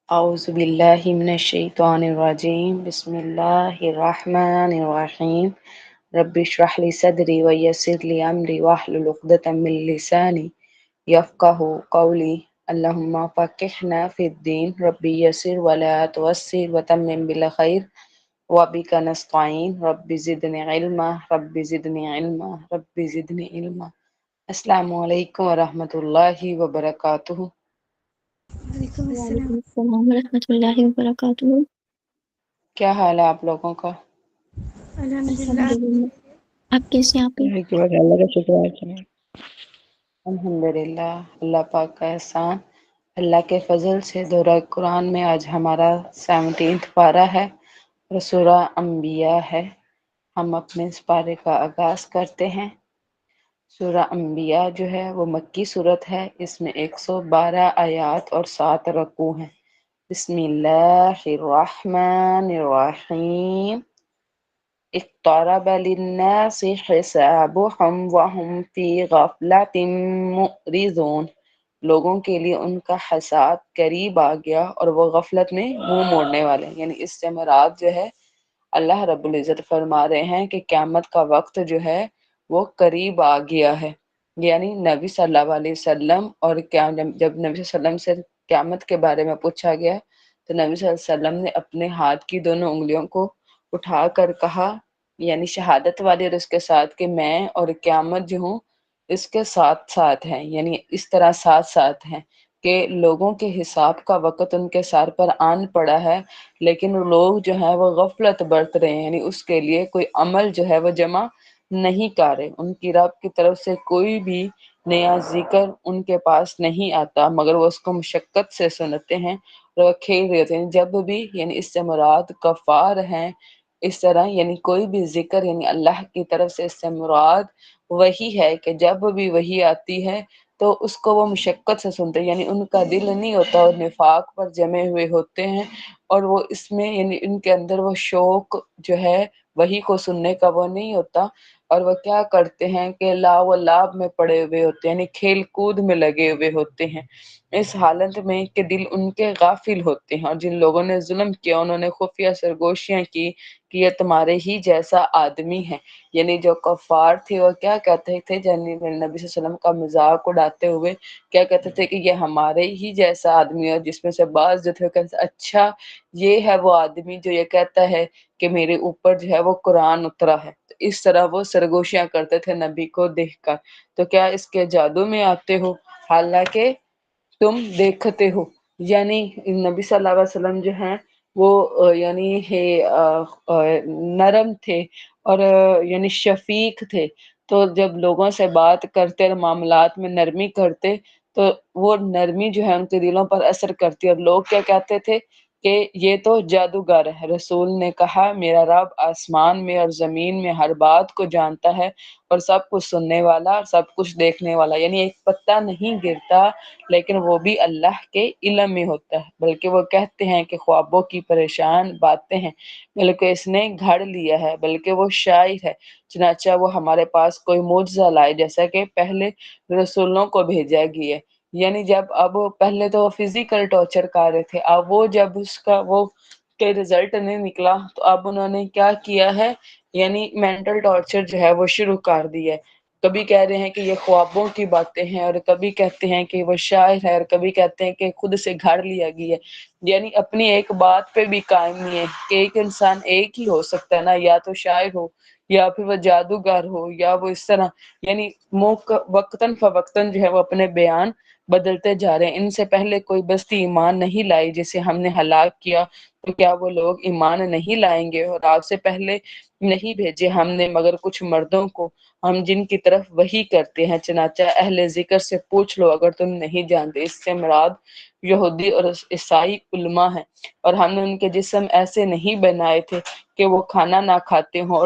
اعوذ باللہ من الشیطان الرجیم بسم اللہ الرحمن الرحیم رب اشرح لی صدری ویسر لی امری واحلل عقدۃ من لسانی یفقہوا قولی اللہم فقہنا فی الدین رب یسر ولا تعسر وتمم بالخیر وبک نستعین رب زدنی علما رب زدنی علما رب زدنی علما۔ السلام علیکم ورحمۃ اللہ وبرکاتہ۔ وعلیکم السلام۔ وعلیکم السلام ورحمۃ اللہ وبرکاتہ۔ کیا حال ہے آپ لوگوں کا؟ الحمدللہ۔ الحمدللہ، آپ کیسے ہیں؟ آپ ہی؟ اللہ کا شکر ہے۔ الحمدللہ، اللہ پاک کا احسان۔ اللہ کے فضل سے دورہ قرآن میں آج ہمارا 17 پارہ ہے اور سورہ انبیاء ہے۔ ہم اپنے اس پارے کا آغاز کرتے ہیں۔ سورہ انبیاء جو ہے وہ مکی صورت ہے، اس میں 112 آیات اور 7 رکوع ہیں۔ بسم اللہ الرحمن الرحیم۔ اقترب للناس حسابهم وهم فی غفلۃ معرضون۔ لوگوں کے لیے ان کا حساب قریب آ گیا اور وہ غفلت میں منہ موڑنے والے ہیں۔ یعنی اس سے مراد جو ہے اللہ رب العزت فرما رہے ہیں کہ قیامت کا وقت جو ہے وہ قریب آ گیا ہے۔ یعنی نبی صلی اللہ علیہ وسلم اور جب نبی صلی اللہ علیہ وسلم سے قیامت کے بارے میں پوچھا گیا تو نبی صلی اللہ علیہ وسلم نے اپنے ہاتھ کی دونوں انگلیوں کو اٹھا کر کہا، یعنی شہادت والی اور اس کے ساتھ کہ میں اور قیامت جو ہوں اس کے ساتھ ساتھ ہیں، یعنی اس طرح ساتھ ساتھ ہیں کہ لوگوں کے حساب کا وقت ان کے سر پر آن پڑا ہے، لیکن لوگ جو ہیں وہ غفلت برت رہے ہیں، یعنی اس کے لیے کوئی عمل جو ہے وہ جمع نہیں کر رہے۔ ان کی رب کی طرف سے کوئی بھی نیا ذکر ان کے پاس نہیں آتا مگر وہ اس کو مشقت سے سنتے ہیں اور وہ کھیل رہے ہوتے ہیں۔ جب بھی یعنی اس سے مراد کفار ہیں، اس طرح یعنی کوئی بھی ذکر یعنی اللہ کی طرف سے اس سے مراد وہی ہے کہ جب بھی وہی آتی ہے تو اس کو وہ مشقت سے سنتے ہیں، یعنی ان کا دل نہیں ہوتا اور نفاق پر جمے ہوئے ہوتے ہیں اور وہ اس میں یعنی ان کے اندر وہ شوق جو ہے وہی کو سننے کا وہ نہیں ہوتا، اور وہ کیا کرتے ہیں کہ لا و لاب میں پڑے ہوئے ہوتے ہیں، یعنی کھیل کود میں لگے ہوئے ہوتے ہیں اس حالت میں کہ دل ان کے غافل ہوتے ہیں۔ اور جن لوگوں نے ظلم کیا انہوں نے خفیہ سرگوشیاں کی کہ یہ تمہارے ہی جیسا آدمی ہے، یعنی جو کفار تھے وہ کیا کہتے تھے، نبی صلی اللہ علیہ وسلم کا مذاق اڑاتے ہوئے کیا کہتے تھے کہ یہ ہمارے ہی جیسا آدمی ہے، جس میں سے بعض جو تھے کہتے تھے اچھا یہ ہے وہ آدمی جو یہ کہتا ہے کہ میرے اوپر جو ہے وہ قرآن اترا ہے۔ تو اس طرح وہ سرگوشیاں کرتے تھے نبی کو دیکھ کر، تو کیا اس کے جادو میں آتے ہو حالانکہ تم دیکھتے ہو۔ یعنی نبی صلی اللہ علیہ وسلم جو ہیں وہ یعنی نرم تھے اور یعنی شفیق تھے، تو جب لوگوں سے بات کرتے اور معاملات میں نرمی کرتے تو وہ نرمی جو ہے ان کے دلوں پر اثر کرتی، اور لوگ کیا کہتے تھے کہ یہ تو جادوگر ہے۔ رسول نے کہا میرا رب آسمان میں اور زمین میں ہر بات کو جانتا ہے اور سب کچھ سننے والا اور سب کچھ دیکھنے والا، یعنی ایک پتہ نہیں گرتا لیکن وہ بھی اللہ کے علم میں ہوتا ہے۔ بلکہ وہ کہتے ہیں کہ خوابوں کی پریشان باتیں ہیں، بلکہ اس نے گھڑ لیا ہے، بلکہ وہ شاعر ہے، چنانچہ وہ ہمارے پاس کوئی معجزہ لائے جیسا کہ پہلے رسولوں کو بھیجا گیا ہے۔ یعنی جب اب پہلے تو وہ فزیکل ٹارچر کر رہے تھے، اب وہ جب اس کا وہ کے رزلٹ نہیں نکلا تو اب انہوں نے کیا کیا ہے، یعنی مینٹل ٹارچر جو ہے وہ شروع کر دیا ہے۔ کبھی کہہ رہے ہیں کہ یہ خوابوں کی باتیں ہیں اور کبھی کہتے ہیں کہ وہ شاعر ہے اور کبھی کہتے ہیں کہ خود سے گھڑ لیا گیا ہے، یعنی اپنی ایک بات پہ بھی قائم نہیں ہے کہ ایک انسان ایک ہی ہو سکتا ہے نا، یا تو شاعر ہو یا پھر وہ جادوگر ہو یا وہ اس طرح، یعنی وقتاً فوقتاً جو ہے وہ اپنے بیان بدلتے جا رہے ہیں۔ ان سے پہلے کوئی بستی ایمان نہیں لائی جسے ہم نے ہلاک کیا، تو کیا وہ لوگ ایمان نہیں لائیں گے؟ اور آپ سے پہلے نہیں بھیجے ہم نے مگر کچھ مردوں کو ہم جن کی طرف وحی کرتے ہیں، چنانچہ اہل ذکر سے پوچھ لو اگر تم نہیں جانتے۔ اس سے مراد یہودی اور عیسائی علماء ہیں، اور ہم نے ان کے جسم ایسے نہیں بنائے تھے کہ وہ کھانا نہ کھاتے ہوں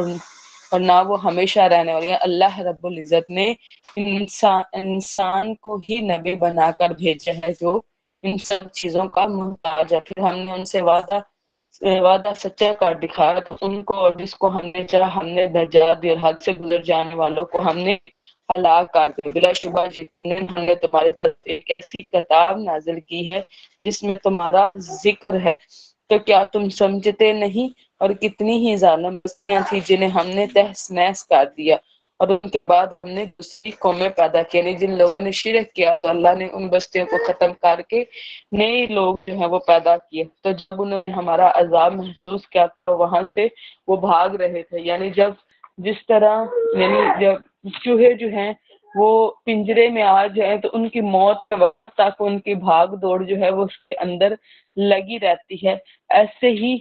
اور نہ وہ ہمیشہ رہنے والے ہیں۔ اللہ رب العزت نے انسان کو ہی نبی بنا کر بھیجا ہے جو ان سب چیزوں کا محتاج ہے۔ پھر ہم نے ان سے وعدہ سچا کر دکھایا تو ان کو اور جس کو ہم نے چاہا ہم نے درجات دی، اور حد سے گزر جانے والوں کو ہم نے ہلاک کر دے۔ بلا شبہ یقیناً ہم نے تمہارے طرف ایک ایسی کتاب نازل کی ہے جس میں تمہارا ذکر ہے، تو کیا تم سمجھتے نہیں؟ اور کتنی ہی ظالم بستیاں تھیں جنہیں ہم نے تہس نہس کر دیا، اور ان کے بعد ہم نے دوسری قومیں پیدا کی، یعنی جن لوگوں نے شرک کیا تو اللہ نے ان بستیوں کو ختم کر کے نئے لوگ جو ہیں وہ پیدا کیے۔ تو جب انہوں نے ہمارا عذاب محسوس کیا تو وہاں سے وہ بھاگ رہے تھے، یعنی جس طرح یعنی جب چوہے جو ہیں وہ پنجرے میں آ جائیں تو ان کی موت کے وقت تک ان کی بھاگ دوڑ جو ہے وہ اس کے اندر لگی رہتی ہے، ایسے ہی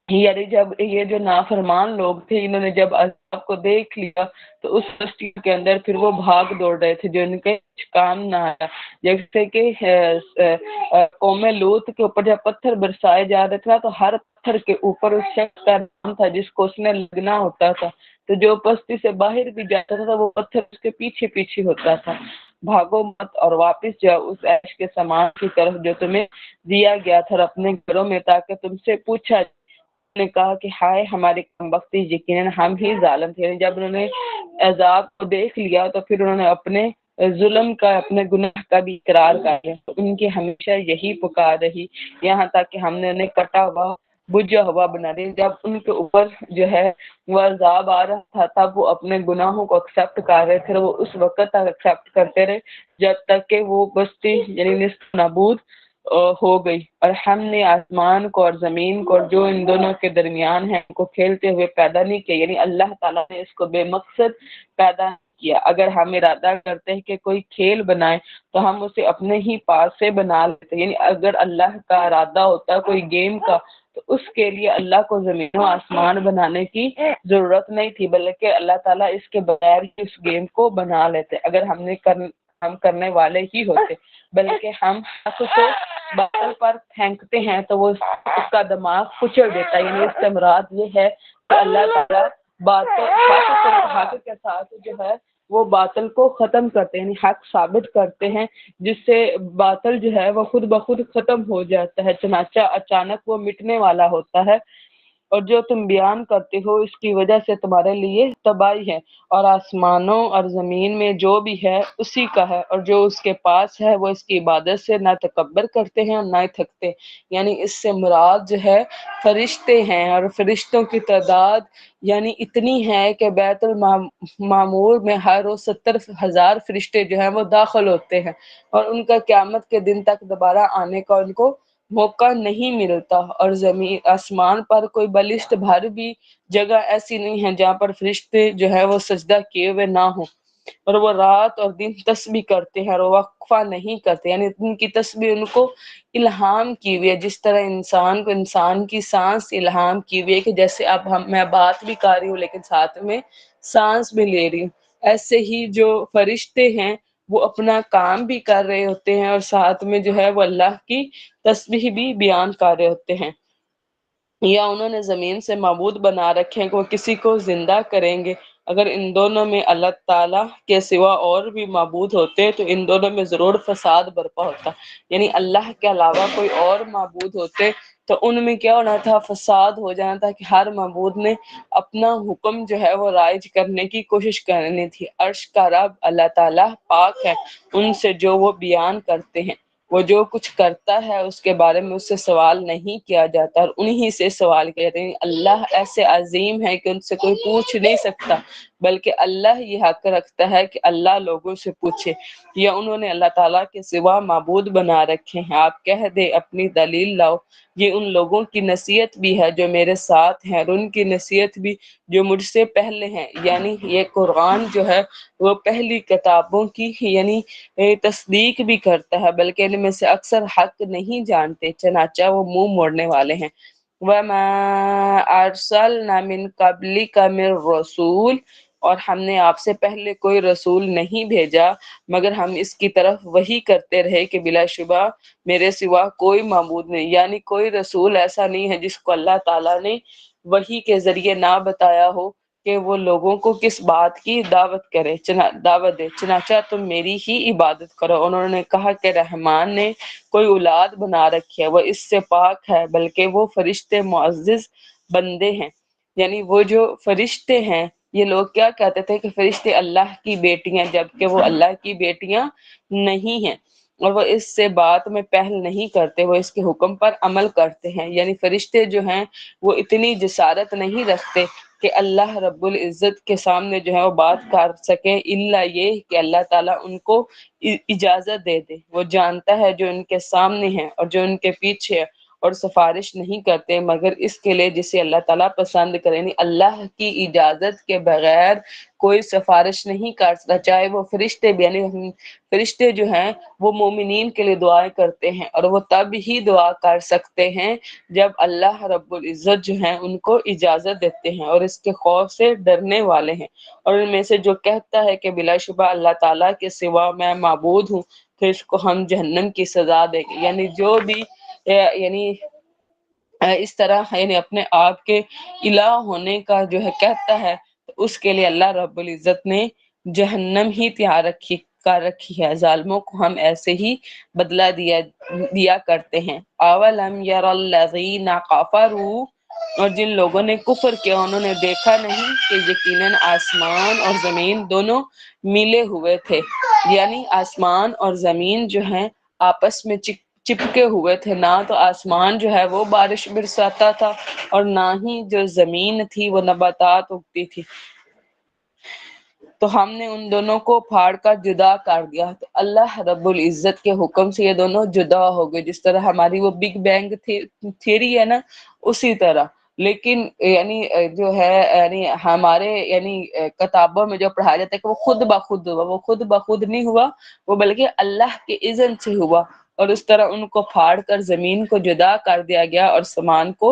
یعنی جب یہ جو نافرمان لوگ تھے انہوں نے جب عذاب کو دیکھ لیا تو اس بستی کے اندر پھر وہ بھاگ دوڑ رہے تھے جو ان کے کام نہ آیا، جیسے کہ قوم لوط کے اوپر جب پتھر برسائے جا رہے تھا تو ہر پتھر کے اوپر اس شخص کا نام تھا جس کو اس نے لگنا ہوتا تھا، تو جو بستی سے باہر بھی جاتا تھا وہ پتھر اس کے پیچھے پیچھے ہوتا تھا۔ بھاگو مت اور واپس جاؤ اس عیش کے سامان کی طرف جو تمہیں دیا گیا تھا اور اپنے گھروں میں، تاکہ تم سے پوچھا نے کہا کہ ہائے ہماری کم بختی، یقیناً ہم ہی ظالم تھے۔ جب انہوں نے عذاب کو دیکھ لیا تو پھر انہوں نے اپنے ظلم کا، اپنے گناہ کا بھی اقرار کر لیا، تو ان کی ہمیشہ یہی پکار رہی یہاں تک کہ ہم نے انہیں کٹا ہوا بجھا ہوا بنا دیا۔ جب ان کے اوپر جو ہے وہ عذاب آ رہا تھا تب وہ اپنے گناہوں کو ایکسیپٹ کر رہے تھے، وہ اس وقت تک ایکسیپٹ کرتے رہے جب تک کہ وہ بستی یعنی نصف نابود ہو گئی، اور ہم نے آسمان کو اور زمین کو اور جو ان دونوں کے درمیان ہے ان کو کھیلتے ہوئے پیدا نہیں کیا، یعنی اللہ تعالیٰ نے اس کو بے مقصد پیدا نہیں کیا۔ اگر ہم ارادہ کرتے ہیں کہ کوئی کھیل بنائے تو ہم اسے اپنے ہی پاس سے بنا لیتے، یعنی اگر اللہ کا ارادہ ہوتا کوئی گیم کا تو اس کے لیے اللہ کو زمین و آسمان بنانے کی ضرورت نہیں تھی، بلکہ اللہ تعالیٰ اس کے بغیر ہی اس گیم کو بنا لیتے اگر ہم کرنے والے ہی ہوتے، بلکہ ہم حق کو باطل پر پھینکتے ہیں تو وہ اس کا دماغ کچل دیتا ہے، یعنی اس سے مراد یہ ہے کہ اللہ تعالیٰ حق کے ساتھ جو ہے وہ باطل کو ختم کرتے ہیں، یعنی حق ثابت کرتے ہیں جس سے باطل جو ہے وہ خود بخود ختم ہو جاتا ہے، چنانچہ اچانک وہ مٹنے والا ہوتا ہے، اور جو تم بیان کرتے ہو اس کی وجہ سے تمہارے لیے تباہی ہے، اور آسمانوں اور زمین میں جو بھی ہے اسی کا ہے، اور جو اس کے پاس ہے وہ اس کی عبادت سے نہ تکبر کرتے ہیں اور نہ ہی تھکتے، یعنی اس سے مراد جو ہے فرشتے ہیں، اور فرشتوں کی تعداد یعنی اتنی ہے کہ بیت المعمور میں ہر روز 70,000 فرشتے جو ہیں وہ داخل ہوتے ہیں، اور ان کا قیامت کے دن تک دوبارہ آنے کا ان کو موقع نہیں ملتا، اور زمین آسمان پر کوئی بلشت بھر بھی جگہ ایسی نہیں ہے جہاں پر فرشتے جو ہے وہ سجدہ کیے ہوئے نہ ہوں، اور وہ رات اور دن تسبیح کرتے ہیں اور وہ وقفہ نہیں کرتے، یعنی ان کی تسبیح ان کو الہام کی ہوئی ہے، جس طرح انسان کو انسان کی سانس الہام کی ہوئی ہے کہ جیسے اب میں بات بھی کر رہی ہوں لیکن ساتھ میں سانس بھی لے رہی ہوں، ایسے ہی جو فرشتے ہیں وہ اپنا کام بھی کر رہے ہوتے ہیں اور ساتھ میں جو ہے وہ اللہ کی تسبیح بھی بیان کر رہے ہوتے ہیں۔ یا انہوں نے زمین سے معبود بنا رکھے ہیں کہ وہ کسی کو زندہ کریں گے، اگر ان دونوں میں اللہ تعالیٰ کے سوا اور بھی معبود ہوتے تو ان دونوں میں ضرور فساد برپا ہوتا، یعنی اللہ کے علاوہ کوئی اور معبود ہوتے تو ان میں کیا ہونا تھا، فساد ہو جانا تھا، کہ ہر معبود نے اپنا حکم جو ہے وہ رائج کرنے کی کوشش کرنی تھی۔ عرش کا رب اللہ تعالیٰ پاک ہے ان سے جو وہ بیان کرتے ہیں، وہ جو کچھ کرتا ہے اس کے بارے میں اس سے سوال نہیں کیا جاتا، اور انہی سے سوال کیا جاتا ہے، اللہ ایسے عظیم ہے کہ ان سے کوئی پوچھ نہیں سکتا، بلکہ اللہ یہ حق رکھتا ہے کہ اللہ لوگوں سے پوچھے، یا انہوں نے اللہ تعالیٰ کے سوا معبود بنا رکھے ہیں۔ آپ کہہ دیں اپنی دلیل لاؤ، یہ ان لوگوں کی نصیحت بھی ہے جو میرے ساتھ ہیں، اور ان کی نصیحت بھی جو مجھ سے پہلے ہیں، یعنی یہ قرآن جو ہے وہ پہلی کتابوں کی یعنی تصدیق بھی کرتا ہے، بلکہ ان میں سے اکثر حق نہیں جانتے، چنانچہ وہ منہ موڑنے والے ہیں۔ وَمَا أَرْسَلْنَا مِن قَبْلِكَ مِن رَّسُولٍ، اور ہم نے آپ سے پہلے کوئی رسول نہیں بھیجا مگر ہم اس کی طرف وحی کرتے رہے کہ بلا شبہ میرے سوا کوئی معبود نہیں، یعنی کوئی رسول ایسا نہیں ہے جس کو اللہ تعالیٰ نے وحی کے ذریعے نہ بتایا ہو کہ وہ لوگوں کو کس بات کی دعوت کرے، دعوت دے، چنانچہ تم میری ہی عبادت کرو۔ انہوں نے کہا کہ رحمان نے کوئی اولاد بنا رکھی ہے، وہ اس سے پاک ہے، بلکہ وہ فرشتے معزز بندے ہیں، یعنی وہ جو فرشتے ہیں یہ لوگ کیا کہتے تھے کہ فرشتے اللہ کی بیٹیاں، جبکہ وہ اللہ کی بیٹیاں نہیں ہیں، اور وہ اس سے بات میں پہل نہیں کرتے، وہ اس کے حکم پر عمل کرتے ہیں۔ یعنی فرشتے جو ہیں وہ اتنی جسارت نہیں رکھتے کہ اللہ رب العزت کے سامنے جو ہے وہ بات کر سکیں، الا یہ کہ اللہ تعالیٰ ان کو اجازت دے دے۔ وہ جانتا ہے جو ان کے سامنے ہے اور جو ان کے پیچھے ہے، اور سفارش نہیں کرتے مگر اس کے لیے جسے اللہ تعالیٰ پسند کرے۔ یعنی اللہ کی اجازت کے بغیر کوئی سفارش نہیں کر سکتا، چاہے وہ فرشتے بھی، یعنی فرشتے جو ہیں وہ مومنین کے لیے دعائیں کرتے ہیں، اور وہ تب ہی دعا کر سکتے ہیں جب اللہ رب العزت جو ہیں ان کو اجازت دیتے ہیں اور اس کے خوف سے ڈرنے والے ہیں۔ اور ان میں سے جو کہتا ہے کہ بلا شبہ اللہ تعالیٰ کے سوا میں معبود ہوں، تو اس کو ہم جہنم کی سزا دیں گے۔ یعنی جو بھی یعنی اس طرح یعنی اپنے آپ کے الہ ہونے کا جو ہے کہتا ہے، تو اس کے لیے اللہ رب العزت نے جہنم ہی تیار رکھی ہے۔ ظالموں کو ہم ایسے ہی بدلہ دیا کرتے ہیں۔ اولم یر الذین کفروا، اور جن لوگوں نے کفر کیا انہوں نے دیکھا نہیں کہ یقیناً آسمان اور زمین دونوں ملے ہوئے تھے۔ یعنی آسمان اور زمین جو ہیں آپس میں چپکے ہوئے تھے، نہ تو آسمان جو ہے وہ بارش برساتا تھا اور نہ ہی جو زمین تھی وہ نباتات اگتی تھی، تو ہم نے ان دونوں کو پھاڑ کر جدا کر دیا۔ تو اللہ رب العزت کے حکم سے یہ دونوں جدا ہو گئے، جس طرح ہماری وہ بگ بینگ تھیوری ہے نا، اسی طرح۔ لیکن یعنی جو ہے یعنی ہمارے یعنی کتابوں میں جو پڑھایا جاتا ہے کہ وہ خود بخود ہوا، وہ خود بخود نہیں ہوا، وہ بلکہ اللہ کے اذن سے ہوا، اور اس طرح ان کو پھاڑ کر زمین کو جدا کر دیا گیا اور آسمان کو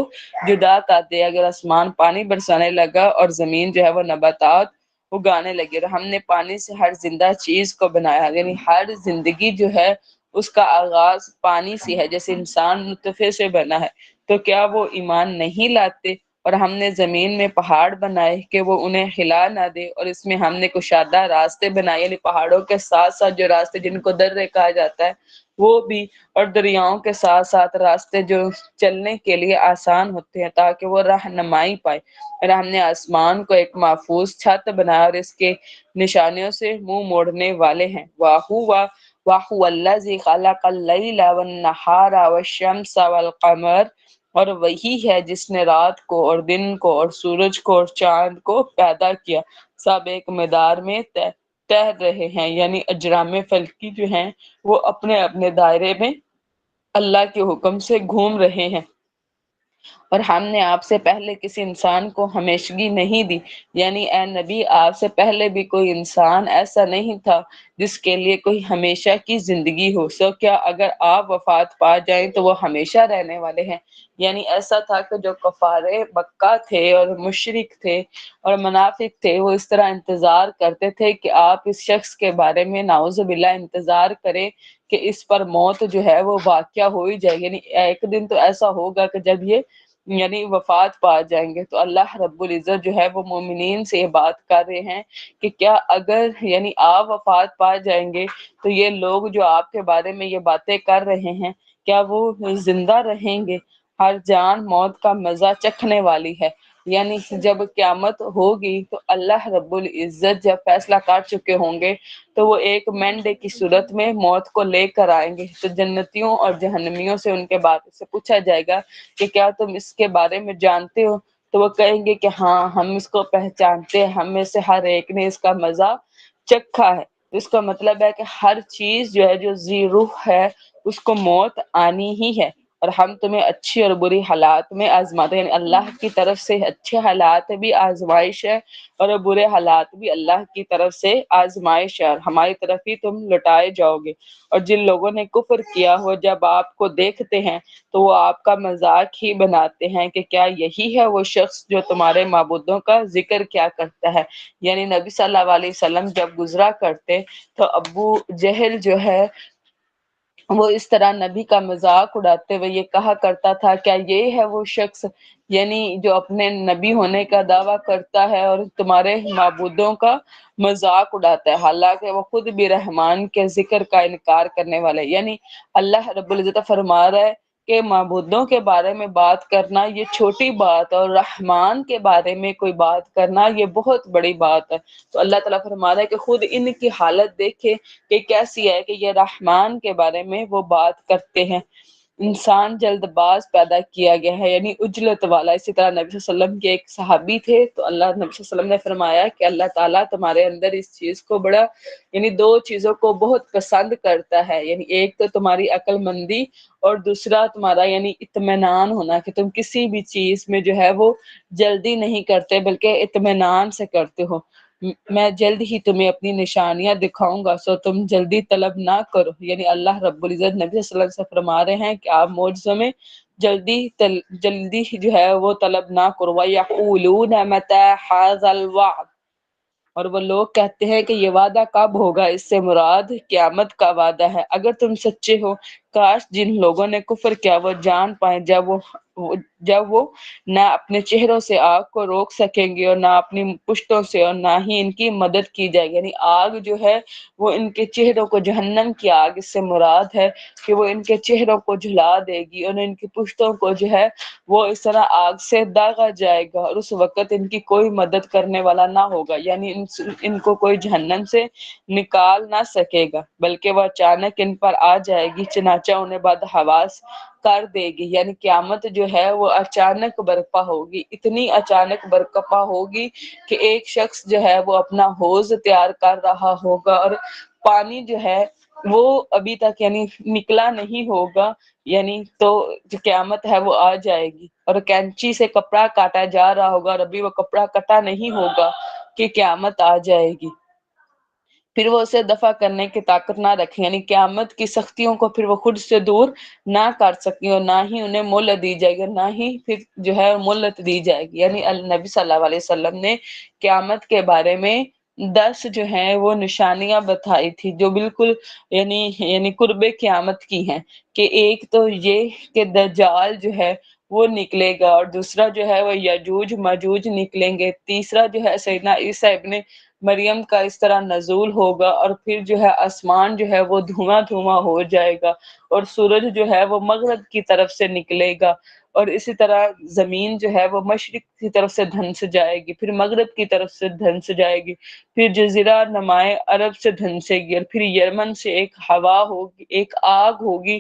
جدا کر دیا گیا۔ آسمان پانی برسانے لگا اور زمین جو ہے وہ نباتات اگانے لگے، اور ہم نے پانی سے ہر زندہ چیز کو بنایا۔ یعنی ہر زندگی جو ہے اس کا آغاز پانی سے ہے، جیسے انسان نطفے سے بنا ہے۔ تو کیا وہ ایمان نہیں لاتے؟ اور ہم نے زمین میں پہاڑ بنائے کہ وہ انہیں ہلا نہ دے، اور اس میں ہم نے کشادہ راستے بنائے، یعنی پہاڑوں کے ساتھ ساتھ جو راستے جن کو درے کہا جاتا ہے وہ بھی، اور دریاؤں کے ساتھ ساتھ راستے جو چلنے کے لیے آسان ہوتے ہیں تاکہ وہ رہنمائی پائے۔ اور ہم نے آسمان کو ایک محفوظ چھت بنایا اور اس کے نشانیوں سے منہ موڑنے والے ہیں۔ وَهُوَ الَّذِي خَلَقَ اللَّيْلَ وَالنَّهَارَ وَالشَّمْسَ وَالْقَمَرَ، اور وہی ہے جس نے رات کو اور دن کو اور سورج کو اور چاند کو پیدا کیا، سب ایک مقدار میں تیر رہے ہیں۔ یعنی اجرام فلکی جو ہیں وہ اپنے اپنے دائرے میں اللہ کے حکم سے گھوم رہے ہیں۔ اور ہم نے آپ سے پہلے کسی انسان کو ہمیشگی نہیں دی، یعنی اے نبی آپ سے پہلے بھی کوئی انسان ایسا نہیں تھا جس کے لیے کوئی ہمیشہ کی زندگی ہو۔ سو کیا اگر آپ وفات پا جائیں تو وہ ہمیشہ رہنے والے ہیں؟ یعنی ایسا تھا کہ جو کفار مکہ تھے اور مشرک تھے اور منافق تھے، وہ اس طرح انتظار کرتے تھے کہ آپ اس شخص کے بارے میں نعوذ باللہ انتظار کریں کہ اس پر موت جو ہے وہ واقعہ ہو ہی جائے، یعنی ایک دن تو ایسا ہوگا کہ جب یہ یعنی وفات پا جائیں گے۔ تو اللہ رب العزت جو ہے وہ مومنین سے یہ بات کر رہے ہیں کہ کیا اگر یعنی آپ وفات پا جائیں گے تو یہ لوگ جو آپ کے بارے میں یہ باتیں کر رہے ہیں کیا وہ زندہ رہیں گے؟ ہر جان موت کا مزہ چکھنے والی ہے۔ یعنی جب قیامت ہوگی تو اللہ رب العزت جب فیصلہ کر چکے ہوں گے تو وہ ایک مینڈے کی صورت میں موت کو لے کر آئیں گے۔ تو جنتیوں اور جہنمیوں سے ان کے بارے سے پوچھا جائے گا کہ کیا تم اس کے بارے میں جانتے ہو؟ تو وہ کہیں گے کہ ہاں ہم اس کو پہچانتے ہیں، ہم میں سے ہر ایک نے اس کا مزہ چکھا ہے۔ اس کا مطلب ہے کہ ہر چیز جو ہے جو ذی روح ہے اس کو موت آنی ہی ہے، اور ہم تمہیں اچھی اور بری حالات میں آزماتے ہیں۔ یعنی اللہ کی طرف سے اچھے حالات بھی آزمائش ہے اور برے حالات بھی اللہ کی طرف سے آزمائش ہے، اور ہماری طرف ہی تم لٹائے جاؤ گے۔ اور جن لوگوں نے کفر کیا ہو جب آپ کو دیکھتے ہیں تو وہ آپ کا مذاق ہی بناتے ہیں کہ کیا یہی ہے وہ شخص جو تمہارے معبودوں کا ذکر کیا کرتا ہے۔ یعنی نبی صلی اللہ علیہ وسلم جب گزرا کرتے تو ابو جہل جو ہے وہ اس طرح نبی کا مذاق اڑاتے ہوئے یہ کہا کرتا تھا کیا یہ ہے وہ شخص یعنی جو اپنے نبی ہونے کا دعویٰ کرتا ہے اور تمہارے معبودوں کا مذاق اڑاتا ہے، حالانکہ وہ خود بھی رحمان کے ذکر کا انکار کرنے والا ہے۔ یعنی اللہ رب العزت فرما رہا ہے کہ معبودوں کے بارے میں بات کرنا یہ چھوٹی بات، اور رحمان کے بارے میں کوئی بات کرنا یہ بہت بڑی بات ہے۔ تو اللہ تعالیٰ فرما رہا ہے کہ خود ان کی حالت دیکھے کہ کیسی ہے کہ یہ رحمان کے بارے میں وہ بات کرتے ہیں۔ انسان جلد باز پیدا کیا گیا ہے، یعنی عجلت والا۔ اسی طرح نبی صلی اللہ علیہ وسلم کے ایک صحابی تھے، تو اللہ نبی صلی اللہ علیہ وسلم نے فرمایا کہ اللہ تعالیٰ تمہارے اندر اس چیز کو بڑا، یعنی دو چیزوں کو بہت پسند کرتا ہے، یعنی ایک تو تمہاری عقل مندی، اور دوسرا تمہارا یعنی اطمینان ہونا، کہ تم کسی بھی چیز میں جو ہے وہ جلدی نہیں کرتے بلکہ اطمینان سے کرتے ہو۔ میں جلد ہی تمہیں اپنی نشانیاں دکھاؤں گا، سو تم جلدی طلب نہ کرو۔ یعنی اللہ رب العزت نبی صلی اللہ علیہ وسلم سے فرما رہے ہیں کہ آپ معجزوں میں جلدی جو ہے وہ طلب نہ کرو۔ وَيَقُولُونَ مَتَىٰ هَٰذَا الْوَعْدُ، اور وہ لوگ کہتے ہیں کہ یہ وعدہ کب ہوگا، اس سے مراد قیامت کا وعدہ ہے۔ اگر تم سچے ہو، کاش جن لوگوں نے کفر کیا وہ جان پائیں جب وہ نہ اپنے چہروں سے آگ کو روک سکیں گے اور نہ اپنی پشتوں سے، اور نہ ہی ان کی مدد کی جائے گی۔ یعنی آگ جو ہے وہ ان کے چہروں کو، جہنم کی آگ اس سے مراد ہے کہ وہ ان کے چہروں کو جھلا دے گی، اور ان کی پشتوں کو جو ہے وہ اس طرح آگ سے داغا جائے گا، اور اس وقت ان کی کوئی مدد کرنے والا نہ ہوگا۔ یعنی ان کو کوئی جہنم سے نکال نہ سکے گا، بلکہ وہ اچانک ان پر آ جائے گی، چنانچہ انہیں بدحواس کر دے گی۔ یعنی قیامت جو ہے وہ اچانک برپا ہوگی، اتنی اچانک برپا ہوگی کہ ایک شخص جو ہے وہ اپنا حوض تیار کر رہا ہوگا، اور پانی جو ہے وہ ابھی تک یعنی نکلا نہیں ہوگا، یعنی تو جو قیامت ہے وہ آ جائے گی۔ اور کینچی سے کپڑا کاٹا جا رہا ہوگا اور ابھی وہ کپڑا کٹا نہیں ہوگا کہ قیامت آ جائے گی، پھر وہ اسے دفع کرنے کی طاقت نہ رکھیں۔ یعنی قیامت کی سختیوں کو پھر وہ خود سے دور نہ کر سکیں، اور نہ ہی انہیں مہلت دی جائے گی، نہ ہی پھر جو ہے مہلت دی جائے گی۔ یعنی نبی صلی اللہ علیہ وسلم نے قیامت کے بارے میں 10 جو ہیں وہ نشانیاں بتائی تھی، جو بالکل یعنی قرب قیامت کی ہیں، کہ ایک تو یہ کہ دجال جو ہے وہ نکلے گا، اور دوسرا جو ہے وہ یجوج ماجوج نکلیں گے، تیسرا جو ہے سیدنا عیسیٰ ابن مریم کا اس طرح نزول ہوگا، اور پھر جو ہے آسمان جو ہے وہ دھواں دھواں ہو جائے گا، اور سورج جو ہے وہ مغرب کی طرف سے نکلے گا، اور اسی طرح زمین جو ہے وہ مشرق کی طرف سے دھنس جائے گی، پھر مغرب کی طرف سے دھنس جائے گی، پھر جزیرہ نمائے عرب سے دھنسے گی، اور پھر یمن سے ایک ہوا ہوگی، ایک آگ ہوگی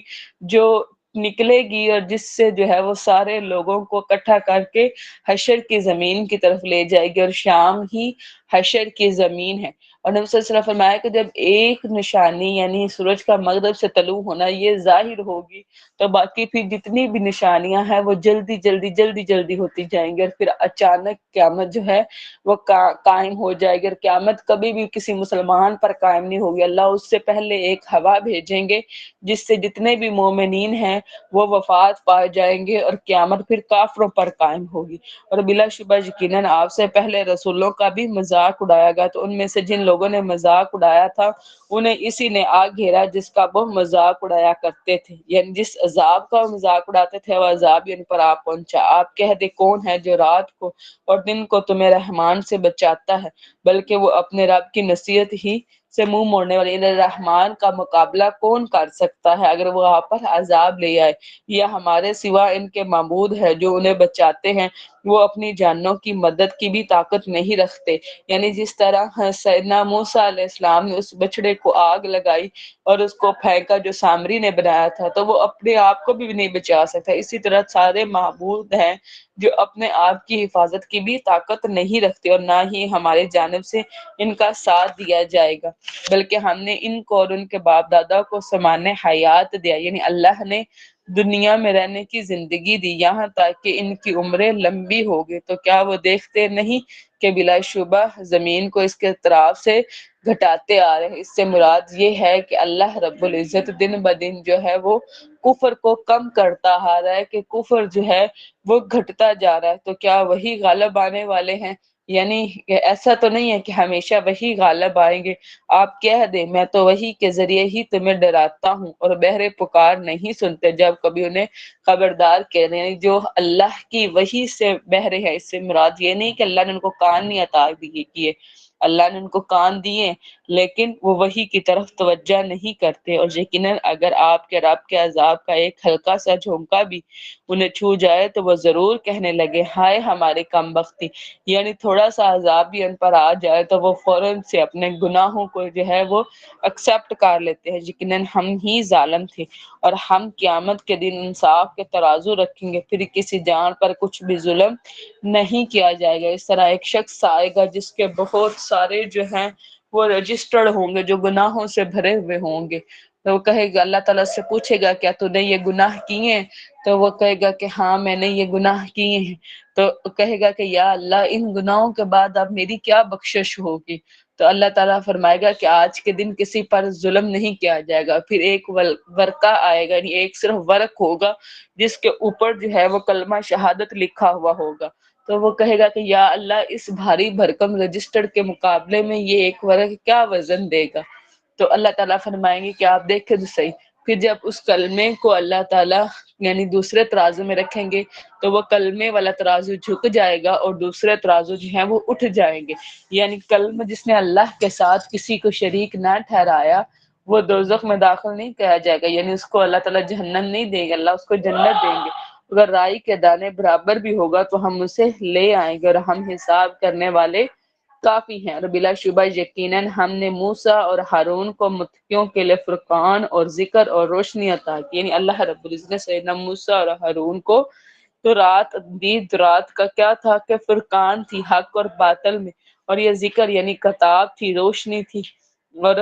جو نکلے گی، اور جس سے جو ہے وہ سارے لوگوں کو اکٹھا کر کے حشر کی زمین کی طرف لے جائے گی، اور شام ہی حشر کی زمین ہے۔ اور نبی صلی اللہ علیہ وسلم فرمایا کہ جب ایک نشانی یعنی سورج کا مغرب سے طلوع ہونا یہ ظاہر ہوگی، تو باقی پھر جتنی بھی نشانیاں ہیں وہ جلدی جلدی جلدی جلدی ہوتی جائیں گی، اور پھر اچانک قیامت جو ہے وہ قائم ہو جائے گی۔ اور قیامت کبھی بھی کسی مسلمان پر قائم نہیں ہوگی، اللہ اس سے پہلے ایک ہوا بھیجیں گے جس سے جتنے بھی مومنین ہیں وہ وفات پا جائیں گے، اور قیامت پھر کافروں پر قائم ہوگی۔ اور بلا شبہ یقیناً آپ سے پہلے رسولوں کا بھی مذاق اڑایا گیا، تو ان میں سے جن لوگوں نے مذاق اڑایا تھا انہیں اسی نے آ گھیرا جس کا وہ مذاق اڑایا کرتے تھے۔ یعنی جس عذاب کا وہ مذاق اڑاتے تھے وہ عذاب ان پر آ پہنچا۔ آپ کہہ دے کون ہے جو رات کو اور دن کو تمہیں رحمان سے بچاتا ہے، بلکہ وہ اپنے رب کی نصیحت ہی سے منہ موڑنے والے رحمان کا مقابلہ کون کر سکتا ہے اگر وہ آپ پر عذاب لے آئے، یا ہمارے سوا ان کے معبود ہے جو انہیں بچاتے ہیں، وہ اپنی جانوں کی مدد کی بھی طاقت نہیں رکھتے۔ یعنی جس طرح سیدنا موسیٰ علیہ السلام نے اس بچڑے کو آگ لگائی اور اس کو پھینکا جو سامری نے بنایا تھا، تو وہ اپنے آپ کو بھی نہیں بچا سکتا، اسی طرح سارے معبود ہیں جو اپنے آپ کی حفاظت کی بھی طاقت نہیں رکھتے، اور نہ ہی ہمارے جانب سے ان کا ساتھ دیا جائے گا، بلکہ ہم نے ان کو اور ان کے باپ دادا کو سمانے حیات دیا، یعنی اللہ نے دنیا میں رہنے کی زندگی دی یہاں تک کہ ان کی عمریں لمبی ہوگی، تو کیا وہ دیکھتے نہیں کہ بلا شبہ زمین کو اس کے اطراف سے گھٹاتے آ رہے ہیں۔ اس سے مراد یہ ہے کہ اللہ رب العزت دن بدن جو ہے وہ کفر کو کم کرتا آ رہا ہے، کہ کفر جو ہے وہ گھٹتا جا رہا ہے، تو کیا وہی غالب آنے والے ہیں؟ یعنی ایسا تو نہیں ہے کہ ہمیشہ وہی غالب آئیں گے۔ آپ کہہ دیں میں تو وحی کے ذریعے ہی تمہیں ڈراتا ہوں، اور بہرے پکار نہیں سنتے جب کبھی انہیں خبردار کہہ رہے ہیں۔ جو اللہ کی وحی سے بہرے ہیں، اس سے مراد یہ نہیں کہ اللہ نے ان کو کان نہیں عطا کیے، اللہ نے ان کو کان دیے لیکن وہ وحی کی طرف توجہ نہیں کرتے، اور یقیناً اگر آپ کے رب کے عذاب کا ایک ہلکا سا جھونکا بھی انہیں چھو جائے تو وہ ضرور کہنے لگے ہائے ہماری کم بختی، یعنی تھوڑا سا عذاب بھی ان پر آ جائے تو وہ فوراً سے اپنے گناہوں کو جو ہے وہ ایکسیپٹ کر لیتے ہیں، یقیناً ہم ہی ظالم تھے، اور ہم قیامت کے دن انصاف کے ترازو رکھیں گے، پھر کسی جان پر کچھ بھی ظلم نہیں کیا جائے گا۔ اس طرح ایک شخص آئے گا جس کے بہت سارے جو ہیں وہ رجسٹرڈ ہوں گے، جو گناہوں سے بھرے ہوئے ہوں گے، تو وہ کہے گا، اللہ تعالیٰ سے پوچھے گا کیا تو نے یہ گناہ کیے ہیں؟ تو وہ کہے گا کہ ہاں میں نے یہ گناہ کیے ہیں، تو کہے گا کہ یا اللہ ان گناہوں کے بعد اب میری کیا بخشش ہوگی؟ تو اللہ تعالیٰ فرمائے گا کہ آج کے دن کسی پر ظلم نہیں کیا جائے گا۔ پھر ایک ورقہ آئے گا، یعنی ایک صرف ورق ہوگا جس کے اوپر جو ہے وہ کلمہ شہادت لکھا ہوا ہوگا، تو وہ کہے گا کہ یا اللہ اس بھاری بھرکم رجسٹر کے مقابلے میں یہ ایک ورق کیا وزن دے گا؟ تو اللہ تعالیٰ فرمائیں گے کہ آپ دیکھیں تو صحیح۔ پھر جب اس کلمے کو اللہ تعالیٰ یعنی دوسرے ترازو میں رکھیں گے تو وہ کلمے والا ترازو جھک جائے گا اور دوسرے ترازو جو ہیں وہ اٹھ جائیں گے، یعنی کلمہ جس نے اللہ کے ساتھ کسی کو شریک نہ ٹھہرایا وہ دوزخ میں داخل نہیں کیا جائے گا، یعنی اس کو اللہ تعالیٰ جہنم نہیں دیں گے، اللہ اس کو جنت دیں گے۔ اگر رائی کے دانے برابر بھی ہوگا تو ہم اسے لے آئیں گے، اور ہم حساب کرنے والے کافی ہیں، اور بلا شبہ یقیناً ہم نے موسیٰ اور ہارون کو متقیوں کے لیے فرقان اور ذکر اور روشنی عطا کی، یعنی اللہ رب العزت نے سیدنا موسیٰ اور ہارون کو تو رات دید رات کا کیا تھا کہ فرقان تھی حق اور باطل میں، اور یہ ذکر یعنی کتاب تھی، روشنی تھی، اور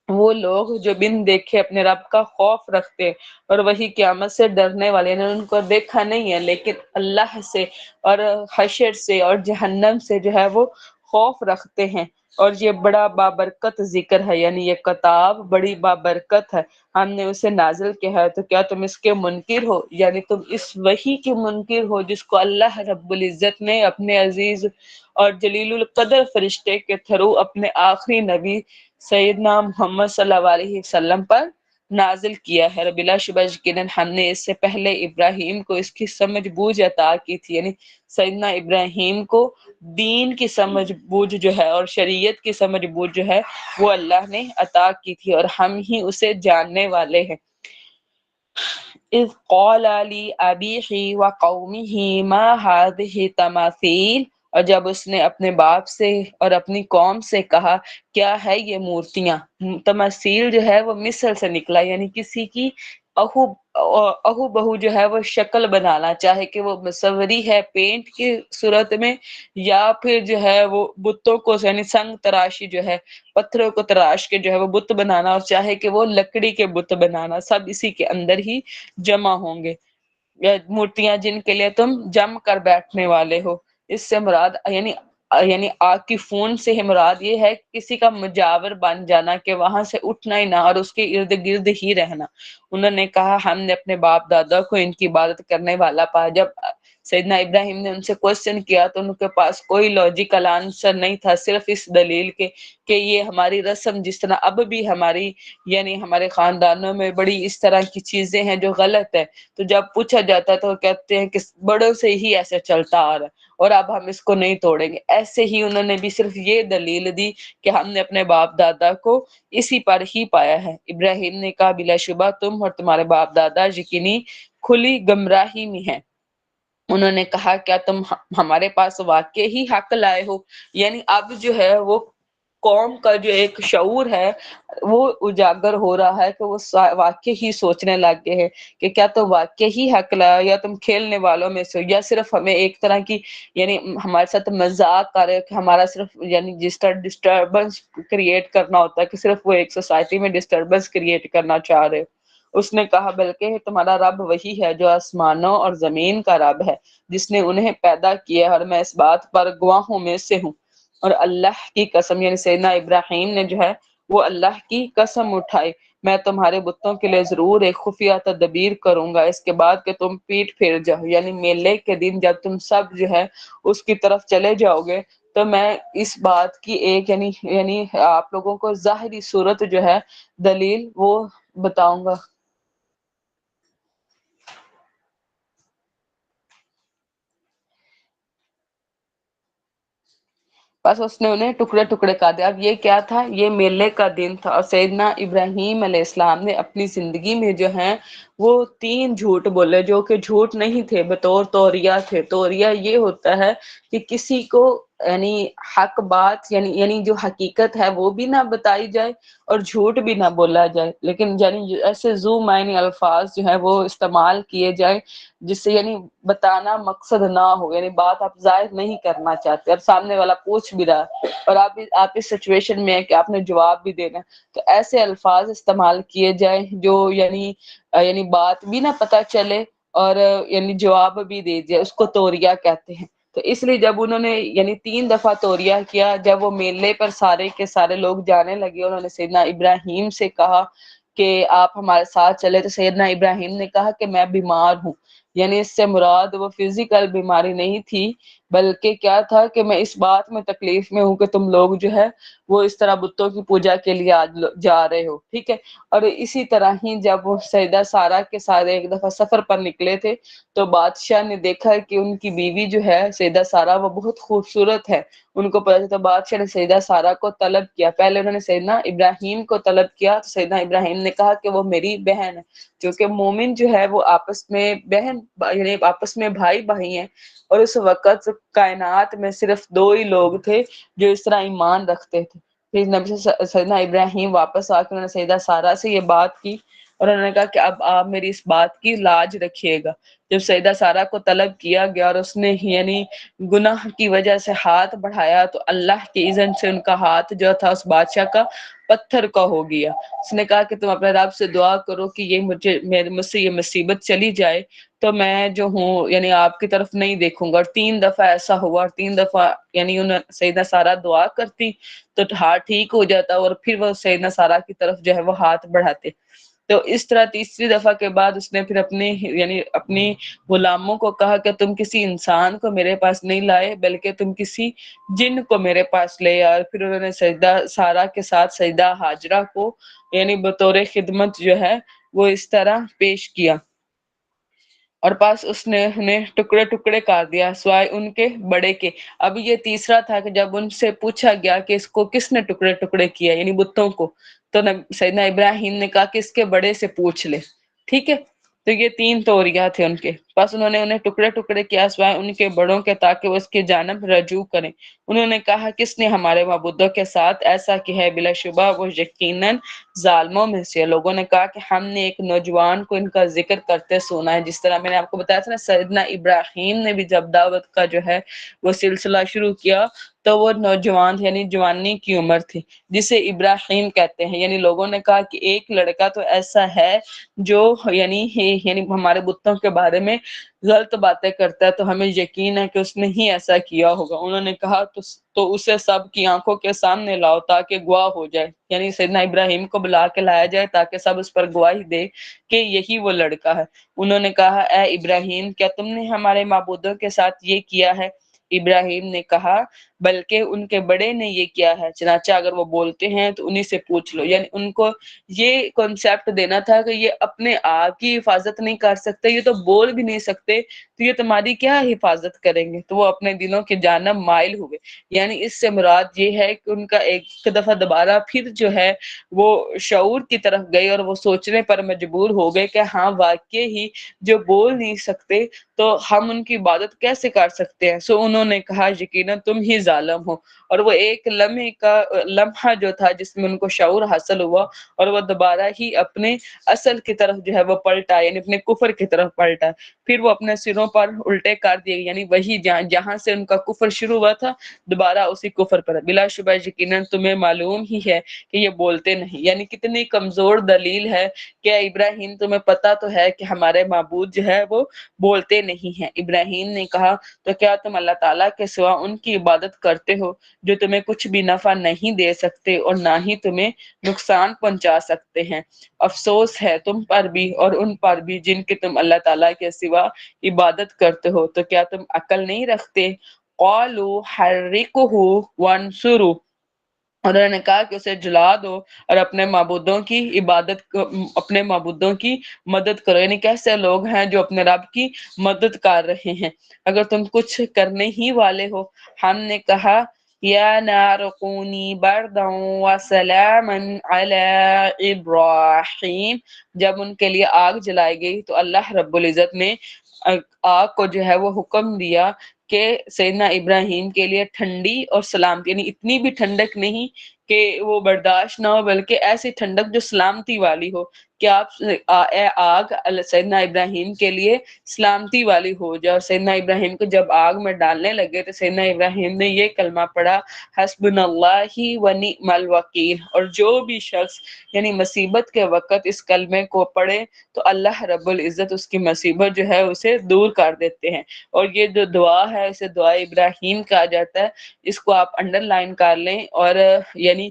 وہ لوگ جو بن دیکھے اپنے رب کا خوف رکھتے اور وہی قیامت سے ڈرنے والے، انہوں نے ان کو دیکھا نہیں ہے لیکن اللہ سے اور حشر سے اور جہنم سے جو ہے وہ خوف رکھتے ہیں، اور یہ بڑا بابرکت ذکر ہے، یعنی یہ کتاب بڑی بابرکت ہے، ہم نے اسے نازل کیا ہے، تو کیا تم اس کے منکر ہو؟ یعنی تم اس وحی کے منکر ہو جس کو اللہ رب العزت نے اپنے عزیز اور جلیل القدر فرشتے کے تھرو اپنے آخری نبی سیدنا محمد صلی اللہ علیہ وسلم پر نازل کیا ہے۔ بلا شبہ یقیناً ہم نے اس سے پہلے ابراہیم کو اس کی سمجھ بوجھ عطا کی تھی، یعنی سیدنا ابراہیم کو دین کی سمجھ بوجھ جو ہے اور شریعت کی سمجھ بوجھ جو ہے وہ اللہ نے عطا کی تھی، اور ہم ہی اسے جاننے والے ہیں۔ اذ قال لأبيه وقومه ما هذه التماثيل، اور جب اس نے اپنے باپ سے اور اپنی قوم سے کہا کیا ہے یہ مورتیاں؟ تماثیل جو ہے وہ مثل سے نکلا، یعنی کسی کی اہو بہو جو ہے وہ شکل بنانا، چاہے کہ وہ مصوری ہے پینٹ کی صورت میں، یا پھر جو ہے وہ بتوں کو یعنی سنگ تراشی جو ہے پتھروں کو تراش کے جو ہے وہ بت بنانا، اور چاہے کہ وہ لکڑی کے بت بنانا، سب اسی کے اندر ہی جمع ہوں گے، یا مورتیاں جن کے لیے تم جم کر بیٹھنے والے ہو۔ اس سے مراد یعنی عاکفون سے مراد یہ ہے کسی کا مجاور بن جانا کہ وہاں سے اٹھنا ہی نہ اور اس کے ارد گرد ہی رہنا۔ انہوں نے کہا ہم نے اپنے باپ دادا کو ان کی عبادت کرنے والا پایا۔ جب سیدنا ابراہیم نے ان سے کوسچن کیا تو ان کے پاس کوئی لاجیکل آنسر نہیں تھا، صرف اس دلیل کے کہ یہ ہماری رسم جس طرح اب بھی ہماری یعنی ہمارے خاندانوں میں بڑی اس طرح کی چیزیں ہیں جو غلط ہے، تو جب پوچھا جاتا ہے تو وہ کہتے ہیں کہ بڑوں سے ہی ایسے چلتا آ رہا ہے اور اب ہم اس کو نہیں توڑیں گے۔ ایسے ہی انہوں نے بھی صرف یہ دلیل دی کہ ہم نے اپنے باپ دادا کو اسی پر ہی پایا ہے۔ ابراہیم نے کہا بلا شبہ تم اور تمہارے باپ دادا یقینی کھلی گمراہی میں ہیں۔ انہوں نے کہا کیا تم ہمارے پاس واقع ہی حق لائے ہو؟ یعنی اب جو ہے وہ قوم کا جو ایک شعور ہے وہ اجاگر ہو رہا ہے کہ وہ واقع ہی سوچنے لگ گئے ہیں کہ کیا تو واقع ہی حق لایا یا تم کھیلنے والوں میں سے، یا صرف ہمیں ایک طرح کی یعنی ہمارے ساتھ مذاق کر رہے کہ ہمارا صرف یعنی جس طرح ڈسٹربنس کریٹ کرنا ہوتا ہے کہ صرف وہ ایک سوسائٹی میں ڈسٹربنس کریٹ کرنا چاہ رہے۔ اس نے کہا بلکہ تمہارا رب وہی ہے جو آسمانوں اور زمین کا رب ہے، جس نے انہیں پیدا کیا اور میں اس بات پر گواہوں میں سے ہوں۔ اور اللہ کی قسم یعنی سیدنا ابراہیم نے جو ہے وہ اللہ کی قسم اٹھائی، میں تمہارے بتوں کے لیے ضرور ایک خفیہ تدبیر کروں گا، اس کے بعد کہ تم پیٹ پھیر جاؤ، یعنی میلے کے دن جب تم سب جو ہے اس کی طرف چلے جاؤ گے تو میں اس بات کی ایک یعنی آپ لوگوں کو ظاہری صورت جو ہے دلیل وہ بتاؤں گا۔ بس اس نے انہیں ٹکڑے ٹکڑے کر دیا. اب یہ کیا تھا؟ یہ میلے کا دن تھا، اور سیدنا ابراہیم علیہ السلام نے اپنی زندگی میں جو ہے وہ 3 جھوٹ بولے، جو کہ جھوٹ نہیں تھے، بطور توریہ تھے. توریہ یہ ہوتا ہے کہ کسی کو یعنی حق بات یعنی جو حقیقت ہے وہ بھی نہ بتائی جائے اور جھوٹ بھی نہ بولا جائے، لیکن یعنی ایسے ذو معنی الفاظ جو ہے وہ استعمال کیے جائیں جس سے یعنی بتانا مقصد نہ ہو، یعنی بات آپ ظاہر نہیں کرنا چاہتے. اب سامنے والا پوچھ بھی رہا اور آپ اس سچویشن میں ہے کہ آپ نے جواب بھی دینا، تو ایسے الفاظ استعمال کیے جائیں جو یعنی بات بھی نہ پتہ چلے اور یعنی جواب بھی دے دیا، اس کو توریہ کہتے ہیں. تو اس لیے جب انہوں نے یعنی 3 دفعہ توریہ کیا، جب وہ میلے پر سارے کے سارے لوگ جانے لگے، انہوں نے سیدنا ابراہیم سے کہا کہ آپ ہمارے ساتھ چلے، تو سیدنا ابراہیم نے کہا کہ میں بیمار ہوں. یعنی اس سے مراد وہ فزیکل بیماری نہیں تھی، بلکہ کیا تھا کہ میں اس بات میں تکلیف میں ہوں کہ تم لوگ جو ہے وہ اس طرح بتوں کی پوجا کے لیے آج جا رہے ہو. ٹھیک ہے. اور اسی طرح ہی جب وہ سیدہ سارہ کے سارے ایک دفعہ سفر پر نکلے تھے، تو بادشاہ نے دیکھا کہ ان کی بیوی جو ہے سیدہ سارہ وہ بہت خوبصورت ہے. ان کو پتا چلا، بادشاہ نے سیدہ سارہ کو طلب کیا. پہلے انہوں نے سیدنا ابراہیم کو طلب کیا، تو سیدنا ابراہیم نے کہا کہ وہ میری بہن ہے، کیونکہ مومن جو ہے وہ آپس میں بہن یعنی آپس میں بھائی بھائی ہیں. اور اس وقت کائنات میں صرف 2 ہی لوگ تھے جو اس طرح ایمان رکھتے تھے. پھر نبی سیدنا ابراہیم واپس آ کے انہوں نے سیدہ سارہ سے یہ بات کی، اور انہوں نے کہا کہ اب آپ میری اس بات کی لاج رکھیے گا. جب سیدہ سارہ کو طلب کیا گیا اور اس نے یعنی گناہ کی وجہ سے ہاتھ بڑھایا، تو اللہ کی اذن سے ان کا ہاتھ جو تھا اس بادشاہ کا پتھر کا ہو گیا. اس نے کہا کہ تم اپنے رب سے دعا کرو کہ یہ مجھ سے یہ مصیبت چلی جائے، تو میں جو ہوں یعنی آپ کی طرف نہیں دیکھوں گا. اور 3 دفعہ ایسا ہوا، اور 3 دفعہ یعنی سیدہ سارہ دعا کرتی تو ہاتھ ٹھیک ہو جاتا، اور پھر وہ سیدہ سارہ کی طرف جو ہے وہ ہاتھ بڑھاتے. تو اس طرح تیسری دفعہ کے بعد اس نے پھر اپنی غلاموں کو کہا کہ تم کسی انسان کو میرے پاس نہیں لائے، بلکہ تم کسی جن کو میرے پاس لے آئے. پھر انہوں نے سیدہ سارہ کے ساتھ سیدہ ہاجرہ کو یعنی بطور خدمت جو ہے وہ اس طرح پیش کیا، اور پس اس نے انہیں ٹکڑے ٹکڑے کر دیا سوائے ان کے بڑے کے. اب یہ تیسرا تھا کہ جب ان سے پوچھا گیا کہ اس کو کس نے ٹکڑے ٹکڑے کیا یعنی بتوں کو، تو سیدنا ابراہیم نے کہا کہ اس کے بڑے سے پوچھ لے. ٹھیک ہے. تو یہ 3 توریہ تھے ان کے. بس انہوں نے انہیں ٹکڑے ٹکڑے کیا سوائے ان کے بڑوں کے، تاکہ وہ اس کی جانب رجوع کریں. انہوں نے کہا کس نے ہمارے معبودوں کے ساتھ ایسا کیا ہے؟ بلا شبہ وہ یقیناً ظالموں میں سے. لوگوں نے کہا کہ ہم نے ایک نوجوان کو ان کا ذکر کرتے سنا ہے. جس طرح میں نے آپ کو بتایا تھا نا، سیدنا ابراہیم نے بھی جب دعوت کا جو ہے وہ سلسلہ شروع کیا تو وہ نوجوان یعنی جوانی کی عمر تھی، جسے ابراہیم کہتے ہیں. یعنی لوگوں نے کہا کہ ایک لڑکا تو ایسا ہے جو یعنی ہمارے بتوں کے بارے میں غلط باتیں کرتا ہے، تو ہمیں یقین ہے کہ اس نے ہی ایسا کیا ہوگا. انہوں نے کہا تو اسے سب کی آنکھوں کے سامنے لاؤ تاکہ گواہ ہو جائے. یعنی سیدنا ابراہیم کو بلا کے لایا جائے تاکہ سب اس پر گواہی دے کہ یہی وہ لڑکا ہے. انہوں نے کہا اے ابراہیم، کیا تم نے ہمارے معبودوں کے ساتھ یہ کیا ہے؟ ابراہیم نے کہا بلکہ ان کے بڑے نے یہ کیا ہے، چنانچہ اگر وہ بولتے ہیں تو انہی سے پوچھ لو. یعنی ان کو یہ کنسیپٹ دینا تھا کہ یہ اپنے آپ کی حفاظت نہیں کر سکتے، یہ تو بول بھی نہیں سکتے، تو یہ تمہاری کیا حفاظت کریں گے؟ تو وہ اپنے دلوں کی جانب مائل ہوئے. یعنی اس سے مراد یہ ہے کہ ان کا ایک دفعہ دوبارہ پھر جو ہے وہ شعور کی طرف گئے اور وہ سوچنے پر مجبور ہو گئے کہ ہاں واقعی ہی جو بول نہیں سکتے تو ہم ان کی عبادت کیسے کر سکتے ہیں. سو انہوں نے کہا یقیناً تم ہی ظالم ہو. اور وہ ایک لمحہ جو تھا جس میں ان کو شعور حاصل ہوا اور وہ دوبارہ ہی اپنے اصل کی طرف جو ہے وہ پلٹا، یعنی اپنے کفر کی طرف پلٹا. پھر وہ اپنے سروں پر الٹے کر دیے، یعنی وہی جہاں سے ان کا کفر شروع ہوا تھا دوبارہ اسی کفر پر. بلا شبہ یقیناً تمہیں معلوم ہی ہے کہ یہ بولتے نہیں. یعنی کتنی کمزور دلیل ہے کہ ابراہیم تمہیں پتا تو ہے کہ ہمارے معبود جو ہے وہ بولتے نہیں ہیں. ابراہیم نے کہا تو کیا تم اللہ تعالیٰ کے سوا ان کی عبادت کرتے ہو جو تمہیں کچھ بھی نفع نہیں دے سکتے اور نہ ہی تمہیں نقصان پہنچا سکتے ہیں؟ افسوس ہے تم پر بھی اور ان پر بھی جن کی تم اللہ تعالیٰ کے سوا عبادت کرتے ہو. تو کیا تم عقل نہیں رکھتے؟ قالوا حرقه وانصروا، اور انہوں نے کہا کہ اسے جلا دو اور اپنے معبودوں کی عبادت اپنے معبودوں کی مدد کرو. یعنی کیسے لوگ ہیں جو اپنے رب کی مدد کر رہے ہیں؟ اگر تم کچھ کرنے ہی والے ہو. ہم نے کہا یا نار کونی بردا وسلاما علی ابراہیم، جب ان کے لیے آگ جلائی گئی تو اللہ رب العزت نے آگ کو جو ہے وہ حکم دیا کہ سیدنا ابراہیم کے لیے ٹھنڈی اور سلامتی، یعنی اتنی بھی ٹھنڈک نہیں کہ وہ برداشت نہ ہو، بلکہ ایسی ٹھنڈک جو سلامتی والی ہو کہ آپ اے آگ سیدنا ابراہیم کے لیے سلامتی والی ہو جائے۔ اور سیدنا ابراہیم کو جب آگ میں ڈالنے لگے تو سیدنا ابراہیم نے یہ کلمہ پڑھا، حسبنا اللہ و نعم الوکیل، اور جو بھی شخص یعنی مصیبت کے وقت اس کلمے کو پڑھے تو اللہ رب العزت اس کی مصیبت جو ہے اسے دور کر دیتے ہیں۔ اور یہ جو دعا ہے اسے دعا ابراہیم کہا جاتا ہے، اس کو آپ انڈر لائن کر لیں۔ اور یعنی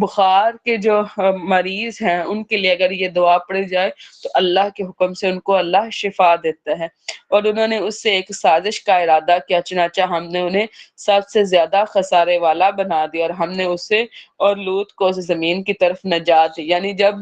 بخار کے جو مریض ہیں ان کے لیے اگر یہ دعا پڑھی جائے تو اللہ کے حکم سے ان کو اللہ شفا دیتا ہے۔ اور انہوں نے اس سے ایک سازش کا ارادہ کیا، چنانچہ ہم نے انہیں سب سے زیادہ خسارے والا بنا دیا، اور ہم نے اسے اور لوط کو زمین کی طرف نجات دی۔ یعنی جب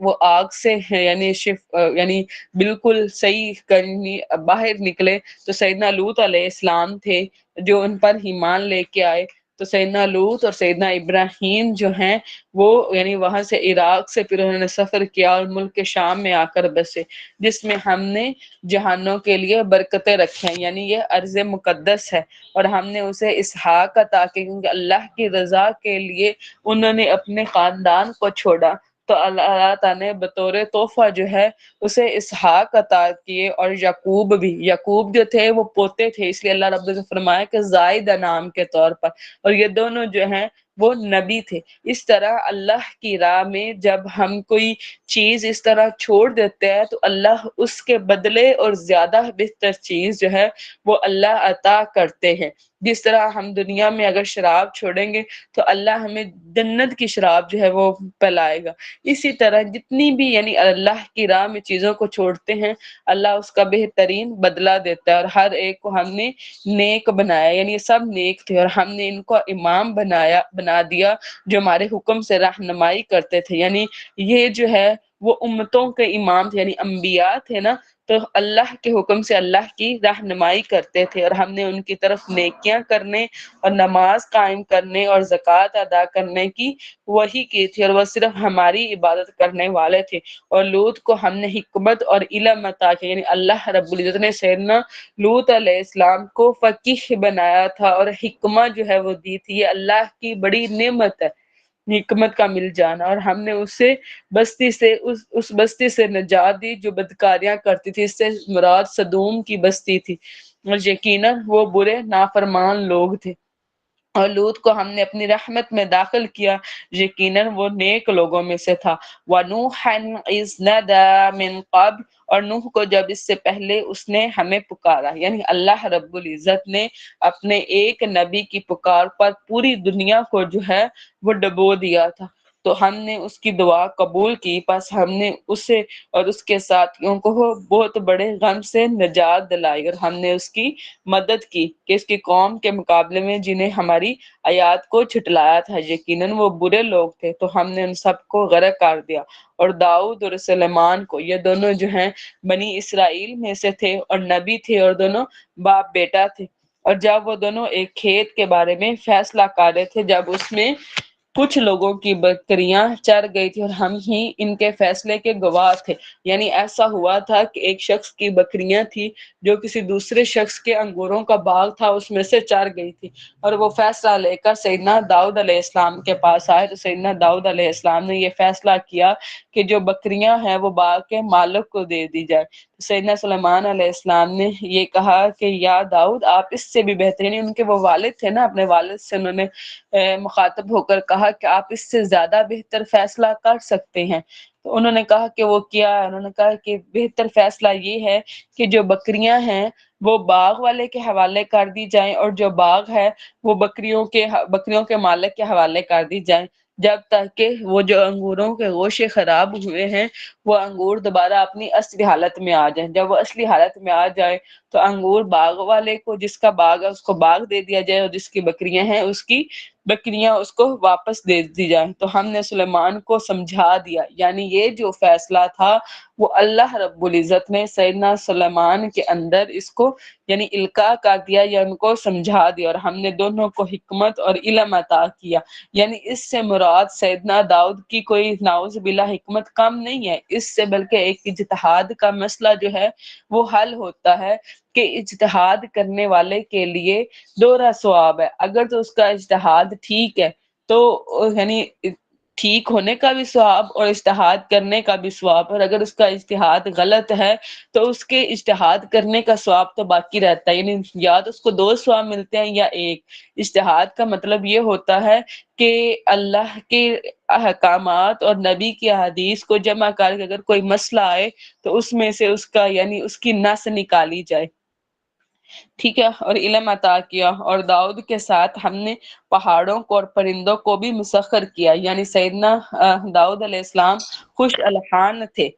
وہ آگ سے یعنی بالکل صحیح کرنی باہر نکلے تو سیدنا لوط علیہ السلام تھے جو ان پر ایمان لے کے آئے۔ تو سیدنا لوط اور سیدنا ابراہیم جو ہیں وہ یعنی وہاں سے عراق سے پھر انہوں نے سفر کیا اور ملک کے شام میں آ کر بسے، جس میں ہم نے جہانوں کے لیے برکتیں رکھے ہیں، یعنی یہ ارض مقدس ہے۔ اور ہم نے اسے اسحاق عطا کیا کیونکہ اللہ کی رضا کے لیے انہوں نے اپنے خاندان کو چھوڑا، تو اللہ تعالیٰ نے بطور تحفہ جو ہے اسے اسحاق عطا کیے، اور یعقوب جو تھے وہ پوتے تھے، اس لیے اللہ رب نے فرمایا کہ زائد نام کے طور پر، اور یہ دونوں جو ہیں وہ نبی تھے۔ اس طرح اللہ کی راہ میں جب ہم کوئی چیز اس طرح چھوڑ دیتے ہیں تو اللہ اس کے بدلے اور زیادہ بہتر چیز جو ہے وہ اللہ عطا کرتے ہیں۔ جس طرح ہم دنیا میں اگر شراب چھوڑیں گے تو اللہ ہمیں جنت کی شراب جو ہے وہ پلائے گا۔ اسی طرح جتنی بھی یعنی اللہ کی راہ میں چیزوں کو چھوڑتے ہیں اللہ اس کا بہترین بدلہ دیتا ہے۔ اور ہر ایک کو ہم نے نیک بنایا، یعنی یہ سب نیک تھے اور ہم نے ان کو امام بنا دیا جو ہمارے حکم سے رہنمائی کرتے تھے، یعنی یہ جو ہے وہ امتوں کے امام تھے، یعنی انبیاء تھے نا، تو اللہ کے حکم سے اللہ کی رہنمائی کرتے تھے، اور ہم نے ان کی طرف نیکیاں کرنے اور نماز قائم کرنے اور زکوٰۃ ادا کرنے کی وحی کی تھی، اور وہ صرف ہماری عبادت کرنے والے تھے۔ اور لوط کو ہم نے حکمت اور علم عطا کیا، یعنی اللہ رب العزت نے سیدنا لوط علیہ السلام کو فقیہ بنایا تھا اور حکمت جو ہے وہ دی تھی۔ یہ اللہ کی بڑی نعمت ہے، حکمت کا مل جانا، اور ہم نے اسے اس بستی سے نجات دی جو بدکاریاں کرتی تھی۔ اس سے مراد صدوم کی بستی تھی، اور یقیناً وہ برے نافرمان لوگ تھے۔ اور لوط کو ہم نے اپنی رحمت میں داخل کیا، یقیناً وہ نیک لوگوں میں سے تھا۔ وَنُوحًا إِذْ نَادَىٰ مِن قَبْلُ، اور نوح کو جب اس سے پہلے اس نے ہمیں پکارا، یعنی اللہ رب العزت نے اپنے ایک نبی کی پکار پر پوری دنیا کو جو ہے وہ ڈبو دیا تھا، تو ہم نے اس کی دعا قبول کی، پس ہم نے اسے اور اس کے ساتھیوں کو بہت بڑے غم سے نجات دلائی، اور ہم نے اس کی مدد کی کہ اس کی قوم کے مقابلے میں جنہیں ہماری آیات کو جھٹلایا تھا یقیناً وہ برے لوگ تھے، تو ہم نے ان سب کو غرق کر دیا۔ اور داؤد اور سلیمان کو، یہ دونوں جو ہیں بنی اسرائیل میں سے تھے اور نبی تھے، اور دونوں باپ بیٹا تھے۔ اور جب وہ دونوں ایک کھیت کے بارے میں فیصلہ کر رہے تھے، جب اس میں کچھ لوگوں کی بکریاں چر گئی تھی اور ہم ہی ان کے فیصلے کے گواہ تھے، یعنی ایسا ہوا تھا کہ ایک شخص کی بکریاں تھی جو کسی دوسرے شخص کے انگوروں کا باغ تھا اس میں سے چر گئی تھی، اور وہ فیصلہ لے کر سیدنا داؤد علیہ السلام کے پاس آئے، تو سیدنا داؤد علیہ السلام نے یہ فیصلہ کیا کہ جو بکریاں ہیں وہ باغ کے مالک کو دے دی جائے۔ سیدنا سلیمان علیہ السلام نے یہ کہا کہ یا داؤد آپ اس سے بھی بہترین، ان کے وہ والد تھے نا، اپنے والد سے انہوں نے مخاطب ہو کر کہا کہ آپ اس سے زیادہ بہتر فیصلہ کر سکتے ہیں، تو انہوں نے کہا کہ وہ کیا ہے؟ انہوں نے کہا کہ بہتر فیصلہ یہ ہے کہ جو بکریاں ہیں وہ باغ والے کے حوالے کر دی جائیں، اور جو باغ ہے وہ بکریوں کے مالک کے حوالے کر دی جائیں، جب تک کہ وہ جو انگوروں کے گوشے خراب ہوئے ہیں وہ انگور دوبارہ اپنی اصلی حالت میں آ جائیں۔ جب وہ اصلی حالت میں آ جائے تو انگور باغ والے کو، جس کا باغ ہے اس کو باغ دے دیا جائے، اور جس کی بکریاں ہیں اس کی بکریاں اس کو واپس دے دی جائیں۔ تو ہم نے سلیمان کو سمجھا دیا، یعنی یہ جو فیصلہ تھا وہ اللہ رب العزت نے سیدنا سلیمان کے اندر اس کو یعنی القاء کر دیا یا ان کو سمجھا دیا، اور ہم نے دونوں کو حکمت اور علم عطا کیا۔ یعنی اس سے مراد سیدنا داؤد کی کوئی نعوذ باللہ حکمت کم نہیں ہے، اس سے بلکہ ایک اجتہاد کا مسئلہ جو ہے وہ حل ہوتا ہے کہ اجتہاد کرنے والے کے لیے دوہرا ثواب ہے۔ اگر تو اس کا اجتہاد ٹھیک ہے تو یعنی ٹھیک ہونے کا بھی ثواب اور اجتہاد کرنے کا بھی ثواب، اور اگر اس کا اجتہاد غلط ہے تو اس کے اجتہاد کرنے کا ثواب تو باقی رہتا ہے، یعنی یا تو اس کو 2 ثواب ملتے ہیں یا ایک۔ اجتہاد کا مطلب یہ ہوتا ہے کہ اللہ کے احکامات اور نبی کی احادیث کو جمع کر کے اگر کوئی مسئلہ آئے تو اس میں سے اس کا یعنی اس کی نس نکالی جائے، ٹھیک ہے، اور علم عطا کیا۔ اور داؤد کے ساتھ ہم نے پہاڑوں کو اور پرندوں کو بھی مسخر کیا، یعنی سیدنا داؤد علیہ السلام خوش الحان تھے،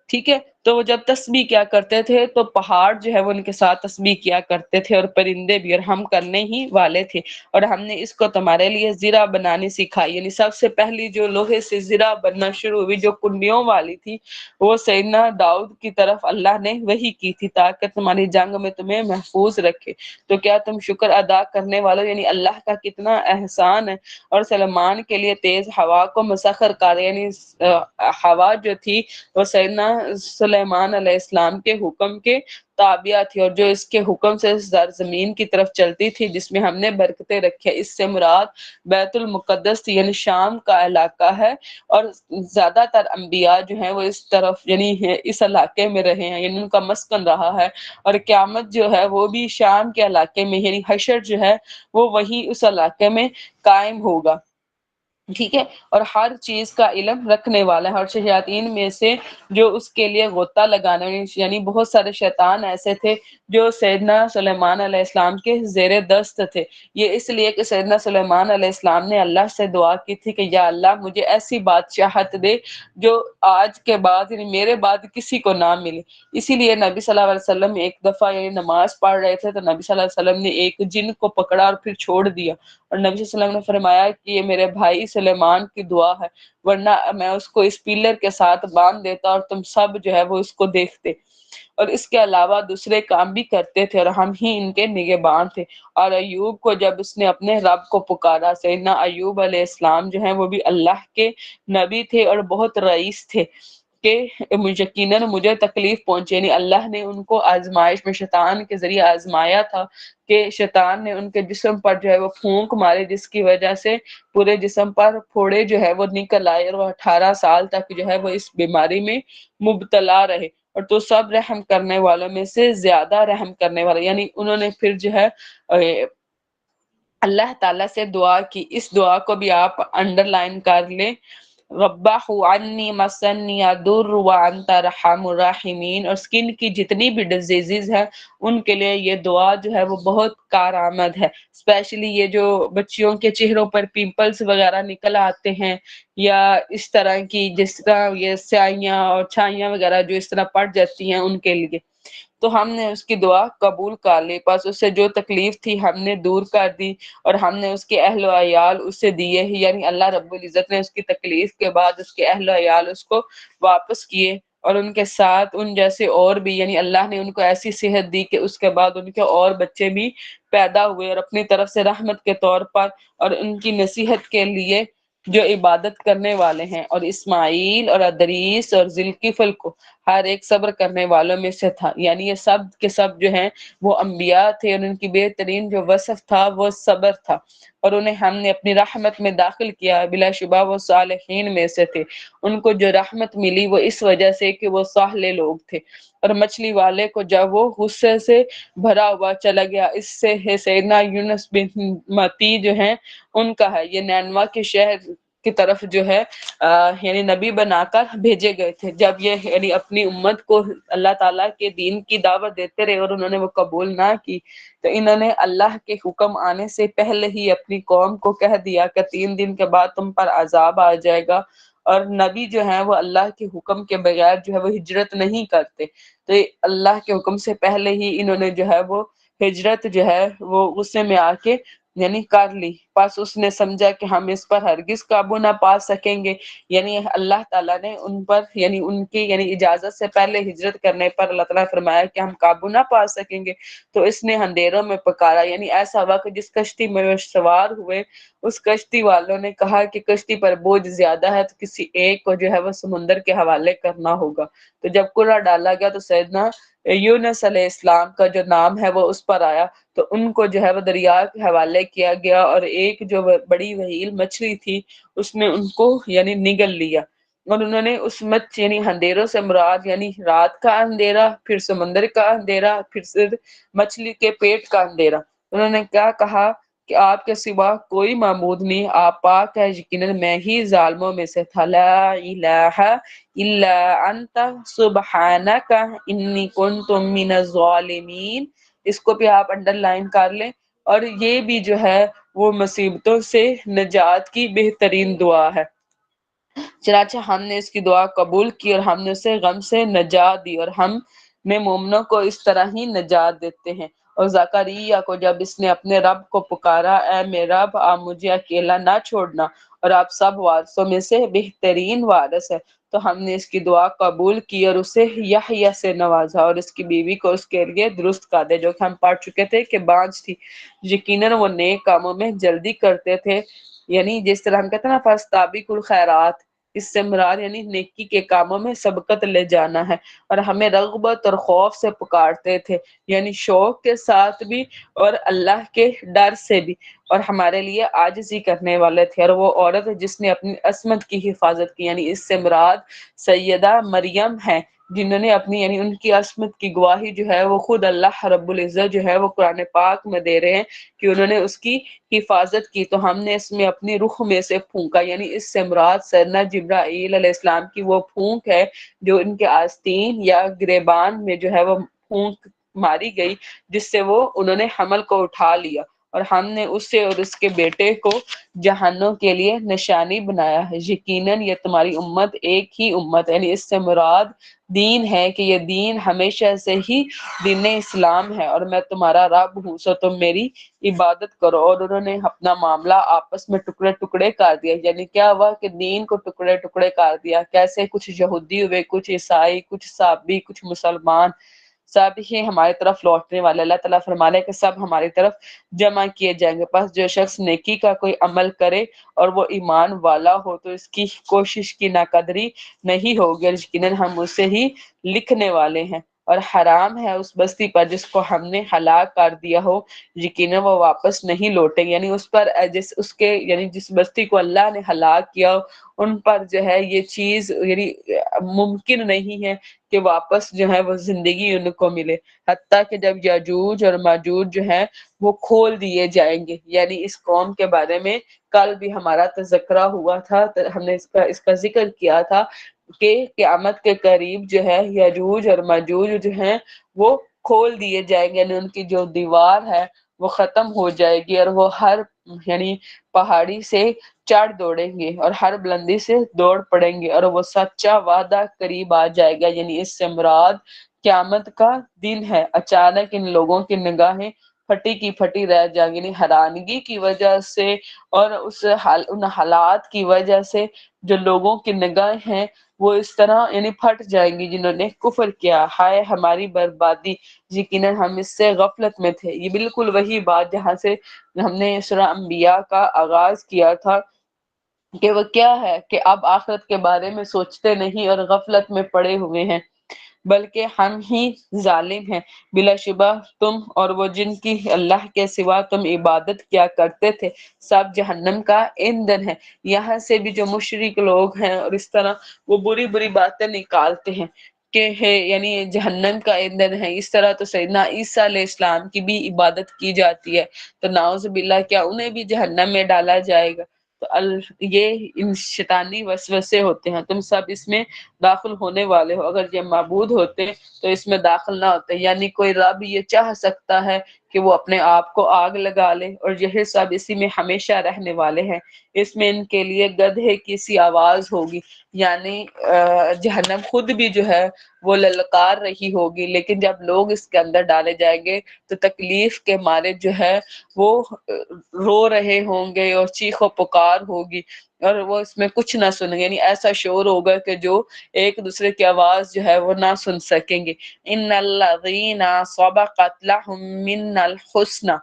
ٹھیک ہے، تو وہ جب تسبیح کیا کرتے تھے تو پہاڑ جو ہے وہ ان کے ساتھ تسبیح کیا کرتے تھے، اور پرندے بھی، اور ہم کرنے ہی والے تھے۔ اور ہم نے اس کو تمہارے لیے زرہ بنانی سکھائی، یعنی سب سے پہلی جو لوہے سے زرہ بننا شروع ہوئی جو کنڈیوں والی تھی وہ سیدنا داؤد کی طرف اللہ نے وحی کی تھی تاکہ تمہاری جنگ میں تمہیں محفوظ رکھے۔ تو کیا تم شکر ادا کرنے والوں، یعنی اللہ کا کتنا احسان ہے۔ اور سلیمان کے لیے تیز ہوا کو مسخر کر، یعنی ہوا جو تھی وہ سیدنا سلیمان علیہ السلام کے حکم کے تابعہ تھی، اور جو اس کے حکم سے زمین کی طرف چلتی تھی جس میں ہم نے برکتیں رکھی۔ اس سے مراد بیت المقدس تھی، یعنی شام کا علاقہ ہے، اور زیادہ تر انبیاء جو ہیں وہ اس طرف یعنی اس علاقے میں رہے ہیں، یعنی ان کا مسکن رہا ہے، اور قیامت جو ہے وہ بھی شام کے علاقے میں، یعنی حشر جو ہے وہ وہی اس علاقے میں قائم ہوگا، ٹھیک ہے، اور ہر چیز کا علم رکھنے والا ہے۔ اور شیاطین میں سے جو اس کے لیے غوطہ لگانے، یعنی بہت سارے شیطان ایسے تھے جو سیدنا سلیمان علیہ السلام کے زیر دست تھے۔ یہ اس لیے کہ سیدنا سلیمان علیہ السلام نے اللہ سے دعا کی تھی کہ یا اللہ مجھے ایسی بادشاہت دے جو آج کے بعد یعنی میرے بعد کسی کو نہ ملے۔ اسی لیے نبی صلی اللہ علیہ وسلم ایک دفعہ یعنی نماز پڑھ رہے تھے تو نبی صلی اللہ علیہ وسلم نے ایک جن کو پکڑا اور پھر چھوڑ دیا، اور نبی صلی اللہ علیہ وسلم نے فرمایا کہ یہ میرے بھائی سلیمان کی دعا ہے، ورنہ میں اس کو اس پیلر کے ساتھ باندھ دیتا اور تم سب جو ہے وہ اس کو دیکھتے۔ اور اس کے علاوہ دوسرے کام بھی کرتے تھے، اور ہم ہی ان کے نگہبان تھے۔ اور ایوب کو جب اس نے اپنے رب کو پکارا، سیدنا ایوب علیہ السلام جو ہیں وہ بھی اللہ کے نبی تھے اور بہت رئیس تھے کہ یقیناً مجھے تکلیف پہنچے، یعنی اللہ نے ان کو آزمائش میں شیطان کے ذریعے آزمایا تھا کہ شیطان نے ان کے جسم پر جو ہے وہ پھونک مارے، جس کی وجہ سے پورے جسم پر پھوڑے جو ہے وہ نکل آئے، اور وہ 18 سال تک جو ہے وہ اس بیماری میں مبتلا رہے۔ اور تو سب رحم کرنے والوں میں سے زیادہ رحم کرنے والا، یعنی انہوں نے پھر جو ہے اللہ تعالیٰ سے دعا کی۔ اس دعا کو بھی آپ انڈر لائن کر لیں، ربح عنی مسنی الضر وانت ارحم الراحمین۔ اور سکن کی جتنی بھی ڈیزیزز ہیں ان کے لیے یہ دعا جو ہے وہ بہت کارآمد ہے، اسپیشلی یہ جو بچیوں کے چہروں پر پمپلز وغیرہ نکل آتے ہیں، یا اس طرح کی جس طرح یہ سیاہیاں اور چھائیاں وغیرہ جو اس طرح پڑ جاتی ہیں ان کے لیے۔ تو ہم نے اس کی دعا قبول کر لی، پس اس سے جو تکلیف تھی ہم نے دور کر دی، اور ہم نے اس کے اہل و عیال اس سے دیے ہی، یعنی اللہ رب العزت نے اس کی تکلیف کے بعد اس کے اہل و عیال اس کو واپس کیے، اور ان کے ساتھ ان جیسے اور بھی، یعنی اللہ نے ان کو ایسی صحت دی کہ اس کے بعد ان کے اور بچے بھی پیدا ہوئے، اور اپنی طرف سے رحمت کے طور پر اور ان کی نصیحت کے لیے جو عبادت کرنے والے ہیں۔ اور اسماعیل اور ادریس اور ذوالکفل کو ہر ایک صبر کرنے والوں میں سے تھا، یعنی یہ سب کے سب جو ہیں وہ انبیاء تھے، اور ان کی بہترین جو وصف تھا وہ صبر تھا، اور انہیں ہم نے اپنی رحمت میں داخل کیا، بلا شبہ وہ صالحین میں سے تھے۔ ان کو جو رحمت ملی وہ اس وجہ سے کہ وہ صالح لوگ تھے۔ اور مچھلی والے کو جب وہ غصے سے بھرا ہوا چلا گیا، اس سے ہے سیدنا یونس بن متی جو ہیں ان کا ہے، یہ نینوا کے شہر کی طرف جو ہے یعنی نبی بنا کر بھیجے گئے تھے۔ جب یہ یعنی اپنی امت کو اللہ تعالیٰ کے دین کی دعوت دیتے رہے اور انہوں نے وہ قبول نہ کی، تو انہوں نے اللہ کے حکم آنے سے پہلے ہی اپنی قوم کو کہہ دیا کہ 3 دن کے بعد تم پر عذاب آ جائے گا، اور نبی جو ہیں وہ اللہ کے حکم کے بغیر جو ہے وہ ہجرت نہیں کرتے، تو اللہ کے حکم سے پہلے ہی انہوں نے جو ہے وہ ہجرت جو ہے وہ غصے میں آ کے یعنی کر لی۔ پس اس نے سمجھا کہ ہم اس پر ہرگز قابو نہ پا سکیں گے، یعنی اللہ تعالیٰ نے ان پر یعنی ان کی یعنی اجازت سے پہلے ہجرت کرنے پر اللہ تعالیٰ نے فرمایا کہ ہم قابو نہ پا سکیں گے، تو اس نے اندھیروں میں پکارا، یعنی ایسا وقت جس کشتی میں وہ سوار ہوئے اس کشتی والوں نے کہا کہ کشتی پر بوجھ زیادہ ہے تو کسی ایک کو جو ہے وہ سمندر کے حوالے کرنا ہوگا۔ تو جب کرہ ڈالا گیا تو سیدنا یونس علیہ السلام کا جو نام ہے وہ اس پر آیا، تو ان کو جو ہے وہ دریا کے حوالے کیا گیا، اور ایک جو بڑی وہیل مچھلی تھی اس نے ان کو یعنی نگل لیا، اور انہوں نے اس یعنی اندھیروں سے مراد یعنی رات کا اندھیرا، پھر سمندر کا اندھیرا، پھر صرف مچھلی کے پیٹ کا اندھیرا۔ انہوں نے کیا کہا کہ آپ کے سوا کوئی معبود نہیں، آپ پاک ہے، یقیناً میں ہی ظالموں میں سے تھا، لا الہ الا انت سبحانک انی کنت من الظالمین۔ اس کو بھی آپ انڈر لائن کر لیں، اور یہ بھی جو ہے وہ مصیبتوں سے نجات کی بہترین دعا ہے۔ چنانچہ ہم نے اس کی دعا قبول کی اور ہم نے اسے غم سے نجات دی، اور ہم نے مومنوں کو اس طرح ہی نجات دیتے ہیں۔ اور زکریا کو جب اس نے اپنے رب کو پکارا، اے میرے رب آپ مجھے اکیلا نہ چھوڑنا، اور آپ سب وارثوں میں سے بہترین وارث ہے، تو ہم نے اس کی دعا قبول کی اور اسے یحییٰ سے نوازا، اور اس کی بیوی کو اس کے لیے درست قادے، جو کہ ہم پڑھ چکے تھے کہ بانجھ تھی۔ یقیناً وہ نیک کاموں میں جلدی کرتے تھے، یعنی جس طرح ہم کہتے ہیں نا فاستابقوا الخیرات، اس سے مراد یعنی نیکی کے کاموں میں سبقت لے جانا ہے، اور ہمیں رغبت اور خوف سے پکارتے تھے، یعنی شوق کے ساتھ بھی اور اللہ کے ڈر سے بھی، اور ہمارے لیے عاجزی کرنے والے تھے۔ اور وہ عورت جس نے اپنی عصمت کی حفاظت کی، یعنی اس سے مراد سیدہ مریم ہے، جنہوں نے اپنی یعنی ان کی عصمت کی گواہی جو ہے وہ خود اللہ رب العزت جو ہے وہ قرآن پاک میں دے رہے ہیں کہ انہوں نے اس کی حفاظت کی، تو ہم نے اس میں اپنی رخ میں سے پھونکا، یعنی اس سے مراد سیدنا جبرائیل علیہ السلام کی وہ پھونک ہے جو ان کے آستین یا گریبان میں جو ہے وہ پھونک ماری گئی، جس سے وہ انہوں نے حمل کو اٹھا لیا، اور ہم نے اسے اور اس کے بیٹے کو جہانوں کے لیے نشانی بنایا ہے۔ یقیناً یہ تمہاری امت ایک ہی امت ہے، یعنی اس سے مراد دین ہے کہ یہ دین ہمیشہ سے ہی دین اسلام ہے، اور میں تمہارا رب ہوں، سو تم میری عبادت کرو۔ اور انہوں نے اپنا معاملہ آپس میں ٹکڑے ٹکڑے کر دیا، یعنی کیا ہوا کہ دین کو ٹکڑے ٹکڑے کر دیا، کیسے؟ کچھ یہودی ہوئے، کچھ عیسائی، کچھ صابی، کچھ مسلمان، سب ہی ہماری طرف لوٹنے والے۔ اللہ تعالیٰ فرمانے کہ سب ہماری طرف جمع کیے جائیں گے، پس جو شخص نیکی کا کوئی عمل کرے اور وہ ایمان والا ہو تو اس کی کوشش کی ناقدری نہیں ہوگی، اور یقیناً ہم اسے ہی لکھنے والے ہیں۔ اور حرام ہے اس بستی پر جس کو ہم نے ہلاک کر دیا ہو، یقیناً وہ واپس نہیں لوٹیں، یعنی اس پر اس کے یعنی جس بستی کو اللہ نے ہلاک کیا ان پر جو ہے یہ چیز یعنی ممکن نہیں ہے کہ واپس جو ہے وہ زندگی ان کو ملے، حتیٰ کہ جب یاجوج اور ماجوج جو ہے وہ کھول دیے جائیں گے۔ یعنی اس قوم کے بارے میں کل بھی ہمارا تذکرہ ہوا تھا، ہم نے اس کا ذکر کیا تھا کہ قیامت کے قریب جو ہے یاجوج اور ماجوج جو ہیں وہ کھول دیے جائیں گے، یعنی ان کی جو دیوار ہے وہ ختم ہو جائے گی، اور وہ ہر یعنی پہاڑی سے چڑھ دوڑیں گے اور ہر بلندی سے دوڑ پڑیں گے، اور وہ سچا وعدہ قریب آ جائے گا، یعنی اس سے مراد قیامت کا دن ہے۔ اچانک ان لوگوں کی نگاہیں پھٹی کی پھٹی رہ جائیں گی، یعنی حیرانگی کی وجہ سے اور ان حالات کی وجہ سے جو لوگوں کی نگاہیں ہیں وہ اس طرح یعنی پھٹ جائیں گی جنہوں نے کفر کیا، ہائے ہماری بربادی، یقیناً ہم اس سے غفلت میں تھے۔ یہ بالکل وہی بات جہاں سے ہم نے سورہ انبیاء کا آغاز کیا تھا کہ وہ کیا ہے کہ اب آخرت کے بارے میں سوچتے نہیں اور غفلت میں پڑے ہوئے ہیں، بلکہ ہم ہی ظالم ہیں۔ بلا شبہ تم اور وہ جن کی اللہ کے سوا تم عبادت کیا کرتے تھے سب جہنم کا ایندھن ہے۔ یہاں سے بھی جو مشرک لوگ ہیں اور اس طرح وہ بری بری باتیں نکالتے ہیں کہ ہے یعنی جہنم کا ایندھن ہے، اس طرح تو سیدنا عیسیٰ علیہ السلام کی بھی عبادت کی جاتی ہے، تو نعوذ باللہ کیا انہیں بھی جہنم میں ڈالا جائے گا؟ تو یہ ان شیطانی وسوسے ہوتے ہیں، تم سب اس میں داخل ہونے والے ہو، اگر یہ معبود ہوتے تو اس میں داخل نہ ہوتے۔ یعنی کوئی رب یہ چاہ سکتا ہے کہ وہ اپنے آپ کو آگ لگا لے، اور یہ سب اسی میں ہمیشہ رہنے والے ہیں۔ اس میں ان کے لیے گدھے کی سی آواز ہوگی، یعنی جہنم خود بھی جو ہے وہ للکار رہی ہوگی، لیکن جب لوگ اس کے اندر ڈالے جائیں گے تو تکلیف کے مارے جو ہے وہ رو رہے ہوں گے اور چیخ و پکار ہوگی، اور وہ اس میں کچھ نہ سنیں گے، یعنی ایسا شور ہوگا کہ جو ایک دوسرے کی آواز جو ہے وہ نہ سن سکیں گے۔ ان الذین سبقت لهم منا الحسنى،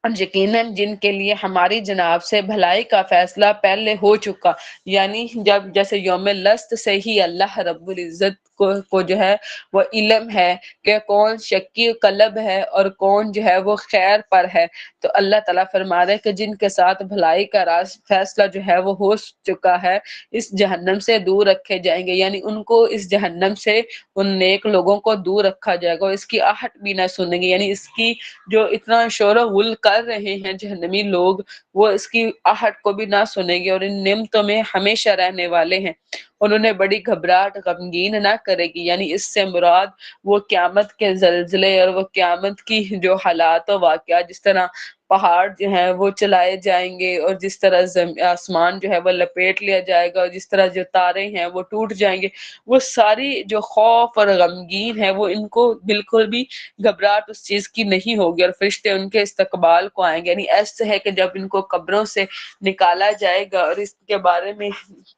یقیناً جن کے لیے ہماری جناب سے بھلائی کا فیصلہ پہلے ہو چکا، یعنی جب جیسے یوم لست سے ہی اللہ رب العزت کو جو ہے وہ علم ہے کہ کون شکی قلب ہے اور کون جو ہے وہ خیر پر ہے، تو اللہ تعالیٰ فرما رہے کہ جن کے ساتھ بھلائی کا فیصلہ جو ہے وہ ہو چکا ہے، اس جہنم سے دور رکھے جائیں گے، یعنی ان کو اس جہنم سے ان نیک لوگوں کو دور رکھا جائے گا، اس کی آہٹ بھی نہ سنیں گے، یعنی اس کی جو اتنا شور و غل کر رہے ہیں جہنمی لوگ، وہ اس کی آہٹ کو بھی نہ سنیں گے، اور ان نعمتوں میں ہمیشہ رہنے والے ہیں۔ انہوں نے بڑی گھبراہٹ غمگین نہ کرے گی، یعنی اس سے مراد وہ قیامت کے زلزلے اور وہ قیامت کی جو حالات و واقعات، جس طرح پہاڑ جو ہیں وہ چلائے جائیں گے، اور جس طرح آسمان جو ہے وہ لپیٹ لیا جائے گا، اور جس طرح جو تارے ہیں وہ ٹوٹ جائیں گے، وہ ساری جو خوف اور غمگین ہے وہ ان کو بالکل بھی گھبراہٹ اس چیز کی نہیں ہوگی، اور فرشتے ان کے استقبال کو آئیں گے۔ یعنی ایسے ہے کہ جب ان کو قبروں سے نکالا جائے گا، اور اس کے بارے میں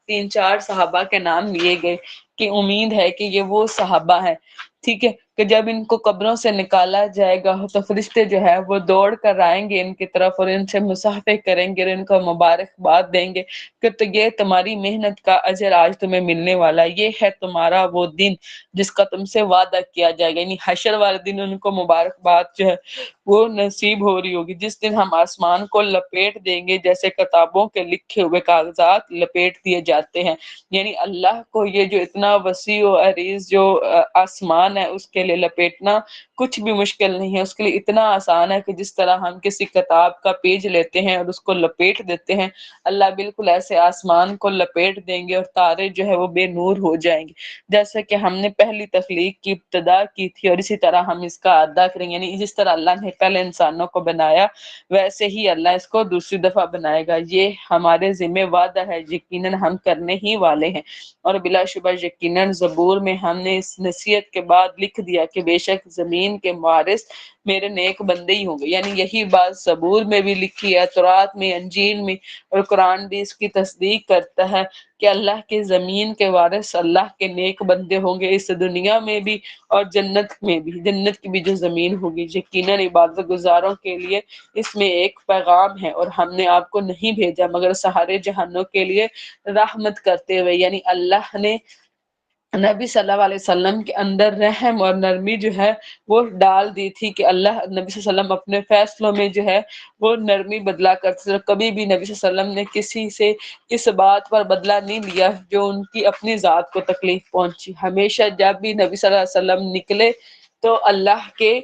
3-4 صحابہ کے نام لیے گئے کہ امید ہے کہ یہ وہ صحابہ ہیں، ٹھیک ہے، کہ جب ان کو قبروں سے نکالا جائے گا تو فرشتے جو ہے وہ دوڑ کر آئیں گے ان کی طرف، اور ان سے مصافحہ کریں گے اور ان کو مبارکباد دیں گے کہ تو یہ تمہاری محنت کا اجر آج تمہیں ملنے والا، یہ ہے تمہارا وہ دن جس کا تم سے وعدہ کیا جائے گا، یعنی حشر والے دن ان کو مبارکباد جو ہے وہ نصیب ہو رہی ہوگی، جس دن ہم آسمان کو لپیٹ دیں گے جیسے کتابوں کے لکھے ہوئے کاغذات لپیٹ دیے جاتے ہیں۔ یعنی اللہ کو یہ جو اتنا وسیع و عریض جو آسمان ہے اس کے لیے لپیٹنا کچھ بھی مشکل نہیں ہے، اس کے لیے اتنا آسان ہے کہ جس طرح ہم کسی کتاب کا پیج لیتے ہیں اور اس کو لپیٹ دیتے ہیں، اللہ بالکل ایسے آسمان کو لپیٹ دیں گے اور تارے جو ہے وہ بے نور ہو جائیں گے، جیسے کہ ہم نے پہلی تخلیق کی ابتدا کی تھی، اور اسی طرح ہم اس کا ادا کریں گے، یعنی جس طرح اللہ نے پہلے انسانوں کو بنایا ویسے ہی اللہ اس کو دوسری دفعہ بنائے گا، یہ ہمارے ذمہ وعدہ ہے، یقیناً ہم کرنے ہی والے ہیں۔ اور بلا شبہ یقیناً زبور میں ہم نے اس نصیحت کے بعد لکھ دیا کہ بے شک زمین کے وارث میرے نیک بندے ہی ہوں گے، یعنی یہی بات زبور میں بھی لکھی ہے، تورات میں، انجیل میں، اور قرآن بھی اس کی تصدیق کرتا ہے کہ اللہ کے زمین کے وارث اللہ کے نیک بندے ہوں گے، اس دنیا میں بھی اور جنت میں بھی، جنت کی بھی جو زمین ہوگی۔ یقیناً عبادت گزاروں کے لیے اس میں ایک پیغام ہے، اور ہم نے آپ کو نہیں بھیجا مگر سارے جہانوں کے لیے رحمت کرتے ہوئے، یعنی اللہ نے نبی صلی اللہ علیہ وسلم کے اندر رحم اور نرمی جو ہے وہ ڈال دی تھی کہ اللہ نبی صلی اللہ علیہ وسلم اپنے فیصلوں میں جو ہے وہ نرمی بدلا کرتے تھے، کبھی بھی نبی صلی اللہ علیہ وسلم نے کسی سے اس بات پر بدلہ نہیں لیا جو ان کی اپنی ذات کو تکلیف پہنچی، ہمیشہ جب بھی نبی صلی اللہ علیہ وسلم نکلے تو اللہ کے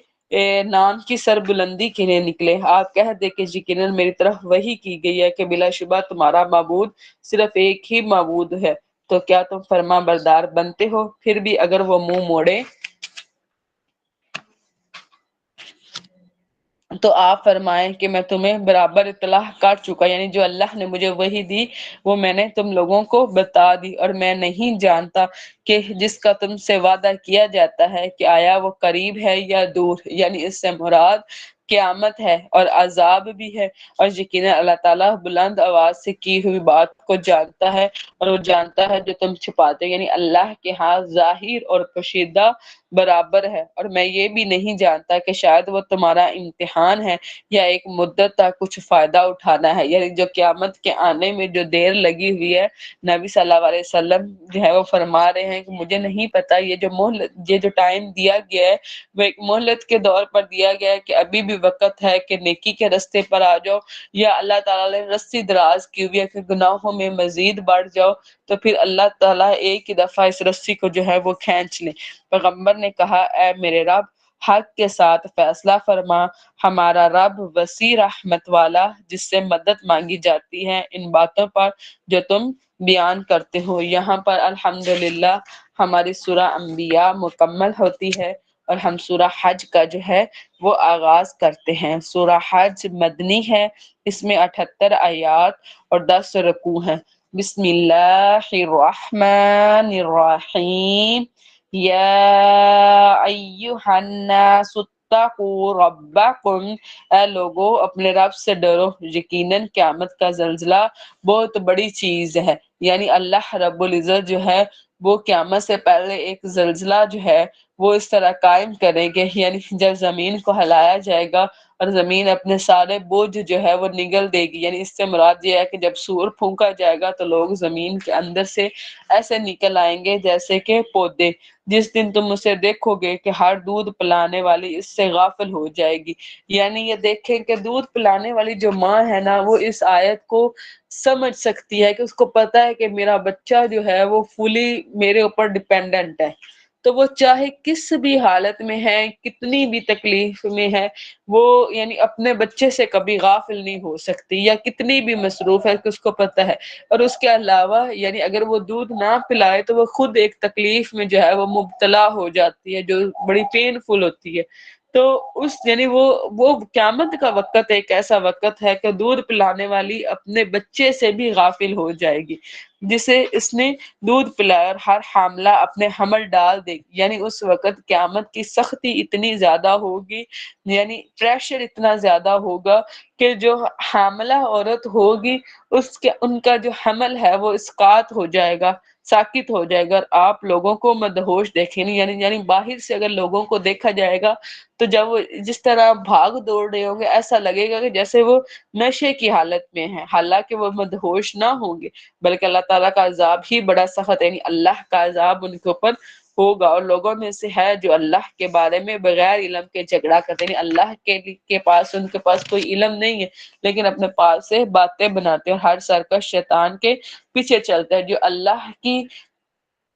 نام کی سربلندی کے لیے نکلے، آپ کہہ دے کہ یقیناً میری طرف وحی کی گئی ہے کہ بلا شبہ تمہارا معبود صرف ایک ہی معبود ہے، تو کیا تم فرما بردار بنتے ہو؟ پھر بھی اگر وہ منہ موڑے تو آپ فرمائیں کہ میں تمہیں برابر اطلاع کر چکا، یعنی جو اللہ نے مجھے وحی دی وہ میں نے تم لوگوں کو بتا دی، اور میں نہیں جانتا کہ جس کا تم سے وعدہ کیا جاتا ہے کہ آیا وہ قریب ہے یا دور، یعنی اس سے مراد قیامت ہے اور عذاب بھی ہے، اور یقیناً اللہ تعالیٰ بلند آواز سے کی ہوئی بات کو جانتا ہے، اور وہ جانتا ہے جو تم چھپاتے، یعنی اللہ کے ہاں ظاہر اور پوشیدہ برابر ہے، اور میں یہ بھی نہیں جانتا کہ شاید وہ تمہارا امتحان ہے یا ایک مدت تک کچھ فائدہ اٹھانا ہے، یعنی جو قیامت کے آنے میں جو دیر لگی ہوئی ہے، نبی صلی اللہ علیہ وسلم جو ہے وہ فرما رہے ہیں کہ مجھے نہیں پتا، یہ جو ٹائم دیا گیا ہے وہ ایک مہلت کے دور پر دیا گیا ہے کہ ابھی بھی وقت ہے کہ نیکی کے رستے پر آ جاؤ، یا اللہ تعالیٰ نے رسی دراز کی ہوئی ہے کہ گناہوں میں مزید بڑھ جاؤ تو پھر اللہ تعالیٰ ایک ہی دفعہ اس رسی کو جو ہے وہ کھینچ لے۔ پیغمبر نے کہا اے میرے رب حق کے ساتھ فیصلہ فرما، ہمارا رب وسیع رحمت والا جس سے مدد مانگی جاتی ہے ان باتوں پر جو تم بیان کرتے ہو۔ یہاں پر الحمدللہ ہماری سورہ انبیاء مکمل ہوتی ہے، اور ہم سورہ حج کا جو ہے وہ آغاز کرتے ہیں۔ سورہ حج مدنی ہے، اس میں 78 آیات اور 10 رکوع ہیں۔ بسم اللہ الرحمن الرحیم، یا ایھا الناس اتقوا ربکم، اے لوگو اپنے رب سے ڈرو، یقیناً قیامت کا زلزلہ بہت بڑی چیز ہے۔ یعنی اللہ رب العزت جو ہے وہ قیامت سے پہلے ایک زلزلہ جو ہے وہ اس طرح قائم کریں گے، یعنی جب زمین کو ہلایا جائے گا اور زمین اپنے سارے بوجھ جو ہے وہ نگل دے گی، یعنی اس سے مراد یہ ہے کہ جب سور پھونکا جائے گا تو لوگ زمین کے اندر سے ایسے نکل آئیں گے جیسے کہ پودے۔ جس دن تم اسے دیکھو گے کہ ہر دودھ پلانے والی اس سے غافل ہو جائے گی۔ یعنی یہ دیکھیں کہ دودھ پلانے والی جو ماں ہے نا وہ اس آیت کو سمجھ سکتی ہے کہ اس کو پتا ہے کہ میرا بچہ جو ہے وہ فلی میرے اوپر ڈیپینڈنٹ ہے، تو وہ چاہے کس بھی حالت میں ہے، کتنی بھی تکلیف میں ہے، وہ یعنی اپنے بچے سے کبھی غافل نہیں ہو سکتی، یا کتنی بھی مصروف ہے کہ اس کو پتہ ہے۔ اور اس کے علاوہ یعنی اگر وہ دودھ نہ پلائے تو وہ خود ایک تکلیف میں جو ہے وہ مبتلا ہو جاتی ہے جو بڑی پین فل ہوتی ہے۔ تو اس یعنی وہ قیامت کا وقت ایک ایسا وقت ہے کہ دودھ پلانے والی اپنے بچے سے بھی غافل ہو جائے گی، جسے اس نے دودھ پلایا، اور ہر حاملہ اپنے حمل ڈال دے گی۔ یعنی اس وقت قیامت کی سختی اتنی زیادہ ہوگی، یعنی پریشر اتنا زیادہ ہوگا کہ جو حاملہ عورت ہوگی ان کا جو حمل ہے وہ اسقاط ہو جائے گا، ساقط ہو جائے گا، اور آپ لوگوں کو مدہوش دیکھیں گے۔ یعنی باہر سے اگر لوگوں کو دیکھا جائے گا تو جب وہ جس طرح بھاگ دوڑ رہے ہوں گے ایسا لگے گا کہ جیسے وہ نشے کی حالت میں ہیں، حالانکہ وہ مدہوش نہ ہوں گے، بلکہ اللہ تعالیٰ کا عذاب ہی بڑا سخت ہے، یعنی اللہ کا عذاب ان کے اوپر ہوگا۔ اور لوگوں میں سے ہے جو اللہ کے بارے میں بغیر علم کے جھگڑا کرتے ہیں، یعنی اللہ کے پاس ان کے پاس کوئی علم نہیں ہے لیکن اپنے پاس سے باتیں بناتے ہیں، اور ہر سرکش شیطان کے پیچھے چلتا ہے۔ جو اللہ کی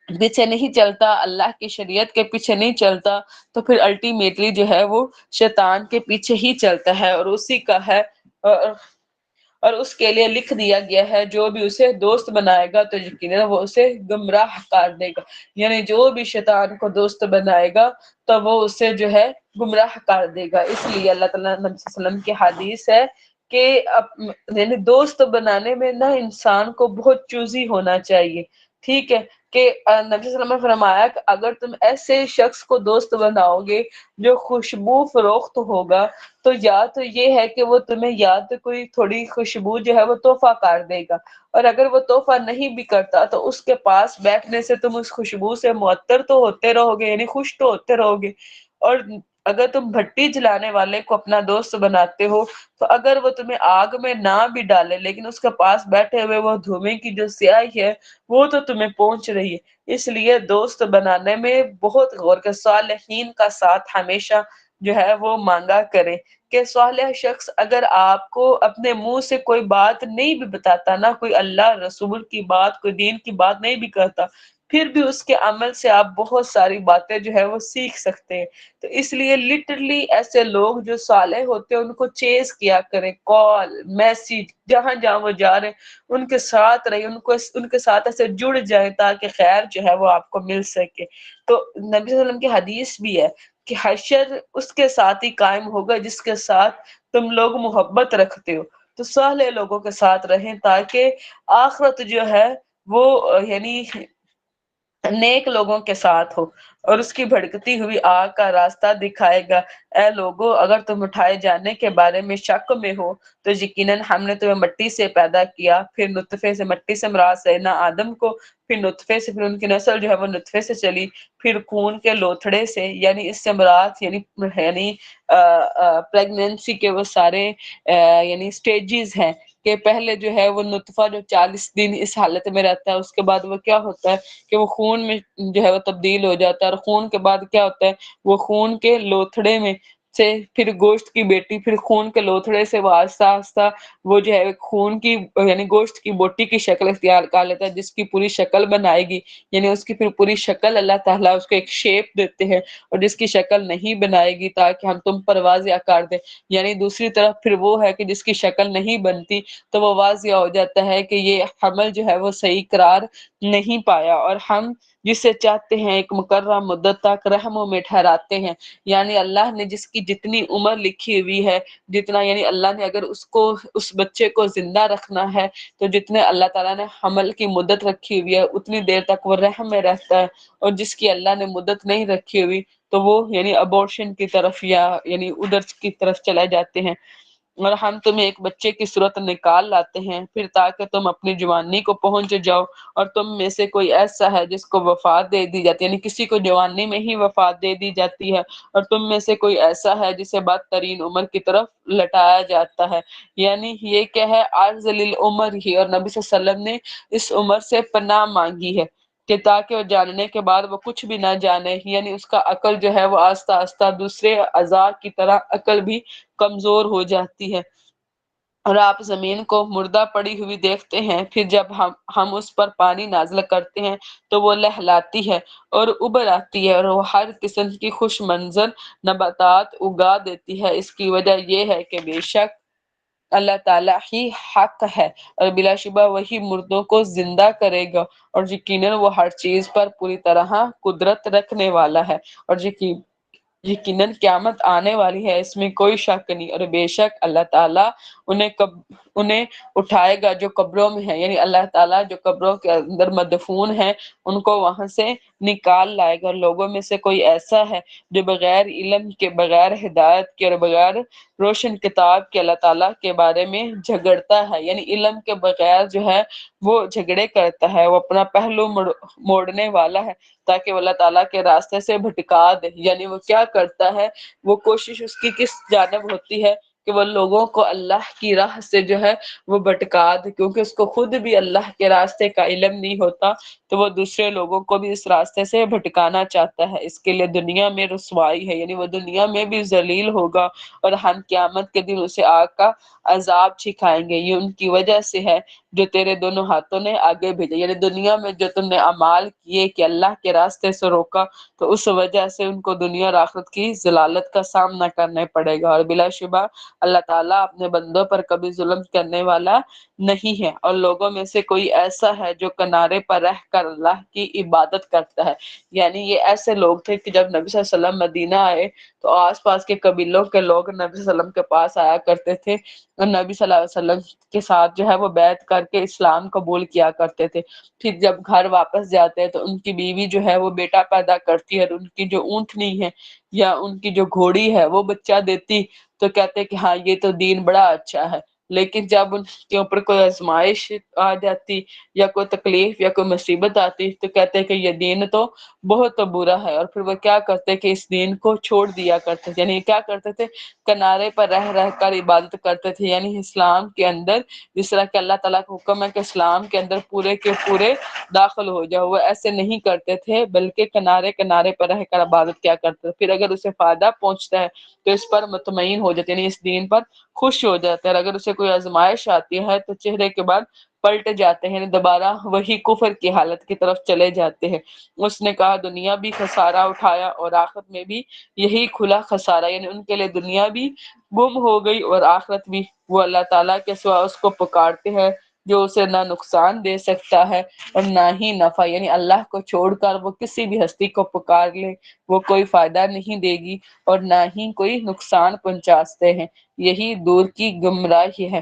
پیچھے نہیں چلتا، اللہ کی شریعت کے پیچھے نہیں چلتا، تو پھر الٹیمیٹلی جو ہے وہ شیطان کے پیچھے ہی چلتا ہے، اور اسی کا ہے اور اس کے لیے لکھ دیا گیا ہے جو بھی اسے دوست بنائے گا تو یقیناً وہ اسے گمراہ کر دے گا۔ یعنی جو بھی شیطان کو دوست بنائے گا تو وہ اسے جو ہے گمراہ کر دے گا۔ اس لیے اللہ تعالیٰ نبی صلی اللہ علیہ وسلم کی حدیث ہے کہ یعنی دوست بنانے میں نا انسان کو بہت چوزی ہونا چاہیے، ٹھیک ہے، کہ نبی صلی اللہ علیہ وسلم نے فرمایا کہ اگر تم ایسے شخص کو دوست بناؤ گے جو خوشبو فروخت ہوگا تو یا تو یہ ہے کہ وہ تمہیں یا تو کوئی تھوڑی خوشبو جو ہے وہ تحفہ کر دے گا، اور اگر وہ تحفہ نہیں بھی کرتا تو اس کے پاس بیٹھنے سے تم اس خوشبو سے معطر تو ہوتے رہو گے، یعنی خوش تو ہوتے رہو گے۔ اور اگر تم بھٹی جلانے والے کو اپنا دوست بناتے ہو تو اگر وہ تمہیں آگ میں نہ بھی ڈالے لیکن اس کے پاس بیٹھے ہوئے وہ دھوئیں کی جو سیاہی ہے وہ تو تمہیں پہنچ رہی ہے۔ اس لیے دوست بنانے میں بہت غور کے صالحین کا ساتھ ہمیشہ جو ہے وہ مانگا کرے، کہ صالح شخص اگر آپ کو اپنے منہ سے کوئی بات نہیں بھی بتاتا نا، کوئی اللہ رسول کی بات، کوئی دین کی بات نہیں بھی کرتا، پھر بھی اس کے عمل سے آپ بہت ساری باتیں جو ہے وہ سیکھ سکتے ہیں۔ تو اس لیے لٹرلی ایسے لوگ جو صالح ہوتے ہیں ان کو چیز کیا کریں، کال میسج جہاں جہاں وہ جا رہے ہیں ان کے ساتھ رہی، ان کے ساتھ ایسے جڑ جائیں تاکہ خیر جو ہے وہ آپ کو مل سکے۔ تو نبی صلی اللہ علیہ وسلم کی حدیث بھی ہے کہ حشر اس کے ساتھ ہی قائم ہوگا جس کے ساتھ تم لوگ محبت رکھتے ہو۔ تو صالح لوگوں کے ساتھ رہیں تاکہ آخرت جو ہے وہ یعنی نیک لوگوں کے ساتھ ہو، اور اس کی بھڑکتی ہوئی آگ کا راستہ دکھائے گا۔ اے لوگو اگر تم اٹھائے جانے کے بارے میں شک میں ہو تو یقیناً ہم نے تمہیں مٹی سے پیدا کیا، پھر نطفے سے، مٹی سے مراد سیدنا آدم کو، پھر نطفے سے، پھر ان کی نسل جو ہے وہ نطفے سے چلی، پھر خون کے لوتھڑے سے، یعنی اس سے مراد یعنی پریگننسی کے وہ سارے یعنی سٹیجز ہیں کہ پہلے جو ہے وہ نطفہ جو 40 دن اس حالت میں رہتا ہے، اس کے بعد وہ کیا ہوتا ہے کہ وہ خون میں جو ہے وہ تبدیل ہو جاتا ہے، اور خون کے بعد کیا ہوتا ہے وہ خون کے لوتھڑے میں سے پھر گوشت کی بیٹی، پھر خون کے لوتھڑے سے وہ آہستہ آہستہ وہ جو ہے خون کی یعنی گوشت کی بوٹی کی شکل اختیار کر لیتا ہے، جس کی پوری شکل بنائے گی، یعنی اس کی پھر پوری شکل اللہ تعالیٰ اس کو ایک شیپ دیتے ہیں، اور جس کی شکل نہیں بنائے گی تاکہ ہم تم پر واضح کر دیں، یعنی دوسری طرف پھر وہ ہے کہ جس کی شکل نہیں بنتی تو وہ واضح ہو جاتا ہے کہ یہ حمل جو ہے وہ صحیح قرار نہیں پایا، اور ہم جسے چاہتے ہیں ایک مقررہ مدت تک رحموں میں ٹھہراتے ہیں، یعنی اللہ نے جس کی جتنی عمر لکھی ہوئی ہے، جتنا یعنی اللہ نے اگر اس بچے کو زندہ رکھنا ہے تو جتنے اللہ تعالیٰ نے حمل کی مدت رکھی ہوئی ہے اتنی دیر تک وہ رحم میں رہتا ہے، اور جس کی اللہ نے مدت نہیں رکھی ہوئی تو وہ یعنی ابورشن کی طرف یا یعنی ادھر کی طرف چلے جاتے ہیں۔ اور ہم تمہیں ایک بچے کی صورت نکال لاتے ہیں پھر تاکہ تم اپنی جوانی کو پہنچ جاؤ، اور تم میں سے کوئی ایسا ہے جس کو وفات دے دی جاتی ہے، یعنی کسی کو جوانی میں ہی وفات دے دی جاتی ہے، اور تم میں سے کوئی ایسا ہے جسے بدترین عمر کی طرف لٹایا جاتا ہے۔ یعنی یہ کیا ہے، عرض للعمر ہی، اور نبی صلی اللہ علیہ وسلم نے اس عمر سے پناہ مانگی ہے کہ تاکہ وہ جاننے کے بعد وہ کچھ بھی نہ جانے، یعنی اس کا عقل جو ہے وہ آہستہ آہستہ دوسرے اعضاء کی طرح عقل بھی کمزور ہو جاتی ہے۔ اور آپ زمین کو مردہ پڑی ہوئی دیکھتے ہیں، پھر جب ہم اس پر پانی نازل کرتے ہیں تو وہ لہلاتی ہے اور ابر آتی ہے، اور وہ ہر قسم کی خوش منظر نباتات اگا دیتی ہے۔ اس کی وجہ یہ ہے کہ بے شک اللہ تعالیٰ ہی حق ہے، اور بلا شبہ وہی مردوں کو زندہ کرے گا، اور یقیناً وہ ہر چیز پر پوری طرح قدرت رکھنے والا ہے، اور یقیناً قیامت آنے والی ہے، اس میں کوئی شک نہیں، اور بے شک اللہ تعالیٰ انہیں اٹھائے گا جو قبروں میں ہے، یعنی اللہ تعالیٰ جو قبروں کے اندر مدفون ہیں ان کو وہاں سے نکال لائے گا۔ لوگوں میں سے کوئی ایسا ہے جو بغیر علم کے، بغیر ہدایت کے اور بغیر روشن کتاب کے اللہ تعالیٰ کے بارے میں جھگڑتا ہے، یعنی علم کے بغیر جو ہے وہ جھگڑے کرتا ہے، وہ اپنا پہلو موڑنے والا ہے تاکہ وہ اللہ تعالیٰ کے راستے سے بھٹکا دے۔ یعنی وہ کیا کرتا ہے، وہ کوشش اس کی کس جانب ہوتی ہے کہ وہ لوگوں کو اللہ کی راہ سے جو ہے وہ بھٹکا دے، کیونکہ اس کو خود بھی اللہ کے راستے کا علم نہیں ہوتا تو وہ دوسرے لوگوں کو بھی اس راستے سے بھٹکانا چاہتا ہے۔ اس کے لیے دنیا میں رسوائی ہے، یعنی وہ دنیا میں بھی ذلیل ہوگا، اور ہم قیامت کے دن اسے آگ کا عذاب چھکھائیں گے۔ یہ ان کی وجہ سے ہے جو تیرے دونوں ہاتھوں نے آگے بھیجے، یعنی دنیا میں جو تم نے اعمال کیے کہ اللہ کے راستے سے روکا تو اس وجہ سے ان کو دنیا اور آخرت کی ذلالت کا سامنا کرنا پڑے گا، اور بلا شبہ اللہ تعالیٰ اپنے بندوں پر کبھی ظلم کرنے والا نہیں ہے۔ اور لوگوں میں سے کوئی ایسا ہے جو کنارے پر رہ کر اللہ کی عبادت کرتا ہے، یعنی یہ ایسے لوگ تھے کہ جب نبی صلی اللہ علیہ وسلم مدینہ آئے تو آس پاس کے قبیلوں کے لوگ نبی صلی اللہ علیہ وسلم کے پاس آیا کرتے تھے، اور نبی صلی اللہ علیہ وسلم کے ساتھ جو ہے وہ بیعت کر کے اسلام قبول کیا کرتے تھے۔ پھر جب گھر واپس جاتے ہیں تو ان کی بیوی جو ہے وہ بیٹا پیدا کرتی ہے، اور ان کی جو اونٹنی ہے یا ان کی جو گھوڑی ہے وہ بچہ دیتی تو کہتے کہ ہاں یہ تو دین بڑا اچھا ہے، لیکن جب ان کے اوپر کوئی آزمائش آ جاتی یا کوئی تکلیف یا کوئی مصیبت آتی تو کہتے کہ یہ دین تو بہت برا ہے، اور پھر وہ کیا کرتے کہ اس دین کو چھوڑ دیا کرتے تھے، یعنی کیا کرتے تھے، کنارے پر رہ رہ کر عبادت کرتے تھے۔ یعنی اسلام کے اندر جس طرح کہ اللہ تعالیٰ کا حکم ہے کہ اسلام کے اندر پورے کے پورے داخل ہو جاؤ، وہ ایسے نہیں کرتے تھے بلکہ کنارے کنارے پر رہ کر عبادت کیا کرتے تھے۔ پھر اگر اسے فائدہ پہنچتا ہے تو اس پر مطمئن ہو جاتے ہیں، یعنی اس دین پر خوش ہو جاتے ہیں، اور اگر اسے کوئی آزمائش آتی ہے تو چہرے کے بعد پلٹ جاتے ہیں، یعنی دوبارہ وہی کفر کی حالت کی طرف چلے جاتے ہیں۔ اس نے کہا دنیا بھی خسارہ اٹھایا اور آخرت میں بھی یہی کھلا خسارہ، یعنی ان کے لیے دنیا بھی گم ہو گئی اور آخرت بھی۔ وہ اللہ تعالیٰ کے سوا اس کو پکارتے ہیں جو اسے نہ نقصان دے سکتا ہے اور نہ ہی نفع، یعنی اللہ کو چھوڑ کر وہ کسی بھی ہستی کو پکار لے وہ کوئی فائدہ نہیں دے گی اور نہ ہی کوئی نقصان پہنچاتے ہیں، یہی دور کی گمراہی ہے۔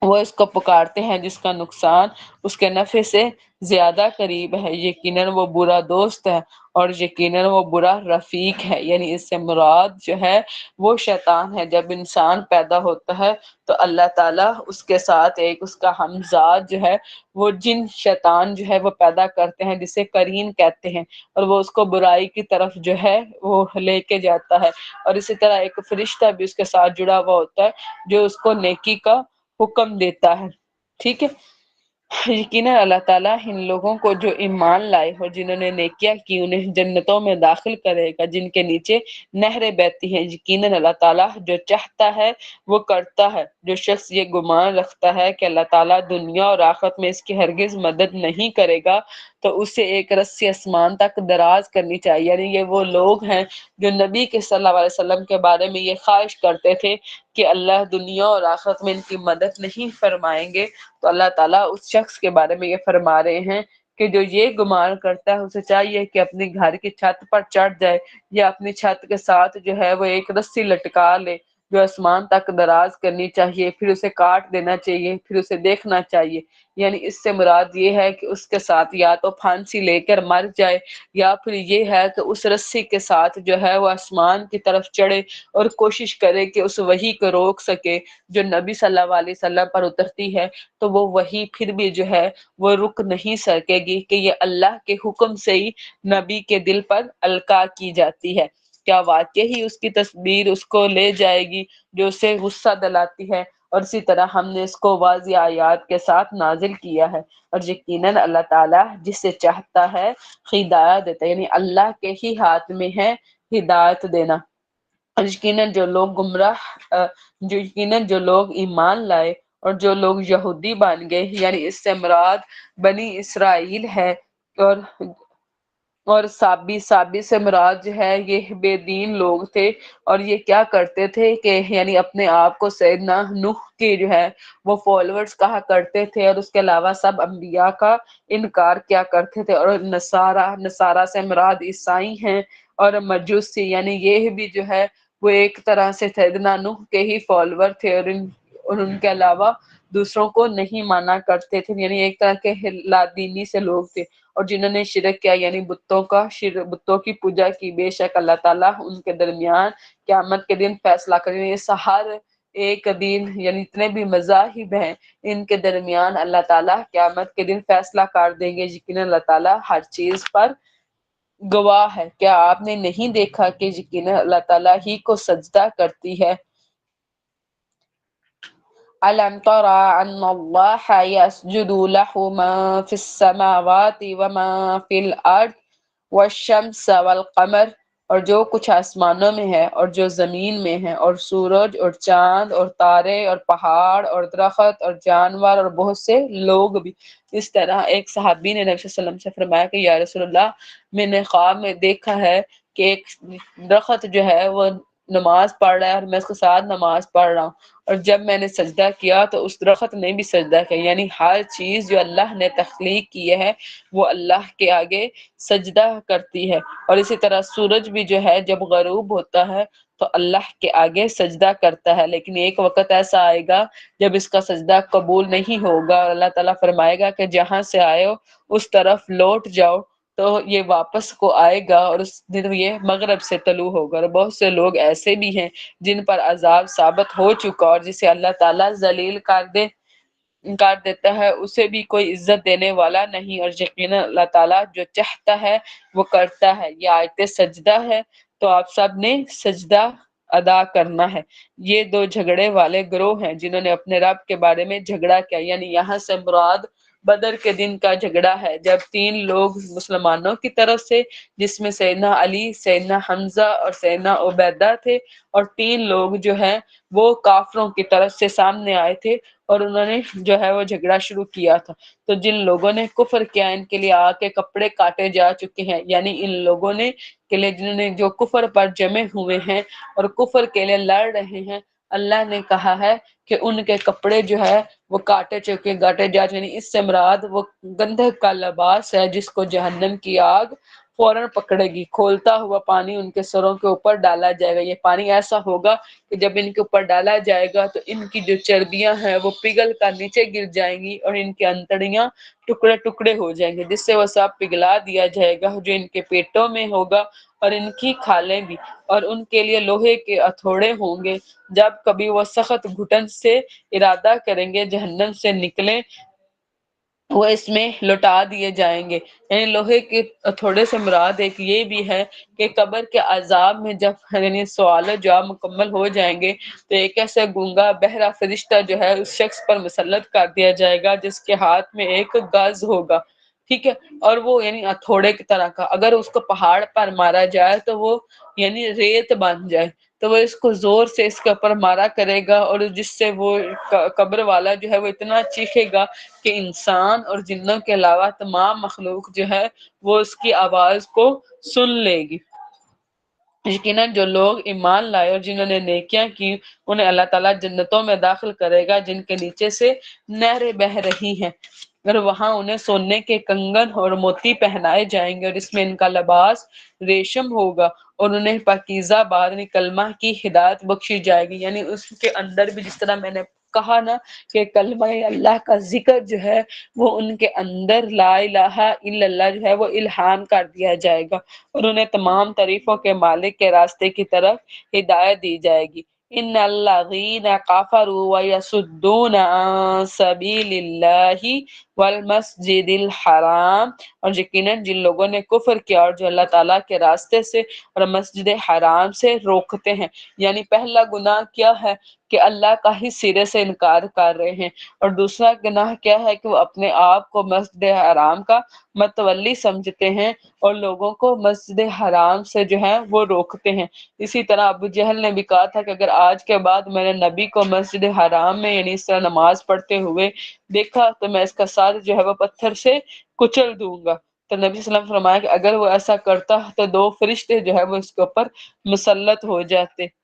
وہ اس کو پکارتے ہیں جس کا نقصان اس کے نفع سے زیادہ قریب ہے، یقیناً وہ برا دوست ہے اور یقیناً وہ برا رفیق ہے، یعنی اس سے مراد جو ہے وہ شیطان ہے۔ جب انسان پیدا ہوتا ہے تو اللہ تعالیٰ اس کے ساتھ ایک اس کا ہمزاد جو ہے وہ جن شیطان جو ہے وہ پیدا کرتے ہیں جسے قرین کہتے ہیں، اور وہ اس کو برائی کی طرف جو ہے وہ لے کے جاتا ہے، اور اسی طرح ایک فرشتہ بھی اس کے ساتھ جڑا ہوا ہوتا ہے جو اس کو نیکی کا حکم دیتا ہے۔ ٹھیک ہے، یقیناً اللہ تعالیٰ ان لوگوں کو جو ایمان لائے اور جنہوں نے نیکیاں کی انہیں جنتوں میں داخل کرے گا جن کے نیچے نہریں بہتی ہیں۔ یقیناً اللہ تعالیٰ جو چاہتا ہے وہ کرتا ہے۔ جو شخص یہ گمان رکھتا ہے کہ اللہ تعالیٰ دنیا اور آخرت میں اس کی ہرگز مدد نہیں کرے گا تو اسے ایک رسی آسمان تک دراز کرنی چاہیے، یعنی یہ وہ لوگ ہیں جو نبی کے صلی اللہ علیہ وسلم کے بارے میں یہ خواہش کرتے تھے کہ اللہ دنیا اور آخرت میں ان کی مدد نہیں فرمائیں گے، تو اللہ تعالیٰ اس شخص کے بارے میں یہ فرما رہے ہیں کہ جو یہ گمان کرتا ہے اسے چاہیے کہ اپنی گھر کی چھت پر چڑھ جائے یا اپنی چھت کے ساتھ جو ہے وہ ایک رسی لٹکا لے جو آسمان تک دراز کرنی چاہیے، پھر اسے کاٹ دینا چاہیے، پھر اسے دیکھنا چاہیے۔ یعنی اس سے مراد یہ ہے کہ اس کے ساتھ یا تو پھانسی لے کر مر جائے یا پھر یہ ہے کہ اس رسی کے ساتھ جو ہے وہ آسمان کی طرف چڑھے اور کوشش کرے کہ اس وحی کو روک سکے جو نبی صلی اللہ علیہ وسلم پر اترتی ہے، تو وہ وحی پھر بھی جو ہے وہ رک نہیں سکے گی کہ یہ اللہ کے حکم سے ہی نبی کے دل پر القاء کی جاتی ہے۔ کیا واقعی اس کی تصویر اس کو لے جائے گی جو اسے غصہ دلاتی ہے، اور اسی طرح ہم نے اس کو واضح آیات کے ساتھ نازل کیا ہے، اور یقیناً اللہ تعالیٰ جسے چاہتا ہے ہدایت دیتا ہے، یعنی اللہ کے ہی ہاتھ میں ہے ہدایت دینا۔ اور یقیناً جو لوگ ایمان لائے اور جو لوگ یہودی بن گئے، یعنی اس سے مراد بنی اسرائیل ہے، اور سابی سے مراد جو ہے یہ بے دین لوگ تھے، اور یہ کیا کرتے تھے کہ یعنی اپنے آپ کو سیدنا نوح کے جو ہے وہ فالوورز کہا کرتے تھے، اور اس کے علاوہ سب انبیاء کا انکار کیا کرتے تھے۔ اور نصارہ سے مراد عیسائی ہیں، اور مجوسی یعنی یہ بھی جو ہے وہ ایک طرح سے سیدنا نوح کے ہی فالوور تھے، اور ان کے علاوہ دوسروں کو نہیں مانا کرتے تھے، یعنی ایک طرح کے لادینی سے لوگ تھے، اور جنہوں نے شرک کیا یعنی بتوں کی پوجا کی۔ بے شک اللہ تعالیٰ ان کے درمیان قیامت کے دن فیصلہ کریں گے۔ یہ ہر ایک دن یعنی اتنے بھی مذاہب ہیں ان کے درمیان اللہ تعالیٰ قیامت کے دن فیصلہ کر دیں گے۔ یقیناً اللہ تعالیٰ ہر چیز پر گواہ ہے۔ کیا آپ نے نہیں دیکھا کہ یقیناً اللہ تعالیٰ ہی کو سجدہ کرتی ہے؟ أَلَمْ تَرَ أَنَّ اللَّهَ يَسْجُدُ لَهُ مَا فِي السَّمَاوَاتِ وَمَا فِي الْأَرْضِ وَالشَّمْسَ وَالْقَمَرَ، اور جو کچھ آسمانوں میں ہے اور جو زمین میں ہے، اور سورج اور چاند اور تارے اور پہاڑ اور درخت اور جانور اور بہت سے لوگ بھی۔ اس طرح ایک صحابی نے نبی صلی اللہ علیہ وسلم سے فرمایا کہ یا رسول اللہ، میں نے خواب میں دیکھا ہے کہ ایک درخت جو ہے وہ نماز پڑھ رہا ہے اور میں اس کے ساتھ نماز پڑھ رہا ہوں، اور جب میں نے سجدہ کیا تو اس درخت نے بھی سجدہ کیا۔ یعنی ہر چیز جو اللہ نے تخلیق کی ہے وہ اللہ کے آگے سجدہ کرتی ہے، اور اسی طرح سورج بھی جو ہے جب غروب ہوتا ہے تو اللہ کے آگے سجدہ کرتا ہے، لیکن ایک وقت ایسا آئے گا جب اس کا سجدہ قبول نہیں ہوگا، اور اللہ تعالیٰ فرمائے گا کہ جہاں سے آئے ہو اس طرف لوٹ جاؤ، تو یہ واپس کو آئے گا اور اس دن یہ مغرب سے طلوع ہوگا۔ اور بہت سے لوگ ایسے بھی ہیں جن پر عذاب ثابت ہو چکا، اور جسے اللہ تعالیٰ ذلیل کر دیتا ہے اسے بھی کوئی عزت دینے والا نہیں، اور یقیناً اللہ تعالیٰ جو چاہتا ہے وہ کرتا ہے۔ یہ آیت سجدہ ہے، تو آپ سب نے سجدہ ادا کرنا ہے۔ یہ دو جھگڑے والے گروہ ہیں جنہوں نے اپنے رب کے بارے میں جھگڑا کیا، یعنی یہاں سے مراد بدر کے دن کا جھگڑا ہے، جب 3 لوگ مسلمانوں کی طرف سے، جس میں سیدنا علی، سیدنا حمزہ اور سیدنا عبیدہ تھے، اور 3 لوگ جو ہیں وہ کافروں کی طرف سے سامنے آئے تھے، اور انہوں نے جو ہے وہ جھگڑا شروع کیا تھا۔ تو جن لوگوں نے کفر کیا ان کے لیے آگ کے کپڑے کاٹے جا چکے ہیں، یعنی ان لوگوں نے کے لیے جنہوں نے جو کفر پر جمے ہوئے ہیں اور کفر کے لیے لڑ رہے ہیں، اللہ نے کہا ہے کہ ان کے کپڑے جو ہے وہ کاٹے جا چکے، یعنی اس سے مراد وہ گندھک کا لباس ہے جس کو جہنم کی آگ فوراً پکڑے گی۔ کھولتا ہوا پانی ان کے سروں کے اوپر ڈالا جائے گا۔ یہ پانی ایسا ہوگا کہ جب ان کے اوپر ڈالا جائے گا تو ان کی جو چربیاں ہیں وہ پگھل کر نیچے گر جائیں گی، اور ان کی انتڑیاں ٹکڑے ٹکڑے ہو جائیں گے، جس سے وہ سب پگھلا دیا جائے گا جو ان کے پیٹوں میں ہوگا، اور ان کی کھالیں بھی، اور ان کے لیے لوہے کے ہتھوڑے ہوں گے۔ جب کبھی وہ سخت گھٹن سے ارادہ کریں گے جہنم سے نکلیں، وہ اس میں لوٹا دیے جائیں گے۔ یعنی لوہے کے تھوڑے سے مراد ایک یہ بھی ہے کہ قبر کے عذاب میں جب یعنی سوال و جواب مکمل ہو جائیں گے تو ایک ایسے گونگا بہرا فرشتہ جو ہے اس شخص پر مسلط کر دیا جائے گا جس کے ہاتھ میں ایک گز ہوگا، ٹھیک ہے، اور وہ یعنی ہتھوڑے کی طرح کا، اگر اس کو پہاڑ پر مارا جائے تو وہ یعنی ریت بن جائے، تو وہ اس کو زور سے اس کے اوپر مارا کرے گا، اور جس سے وہ قبر والا جو ہے وہ اتنا چیخے گا کہ انسان اور جنوں کے علاوہ تمام مخلوق جو ہے وہ اس کی آواز کو سن لے گی۔ یقیناً جو لوگ ایمان لائے اور جنہوں نے نیکیاں کی انہیں اللہ تعالیٰ جنتوں میں داخل کرے گا جن کے نیچے سے نہریں بہہ رہی ہیں۔ اور وہاں انہیں سونے کے کنگن اور موتی پہنائے جائیں گے، اور اس میں ان کا لباس ریشم ہوگا، اور انہیں پاکیزہ بات یعنی کلمہ کی ہدایت بخشی جائے گی۔ یعنی اس کے اندر بھی جس طرح میں نے کہا نا کہ کلمہ اللہ کا ذکر جو ہے وہ ان کے اندر لا الہ الا اللہ جو ہے وہ الہام کر دیا جائے گا، اور انہیں تمام تعریفوں کے مالک کے راستے کی طرف ہدایت دی جائے گی۔ ان الذین کفروا ویصدون عن سبیل اللہ والمسجد الحرام، اور یقیناً جن لوگوں نے کفر کیا اور جو اللہ تعالیٰ کے راستے سے اور مسجد حرام سے روکتے ہیں، یعنی پہلا گناہ کیا ہے کہ اللہ کا ہی سرے سے انکار کر رہے ہیں، اور دوسرا گناہ کیا ہے کہ وہ اپنے آپ کو مسجد حرام کا متولی سمجھتے ہیں اور لوگوں کو مسجد حرام سے جو ہے وہ روکتے ہیں۔ اسی طرح ابو جہل نے بھی کہا تھا کہ اگر آج کے بعد میں نے نبی کو مسجد حرام میں یعنی اس طرح نماز پڑھتے ہوئے دیکھا تو میں اس کا سر جو ہے وہ پتھر سے کچل دوں گا۔ تو نبی صلی اللہ علیہ وسلم نے فرمایا کہ اگر وہ ایسا کرتا تو 2 فرشتے جو ہے وہ اس کے اوپر مسلط ہو جاتے،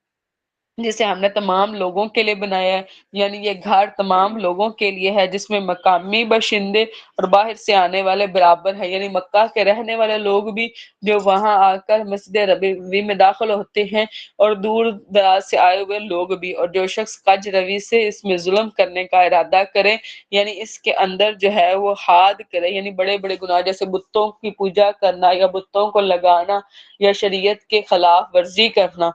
جسے ہم نے تمام لوگوں کے لیے بنایا ہے، یعنی یہ گھر تمام لوگوں کے لیے ہے جس میں مقامی باشندے اور باہر سے آنے والے برابر ہیں، یعنی مکہ کے رہنے والے لوگ بھی جو وہاں آ کر مسجد نبوی میں داخل ہوتے ہیں، اور دور دراز سے آئے ہوئے لوگ بھی، اور جو شخص کج روی سے اس میں ظلم کرنے کا ارادہ کرے یعنی اس کے اندر جو ہے وہ حاد کرے، یعنی بڑے بڑے گناہ جیسے بتوں کی پوجا کرنا یا بتوں کو لگانا یا شریعت کے خلاف ورزی کرنا،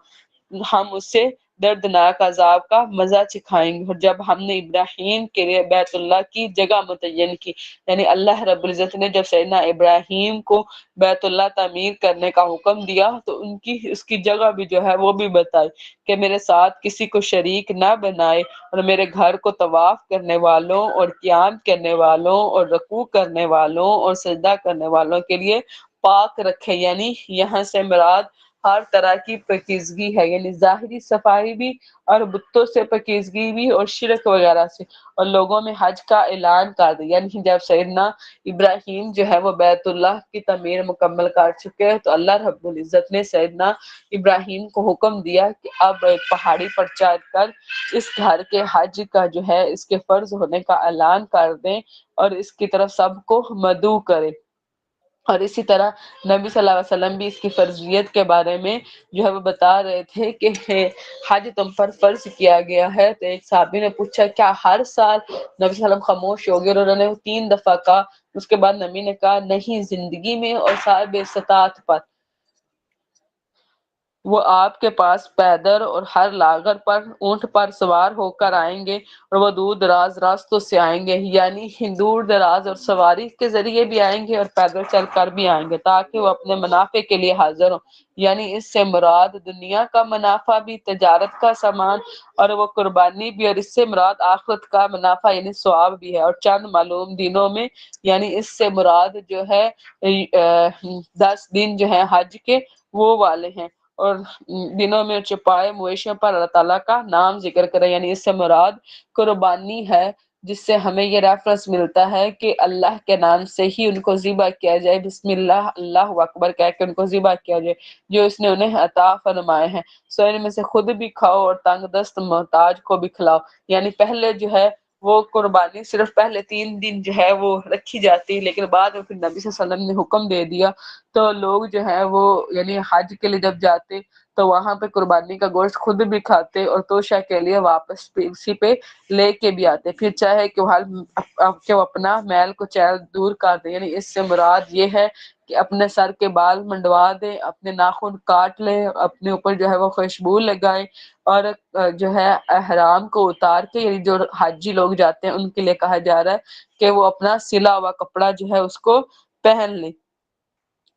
ہم اس سے دردناک عذاب کا مزہ چکھائیں گے۔ اور جب ہم نے ابراہیم کے لیے بیت اللہ کی جگہ متعین کی، یعنی اللہ رب العزت نے جب سیدنا ابراہیم کو بیت اللہ تعمیر کرنے کا حکم دیا تو اس کی جگہ بھی جو ہے وہ بھی بتائی کہ میرے ساتھ کسی کو شریک نہ بنائے، اور میرے گھر کو طواف کرنے والوں اور قیام کرنے والوں اور رکوع کرنے والوں اور سجدہ کرنے والوں کے لیے پاک رکھے۔ یعنی یہاں سے مراد ہر طرح کی پاکیزگی ہے، یعنی ظاہری صفائی بھی اور بتوں سے پاکیزگی بھی اور شرک وغیرہ سے، اور لوگوں میں حج کا اعلان کر دیا۔ یعنی جب سیدنا ابراہیم جو ہے وہ بیت اللہ کی تعمیر مکمل کر چکے تو اللہ رب العزت نے سیدنا ابراہیم کو حکم دیا کہ اب ایک پہاڑی پر چڑھ کر اس گھر کے حج کا جو ہے اس کے فرض ہونے کا اعلان کر دیں اور اس کی طرف سب کو مدعو کرے۔ اور اسی طرح نبی صلی اللہ علیہ وسلم بھی اس کی فرضیت کے بارے میں جو ہے وہ بتا رہے تھے کہ حج تم پر فرض کیا گیا ہے۔ تو ایک صحابی نے پوچھا کیا ہر سال؟ نبی صلی اللہ علیہ وسلم خاموش ہو گئے اور انہوں نے 3 دفعہ کہا۔ اس کے بعد نبی نے کہا نہیں، زندگی میں اور صاحب استطاعت پر وہ آپ کے پاس پیدل اور ہر لاغر پر اونٹ پر سوار ہو کر آئیں گے، اور وہ دور دراز راستوں سے آئیں گے، یعنی دور دراز اور سواری کے ذریعے بھی آئیں گے اور پیدل چل کر بھی آئیں گے تاکہ وہ اپنے منافع کے لیے حاضر ہوں۔ یعنی اس سے مراد دنیا کا منافع بھی، تجارت کا سامان اور وہ قربانی بھی، اور اس سے مراد آخرت کا منافع یعنی ثواب بھی ہے۔ اور چند معلوم دنوں میں یعنی اس سے مراد جو ہے 10 دن جو ہے حج کے وہ والے ہیں، اور دنوں میں چھپائے مویشیوں پر اللہ تعالیٰ کا نام ذکر کرے، یعنی اس سے مراد قربانی ہے، جس سے ہمیں یہ ریفرنس ملتا ہے کہ اللہ کے نام سے ہی ان کو ذبح کیا جائے، بسم اللہ اللہ اکبر کہہ کے ان کو ذبح کیا جائے جو اس نے انہیں عطا فرمائے ہیں۔ سو ان میں سے خود بھی کھاؤ اور تنگ دست محتاج کو بھی کھلاؤ، یعنی پہلے جو ہے وہ قربانی صرف پہلے 3 دن جو ہے وہ رکھی جاتی ہے، لیکن بعد میں پھر نبی صلی اللہ علیہ وسلم نے حکم دے دیا تو لوگ جو ہے وہ یعنی حج کے لیے جب جاتے تو وہاں پہ قربانی کا گوشت خود بھی کھاتے اور توشہ کے لیے واپس اسی پہ لے کے بھی آتے، پھر چاہے کہ وہ اپنا میل کو چیل دور کر دے۔ یعنی اس سے مراد یہ ہے کہ اپنے سر کے بال منڈوا دیں، اپنے ناخن کاٹ لیں، اپنے اوپر جو ہے وہ خوشبو لگائیں، اور جو ہے احرام کو اتار کے یعنی جو حاجی لوگ جاتے ہیں ان کے لیے کہا جا رہا ہے کہ وہ اپنا سلا ہوا کپڑا جو ہے اس کو پہن لیں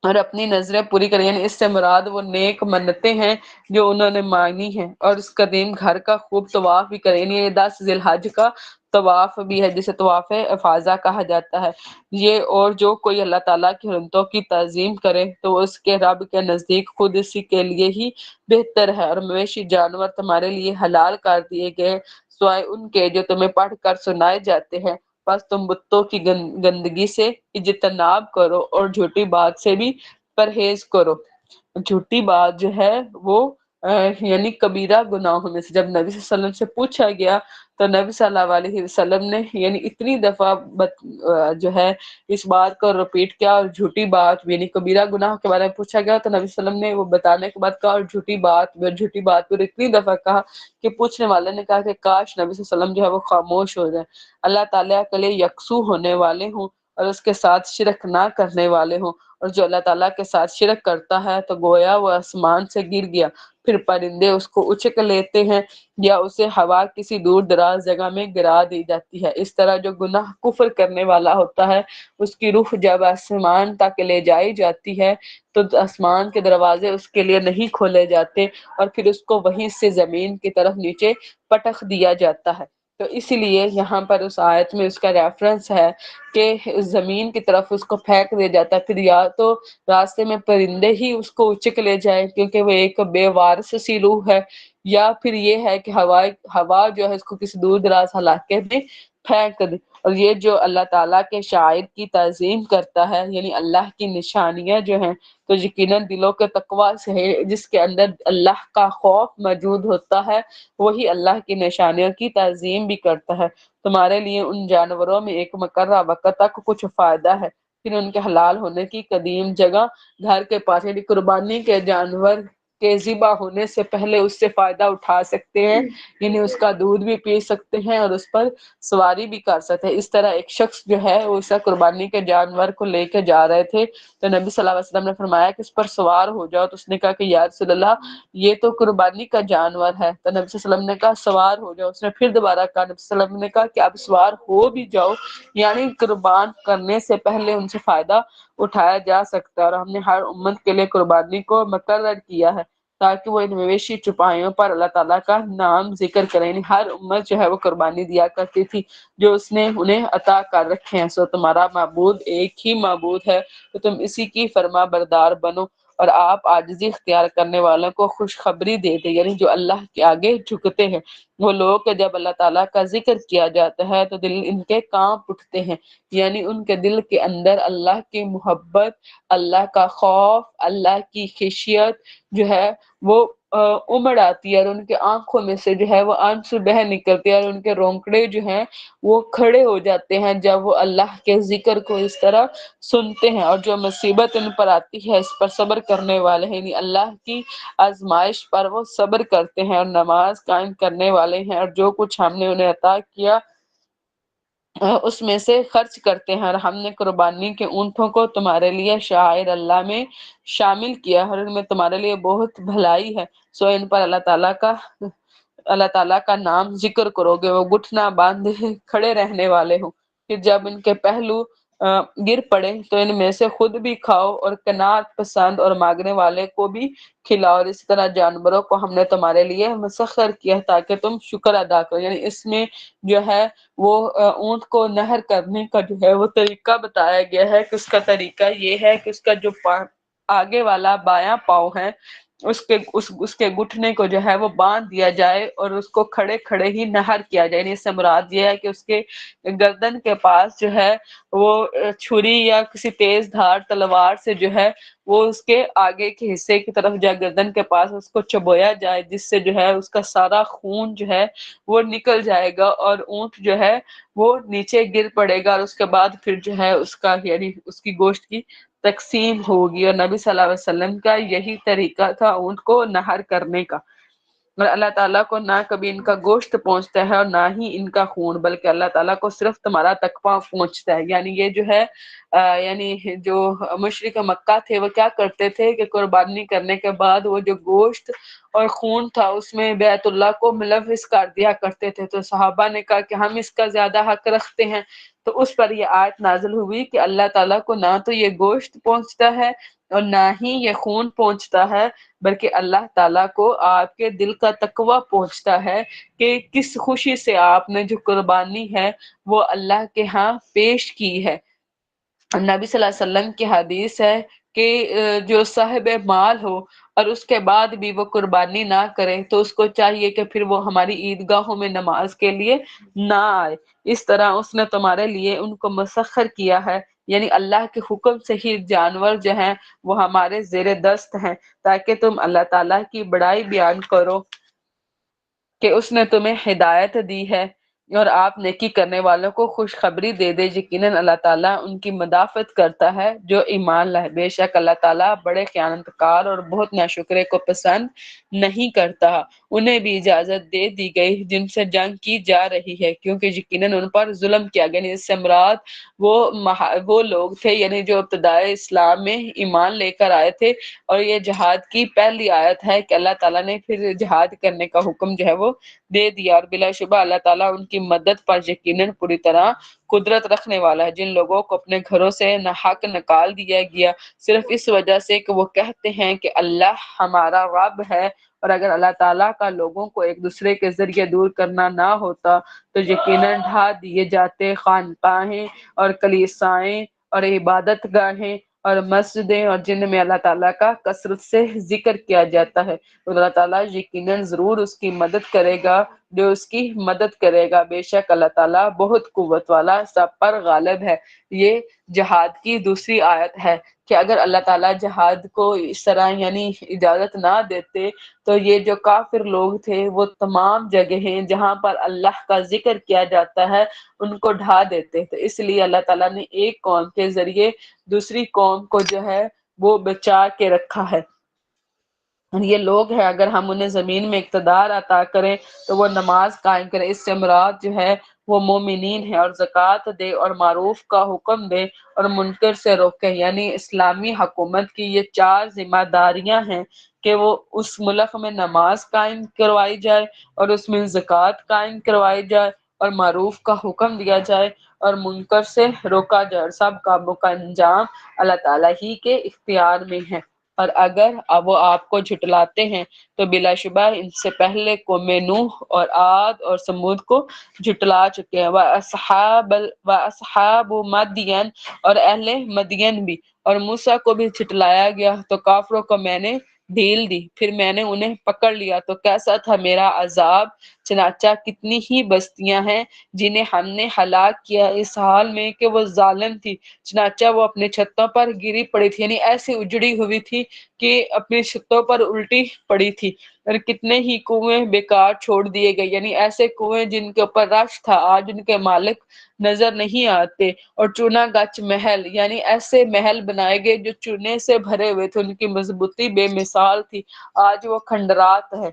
اور اپنی نظریں پوری کریں۔ یعنی اس سے مراد وہ نیک منتیں ہیں جو انہوں نے مانگی ہیں، اور اس قدیم گھر کا خوب طواف بھی کریں۔ یعنی یہ 10 ذی الحج کا طواف بھی ہے جسے طواف افاضہ کہا جاتا ہے یہ، اور جو کوئی اللہ تعالیٰ کی حرمتوں کی تعظیم کرے تو اس کے رب کے نزدیک خود اسی کے لیے ہی بہتر ہے، اور مویشی جانور تمہارے لیے حلال کر دیے گئے سوائے ان کے جو تمہیں پڑھ کر سنائے جاتے ہیں، بس تم بتوں کی گندگی سے اجتناب کرو اور جھوٹی بات سے بھی پرہیز کرو۔ جھوٹی بات جو ہے وہ یعنی کبیرہ گناہوں میں سے. جب نبی صلی اللہ علیہ وسلم سے پوچھا گیا تو نبی صلی اللہ علیہ وسلم نے یعنی اتنی دفعہ جو ہے اس بات کو ریپیٹ کیا، اور جھوٹی بات یعنی کبیرہ گناہ کے بارے میں پوچھا گیا تو نبی صلی اللہ علیہ وسلم نے وہ بتانے کے بعد کہا، اور جھوٹی بات پر اتنی دفعہ کہا کہ پوچھنے والے نے کہا کہ کاش نبی صلی اللہ علیہ وسلم جو ہے وہ خاموش ہو جائے، اللہ تعالیٰ کے لیے یکسو ہونے والے ہوں اور اس کے ساتھ شرک نہ کرنے والے ہوں. اور جو اللہ تعالیٰ کے ساتھ شرک کرتا ہے تو گویا وہ آسمان سے گر گیا، پھر پرندے اس کو اچک لیتے ہیں یا اسے ہوا کسی دور دراز جگہ میں گرا دی جاتی ہے. اس طرح جو گناہ کفر کرنے والا ہوتا ہے اس کی روح جب آسمان تک لے جائی جاتی ہے تو آسمان کے دروازے اس کے لیے نہیں کھولے جاتے اور پھر اس کو وہیں سے زمین کی طرف نیچے پٹخ دیا جاتا ہے. تو اسی لیے یہاں پر اس آیت میں اس کا ریفرنس ہے کہ زمین کی طرف اس کو پھینک دیا جاتا ہے، پھر یا تو راستے میں پرندے ہی اس کو اچک لے جائیں کیونکہ وہ ایک بے وارث سی روح ہے، یا پھر یہ ہے کہ ہوا جو ہے اس کو کسی دور دراز علاقے میں پھینک دے. اور یہ جو اللہ تعالیٰ کے شاعر کی تعظیم کرتا ہے یعنی اللہ کی نشانیاں جو ہیں تو یقیناً دلوں کے تقوی سے ہے، جس کے اندر اللہ کا خوف موجود ہوتا ہے وہی اللہ کی نشانیوں کی تعظیم بھی کرتا ہے. تمہارے لیے ان جانوروں میں ایک مقررہ وقت تک کچھ فائدہ ہے، پھر ان کے حلال ہونے کی قدیم جگہ گھر کے پاس یعنی قربانی کے جانور کے ذبح ہونے سے پہلے اس سے فائدہ اٹھا سکتے ہیں، یعنی اس کا دودھ بھی پی سکتے ہیں اور اس پر سواری بھی کر سکتے ہیں. اس طرح ایک شخص جو ہے وہ اسے قربانی کے جانور کو لے کے جا رہے تھے تو نبی صلی اللہ علیہ وسلم نے فرمایا کہ اس پر سوار ہو جاؤ، تو اس نے کہا کہ یا رسول اللہ یہ تو قربانی کا جانور ہے. تو نبی صلی اللہ علیہ وسلم نے کہا سوار ہو جاؤ. اس نے پھر دوبارہ کہا، نبی صلی اللہ علیہ وسلم نے کہا کہ اب سوار ہو بھی جاؤ، یعنی قربان کرنے سے پہلے ان سے فائدہ اٹھایا جا سکتا ہے. اور ہم نے ہر امت کے لیے قربانی کو مقرر کیا ہے تاکہ وہ ان مویشی چپائیوں پر اللہ تعالیٰ کا نام ذکر کریں. یعنی ہر امت جو ہے وہ قربانی دیا کرتی تھی جو اس نے انہیں عطا کر رکھے ہیں. سو تمہارا معبود ایک ہی معبود ہے تو تم اسی کی فرما بردار بنو، اور آپ عاجزی اختیار کرنے والوں کو خوشخبری دے دیں. یعنی جو اللہ کے آگے جھکتے ہیں وہ لوگ کہ جب اللہ تعالیٰ کا ذکر کیا جاتا ہے تو دل ان کے کانپ اٹھتے ہیں، یعنی ان کے دل کے اندر اللہ کی محبت، اللہ کا خوف، اللہ کی خشیت جو ہے وہ امڑ آتی ہے، اور ان کے آنکھوں میں سے جو ہے وہ آنسو بہہ نکلتے ہیں اور ان کے رونکڑے جو ہیں وہ کھڑے ہو جاتے ہیں جب وہ اللہ کے ذکر کو اس طرح سنتے ہیں. اور جو مصیبت ان پر آتی ہے اس پر صبر کرنے والے ہیں، یعنی اللہ کی آزمائش پر وہ صبر کرتے ہیں اور نماز قائم کرنے والے ہیں، اور جو کچھ ہم نے انہیں عطا کیا اس میں سے خرچ کرتے ہیں. اور ہم نے قربانی کے اونٹوں کو تمہارے لیے شعائر اللہ میں شامل کیا اور ان میں تمہارے لیے بہت بھلائی ہے، سو ان پر اللہ تعالیٰ کا نام ذکر کرو گے. وہ گھٹنا باندھے کھڑے رہنے والے ہوں، پھر جب ان کے پہلو گر پڑے تو ان میں سے خود بھی کھاؤ اور قناعت پسند اور مانگنے والے کو بھی کھلاؤ. اور اسی طرح جانوروں کو ہم نے تمہارے لیے مسخر کیا تاکہ تم شکر ادا کرو. یعنی اس میں جو ہے وہ اونٹ کو نہر کرنے کا جو ہے وہ طریقہ بتایا گیا ہے کہ اس کا طریقہ یہ ہے کہ اس کا جو آگے والا بایاں پاؤں ہے اس کے گھٹنے کو جو ہے وہ باندھ دیا جائے اور اس کو کھڑے کھڑے ہی نہر کیا جائے. یعنی اس سے مراد یہ ہے کہ اس کے گردن کے پاس جو ہے وہ چھری یا کسی تیز دھار تلوار سے جو ہے وہ اس کے آگے کے حصے کی طرف جا گردن کے پاس اس کو چبویا جائے، جس سے جو ہے اس کا سارا خون جو ہے وہ نکل جائے گا اور اونٹ جو ہے وہ نیچے گر پڑے گا، اور اس کے بعد پھر جو ہے اس کا یعنی اس کی گوشت کی تقسیم ہوگی. اور نبی صلی اللہ علیہ وسلم کا یہی طریقہ تھا اونٹ کو نہر کرنے کا. اور اللہ تعالیٰ کو نہ کبھی ان کا گوشت پہنچتا ہے اور نہ ہی ان کا خون، بلکہ اللہ تعالیٰ کو صرف تمہارا تقویٰ پہنچتا ہے. یعنی یہ جو ہے یعنی جو مشرک مکہ تھے وہ کیا کرتے تھے کہ قربانی کرنے کے بعد وہ جو گوشت اور خون تھا اس میں بیت اللہ کو ملوث کر دیا کرتے تھے. تو صحابہ نے کہا کہ ہم اس کا زیادہ حق رکھتے ہیں، تو اس پر یہ آیت نازل ہوئی کہ اللہ تعالیٰ کو نہ تو یہ گوشت پہنچتا ہے اور نہ ہی یہ خون پہنچتا ہے، بلکہ اللہ تعالیٰ کو آپ کے دل کا تقویٰ پہنچتا ہے کہ کس خوشی سے آپ نے جو قربانی ہے وہ اللہ کے ہاں پیش کی ہے. نبی صلی اللہ علیہ وسلم کی حدیث ہے کہ جو صاحب مال ہو اور اس کے بعد بھی وہ قربانی نہ کرے تو اس کو چاہیے کہ پھر وہ ہماری عیدگاہوں میں نماز کے لیے نہ آئے. اس طرح اس نے تمہارے لیے ان کو مسخر کیا ہے یعنی اللہ کے حکم سے ہی جانور جو ہیں وہ ہمارے زیر دست ہیں، تاکہ تم اللہ تعالیٰ کی بڑائی بیان کرو کہ اس نے تمہیں ہدایت دی ہے، اور آپ نیکی کرنے والوں کو خوشخبری دے دے، یقیناً اللہ تعالیٰ ان کی مدافعت کرتا ہے جو ایمان لائے، بے شک اللہ تعالیٰ بڑے خیانت کار اور بہت ناشکرے کو پسند نہیں کرتا۔ انہیں بھی اجازت دے دی گئی جن سے جنگ کی جا رہی ہے، کیونکہ یقیناً ان پر ظلم کیا گیا، یعنی اس سے مراد وہ لوگ تھے یعنی جو ابتدائے اسلام میں ایمان لے کر آئے تھے، اور یہ جہاد کی پہلی آیت ہے کہ اللہ تعالیٰ نے پھر جہاد کرنے کا حکم جو ہے وہ دے دیا، اور بلا شبہ اللہ تعالیٰ ان کی مدد پر یقیناً پوری طرح قدرت رکھنے والا ہے۔ جن لوگوں کو اپنے گھروں سے ناحق نکال دیا گیا صرف اس وجہ سے کہ وہ کہتے ہیں کہ اللہ ہمارا رب ہے، اور اگر اللہ تعالیٰ کا لوگوں کو ایک دوسرے کے ذریعے دور کرنا نہ ہوتا تو یقیناً ڈھا دیے جاتے خانقاہیں اور کلیسائیں اور عبادت گاہیں اور مسجدیں، اور جن میں اللہ تعالیٰ کا کثرت سے ذکر کیا جاتا ہے۔ اللہ تعالیٰ یقیناً ضرور اس کی مدد کرے گا جو اس کی مدد کرے گا، بے شک اللہ تعالیٰ بہت قوت والا سب پر غالب ہے۔ یہ جہاد کی دوسری آیت ہے کہ اگر اللہ تعالیٰ جہاد کو اس طرح یعنی اجازت نہ دیتے تو یہ جو کافر لوگ تھے وہ تمام جگہیں جہاں پر اللہ کا ذکر کیا جاتا ہے ان کو ڈھا دیتے، تو اس لیے اللہ تعالیٰ نے ایک قوم کے ذریعے دوسری قوم کو جو ہے وہ بچا کے رکھا ہے۔ یہ لوگ ہیں اگر ہم انہیں زمین میں اقتدار عطا کریں تو وہ نماز قائم کریں، اس سے مراد جو ہے وہ مومنین ہے، اور زکوٰۃ دے اور معروف کا حکم دے اور منکر سے روکے، یعنی اسلامی حکومت کی یہ 4 ذمہ داریاں ہیں کہ وہ اس ملک میں نماز قائم کروائی جائے اور اس میں زکوٰۃ قائم کروائی جائے اور معروف کا حکم دیا جائے اور منکر سے روکا جائے، اور سب کاموں کا انجام اللہ تعالیٰ ہی کے اختیار میں ہے۔ اور اگر وہ آپ کو جھٹلاتے ہیں تو بلا شبہ ان سے پہلے قوم نوح اور عاد اور سمود کو جھٹلا چکے ہیں، وَأَصْحَابُ مَدْيَنَ اور اہل مدین بھی، اور موسیٰ کو بھی جھٹلایا گیا تو کافروں کو میں نے ڈھیل دی، پھر میں نے انہیں پکڑ لیا تو کیسا تھا میرا عذاب، چنانچہ کتنی ہی بستیاں ہیں جنہیں ہم نے ہلاک کیا اس حال میں کہ وہ ظالم تھی، چنانچہ وہ اپنے چھتوں پر گری پڑی تھی، یعنی ایسی اجڑی ہوئی تھی کہ اپنی چھتوں پر الٹی پڑی تھی، اور کتنے ہی کنویں بیکار چھوڑ دیے گئے، یعنی ایسے کنویں جن کے اوپر رش تھا آج ان کے مالک نظر نہیں آتے، اور چونا گچ محل یعنی ایسے محل بنائے گئے جو چونے سے بھرے ہوئے تھے، ان کی مضبوطی بے مثال تھی، آج وہ کھنڈرات ہے۔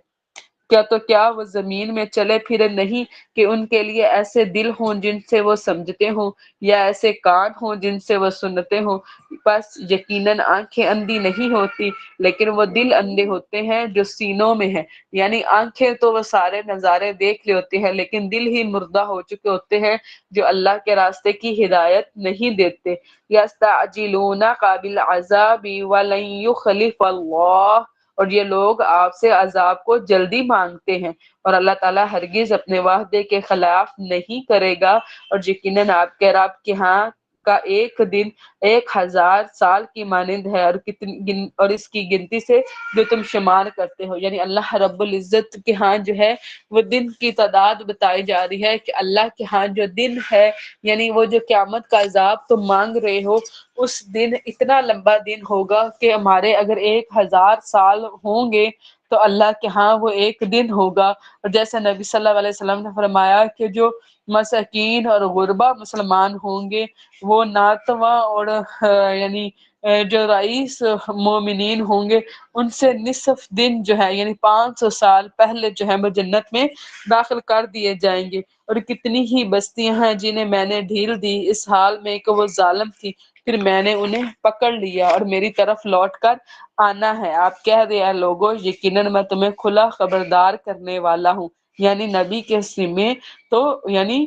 کیا وہ زمین میں چلے پھرے نہیں کہ ان کے لیے ایسے دل ہوں جن سے وہ سمجھتے ہوں، یا ایسے کان ہوں جن سے وہ سنتے ہوں، بس یقیناً آنکھیں اندھی نہیں ہوتی لیکن وہ دل اندھے ہوتے ہیں جو سینوں میں ہیں، یعنی آنکھیں تو وہ سارے نظارے دیکھ لے ہوتے ہیں لیکن دل ہی مردہ ہو چکے ہوتے ہیں جو اللہ کے راستے کی ہدایت نہیں دیتے۔ یستعجلونک بالعذاب ولن یخلف اللہ، اور یہ لوگ آپ سے عذاب کو جلدی مانگتے ہیں اور اللہ تعالیٰ ہرگز اپنے وعدے کے خلاف نہیں کرے گا، اور یقیناً آپ کے رب کے ہاں کا ایک دن 1000 سال کی مانند ہے، اور اس کی گنتی سے جو تم شمار کرتے ہو، یعنی اللہ رب العزت کے ہاں جو ہے وہ دن کی تعداد بتائی جا رہی ہے کہ اللہ کے ہاں جو دن ہے یعنی وہ جو قیامت کا عذاب تم مانگ رہے ہو اس دن اتنا لمبا دن ہوگا کہ ہمارے اگر 1000 سال ہوں گے تو اللہ کے ہاں وہ ایک دن ہوگا، اور جیسے نبی صلی اللہ علیہ وسلم نے فرمایا کہ جو مساکین اور غربا مسلمان ہوں گے وہ ناتواں اور یعنی جو رئیس مومنین ہوں گے ان سے نصف دن جو ہے یعنی 500 سال پہلے جو ہے وہ جنت میں داخل کر دیے جائیں گے، اور کتنی ہی بستیاں ہیں جنہیں میں نے ڈھیل دی اس حال میں کہ وہ ظالم تھی، پھر میں نے انہیں پکڑ لیا اور میری طرف لوٹ کر آنا ہے۔ آپ کہہ دیا لوگوں یقیناً میں تمہیں کھلا خبردار کرنے والا ہوں، یعنی نبی کے سمے تو یعنی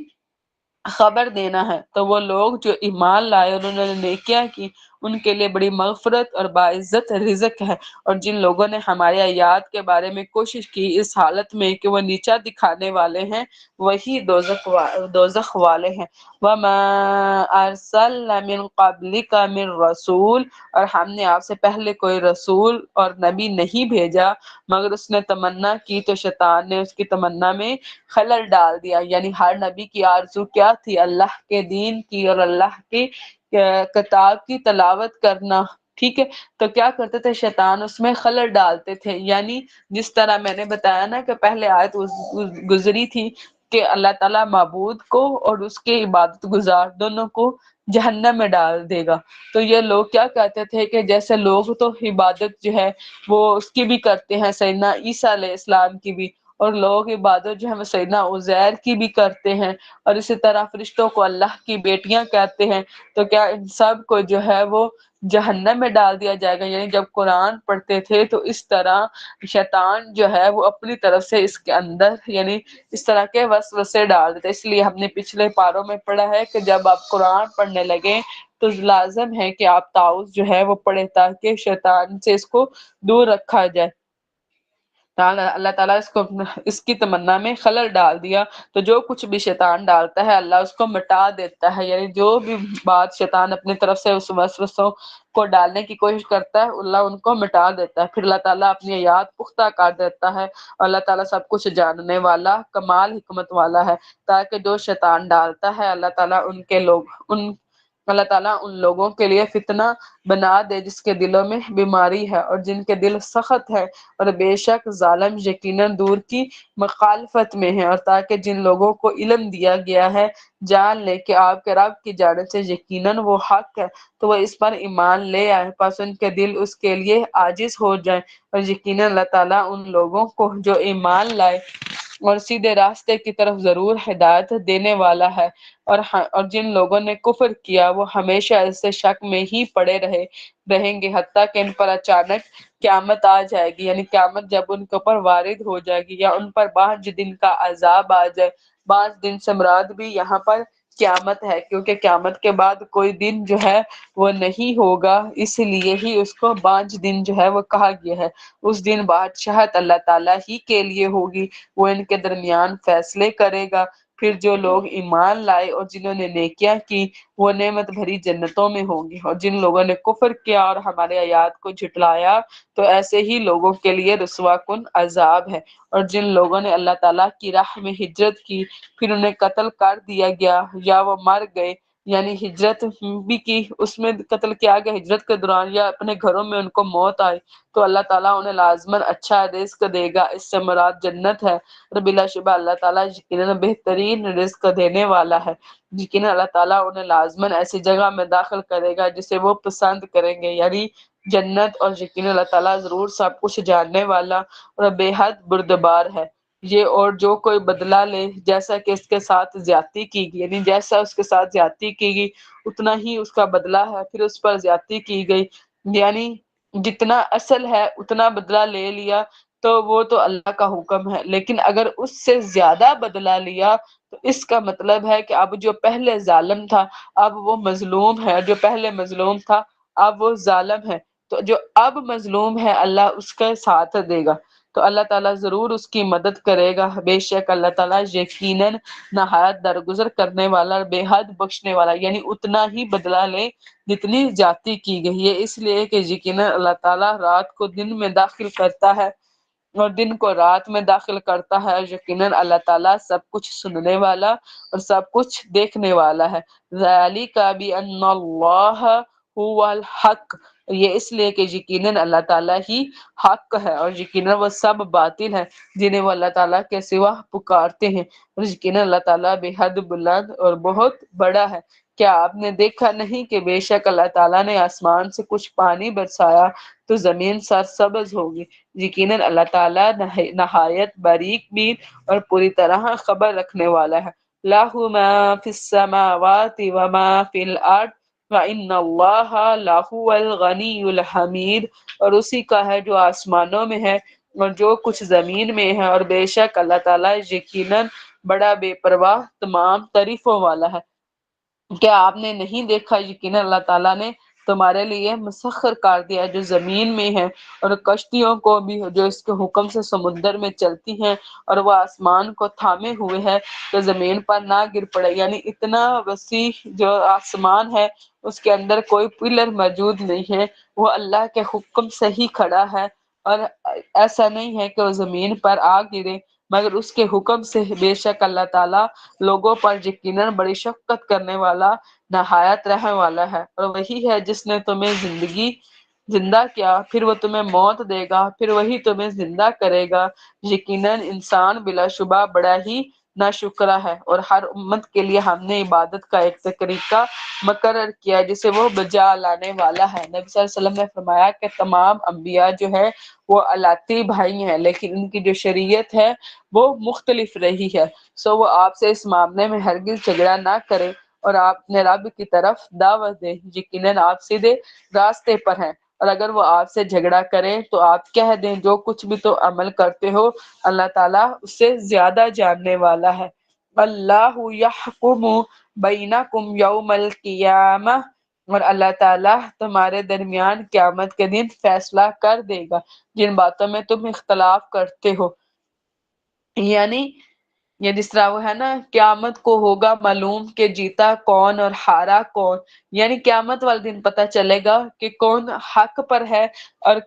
خبر دینا ہے، تو وہ لوگ جو ایمان لائے اور انہوں نے نیکیاں کی ان کے لیے بڑی مغفرت اور باعزت رزق ہے، اور جن لوگوں نے ہمارے آیات کے بارے میں کوشش کی اس حالت میں کہ وہ نیچا دکھانے والے ہیں وہی دوزخ والے ہیں۔ وَمَا أَرْسَلْنَا مِن قَبْلِكَ مِن رَسُولٍ، اور ہم نے آپ سے پہلے کوئی رسول اور نبی نہیں بھیجا مگر اس نے تمنا کی تو شیطان نے اس کی تمنا میں خلل ڈال دیا، یعنی ہر نبی کی آرزو کیا تھی؟ اللہ کے دین کی اور اللہ کی کتاب کی تلاوت کرنا، ٹھیک ہے، تو کیا کرتے تھے شیطان اس میں خلل ڈالتے تھے. یعنی جس طرح میں نے بتایا نا کہ پہلے آیت گزری تھی کہ اللہ تعالیٰ معبود کو اور اس کے عبادت گزار دونوں کو جہنم میں ڈال دے گا. تو یہ لوگ کیا کہتے تھے کہ جیسے لوگ تو عبادت جو ہے وہ اس کی بھی کرتے ہیں، سیدنا عیسیٰ علیہ السلام کی بھی، اور لوگ عبادت جو ہے وہ سیدنا عزیر کی بھی کرتے ہیں، اور اسی طرح فرشتوں کو اللہ کی بیٹیاں کہتے ہیں. تو کیا ان سب کو جو ہے وہ جہنم میں ڈال دیا جائے گا؟ یعنی جب قرآن پڑھتے تھے تو اس طرح شیطان جو ہے وہ اپنی طرف سے اس کے اندر یعنی اس طرح کے وسوسے ڈال دیتے. اس لیے ہم نے پچھلے پاروں میں پڑھا ہے کہ جب آپ قرآن پڑھنے لگیں تو لازم ہے کہ آپ تعوذ جو ہے وہ پڑھیں تاکہ شیطان سے اس کو دور رکھا جائے. اللہ تعالیٰ اس کی تمنا میں خلل ڈال دیا. تو جو کچھ بھی شیطان ڈالتا ہے اللہ اس کو مٹا دیتا ہے. یعنی جو بھی بات شیطان اپنی طرف سے اس وسوسوں کو ڈالنے کی کوشش کرتا ہے اللہ ان کو مٹا دیتا ہے. پھر اللہ تعالیٰ اپنی آیات پختہ کر دیتا ہے. اللہ تعالیٰ سب کچھ جاننے والا کمال حکمت والا ہے، تاکہ جو شیطان ڈالتا ہے اللہ تعالیٰ ان لوگوں کے لیے فتنہ بنا دے جس کے دلوں میں بیماری ہے اور جن کے دل سخت ہے، اور بے شک ظالم یقیناً دور کی مخالفت میں ہے. اور تاکہ جن لوگوں کو علم دیا گیا ہے جان لے کہ آپ کے رب کی جانب سے یقیناً وہ حق ہے، تو وہ اس پر ایمان لے آئے، پس ان کے دل اس کے لیے عاجز ہو جائیں. اور یقیناً اللہ تعالیٰ ان لوگوں کو جو ایمان لائے اور سیدھے راستے کی طرف ضرور ہدایت دینے والا ہے. اور جن لوگوں نے کفر کیا وہ ہمیشہ اس سے شک میں ہی پڑے رہیں گے حتیٰ کہ ان پر اچانک قیامت آ جائے گی. یعنی قیامت جب ان کے اوپر وارد ہو جائے گی یا ان پر 5 دن کا عذاب آ جائے. 5 دن سے مراد بھی یہاں پر قیامت ہے، کیونکہ قیامت کے بعد کوئی دن جو ہے وہ نہیں ہوگا، اس لیے ہی اس کو 5 دن جو ہے وہ کہا گیا ہے. اس دن بادشاہت اللہ تعالیٰ ہی کے لیے ہوگی، وہ ان کے درمیان فیصلے کرے گا. پھر جو لوگ ایمان لائے اور جنہوں نے نیکیاں کی وہ نعمت بھری جنتوں میں ہوں گے، اور جن لوگوں نے کفر کیا اور ہمارے آیات کو جھٹلایا تو ایسے ہی لوگوں کے لیے رسوا کن عذاب ہے. اور جن لوگوں نے اللہ تعالیٰ کی راہ میں ہجرت کی پھر انہیں قتل کر دیا گیا یا وہ مر گئے، یعنی ہجرت بھی کی اس میں قتل کیا گیا ہجرت کے دوران، یا اپنے گھروں میں ان کو موت آئی، تو اللہ تعالیٰ انہیں لازماً اچھا رزق دے گا. اس سے مراد جنت ہے، اور بلا شبہ اللہ تعالیٰ یقیناً بہترین رزق دینے والا ہے. یقیناً اللہ تعالیٰ انہیں لازماً ایسی جگہ میں داخل کرے گا جسے وہ پسند کریں گے، یعنی جنت. اور یقیناً اللہ تعالیٰ ضرور سب کچھ جاننے والا اور بے حد بردبار ہے. یہ اور جو کوئی بدلہ لے جیسا کہ اس کے ساتھ زیادتی کی گئی، یعنی جیسا اس کے ساتھ زیادتی کی گئی اتنا ہی اس کا بدلہ ہے. پھر اس پر زیادتی کی گئی یعنی جتنا اصل ہے اتنا بدلہ لے لیا تو وہ تو اللہ کا حکم ہے، لیکن اگر اس سے زیادہ بدلہ لیا تو اس کا مطلب ہے کہ اب جو پہلے ظالم تھا اب وہ مظلوم ہے، جو پہلے مظلوم تھا اب وہ ظالم ہے. تو جو اب مظلوم ہے اللہ اس کا ساتھ دے گا، تو اللہ تعالیٰ ضرور اس کی مدد کرے گا. بے شک اللہ تعالیٰ یقیناً نہایت درگزر کرنے والا اور بے حد بخشنے والا، یعنی اتنا ہی بدلہ لے جتنی جاتی کی گئی ہے. اس لیے کہ یقیناً اللہ تعالیٰ رات کو دن میں داخل کرتا ہے اور دن کو رات میں داخل کرتا ہے. یقیناً اللہ تعالیٰ سب کچھ سننے والا اور سب کچھ دیکھنے والا ہے. ذَلِكَ بِأَنَّ اللَّهَ هُوَ الْحَقُّ، یہ اس لیے کہ یقیناً اللہ تعالیٰ ہی حق ہے اور یقیناً وہ سب باطل ہے جنہیں وہ اللہ تعالیٰ کے سوا پکارتے ہیں. اور یقیناً اللہ تعالیٰ بے حد بلند اور بہت بڑا ہے. کیا آپ نے دیکھا نہیں کہ بے شک اللہ تعالیٰ نے آسمان سے کچھ پانی برسایا تو زمین سرسبز ہوگی؟ یقیناً اللہ تعالیٰ نہایت باریک بین اور پوری طرح خبر رکھنے والا ہے. لَهُ مَا فِي السَّمَاوَاتِ وَمَا فِي الْأَرْضِ وَإِنَّ اللَّهَ لَهُوَ الْغَنِيُّ الْحَمِيدُ، اور اسی کا ہے جو آسمانوں میں ہے اور جو کچھ زمین میں ہے، اور بے شک اللہ تعالیٰ یقیناً بڑا بے پرواہ تمام تعریفوں والا ہے. کیا آپ نے نہیں دیکھا یقیناً اللہ تعالیٰ نے تمہارے لیے مسخر کر دیا جو زمین میں ہے، اور کشتیوں کو بھی جو اس کے حکم سے سمندر میں چلتی ہیں، اور وہ آسمان کو تھامے ہوئے ہے کہ زمین پر نہ گر پڑے. یعنی اتنا وسیع جو آسمان ہے اس کے اندر کوئی پلر موجود نہیں ہے، وہ اللہ کے حکم سے ہی کھڑا ہے اور ایسا نہیں ہے کہ وہ زمین پر آ گرے مگر اس کے حکم سے، بے شک اللہ تعالیٰ لوگوں پر یقیناً بڑی شفقت کرنے والا، نہایت رحم والا ہے۔ اور وہی ہے جس نے تمہیں زندہ کیا، پھر وہ تمہیں موت دے گا، پھر وہی تمہیں زندہ کرے گا۔ یقیناً انسان بلا شبہ بڑا ہی ناشکرا ہے، اور ہر امت کے لیے ہم نے عبادت کا ایک طریقہ مقرر کیا جسے وہ بجا لانے والا ہے۔ نبی صلی اللہ علیہ وسلم نے فرمایا کہ تمام انبیاء جو ہے وہ الاتی بھائی ہیں، لیکن ان کی جو شریعت ہے وہ مختلف رہی ہے، سو وہ آپ سے اس معاملے میں ہرگز جھگڑا نہ کرے اور آپ اپنے رب کی طرف دعوت دیں، یقیناً آپ سیدھے راستے پر ہیں۔ اور اگر وہ آپ سے جھگڑا کریں تو آپ کہہ دیں جو کچھ بھی تو عمل کرتے ہو اللہ تعالیٰ اس سے زیادہ جاننے والا ہے۔ اللہ یحکم بینکم یوم القیامہ، اور اللہ تعالیٰ تمہارے درمیان قیامت کے دن فیصلہ کر دے گا جن باتوں میں تم اختلاف کرتے ہو۔ یعنی یہ جس طرح وہ ہے نا، قیامت کو ہوگا معلوم کہ جیتا کون اور ہارا کون، یعنی قیامت والے دن پتہ چلے گا کہ کون حق پر ہے اور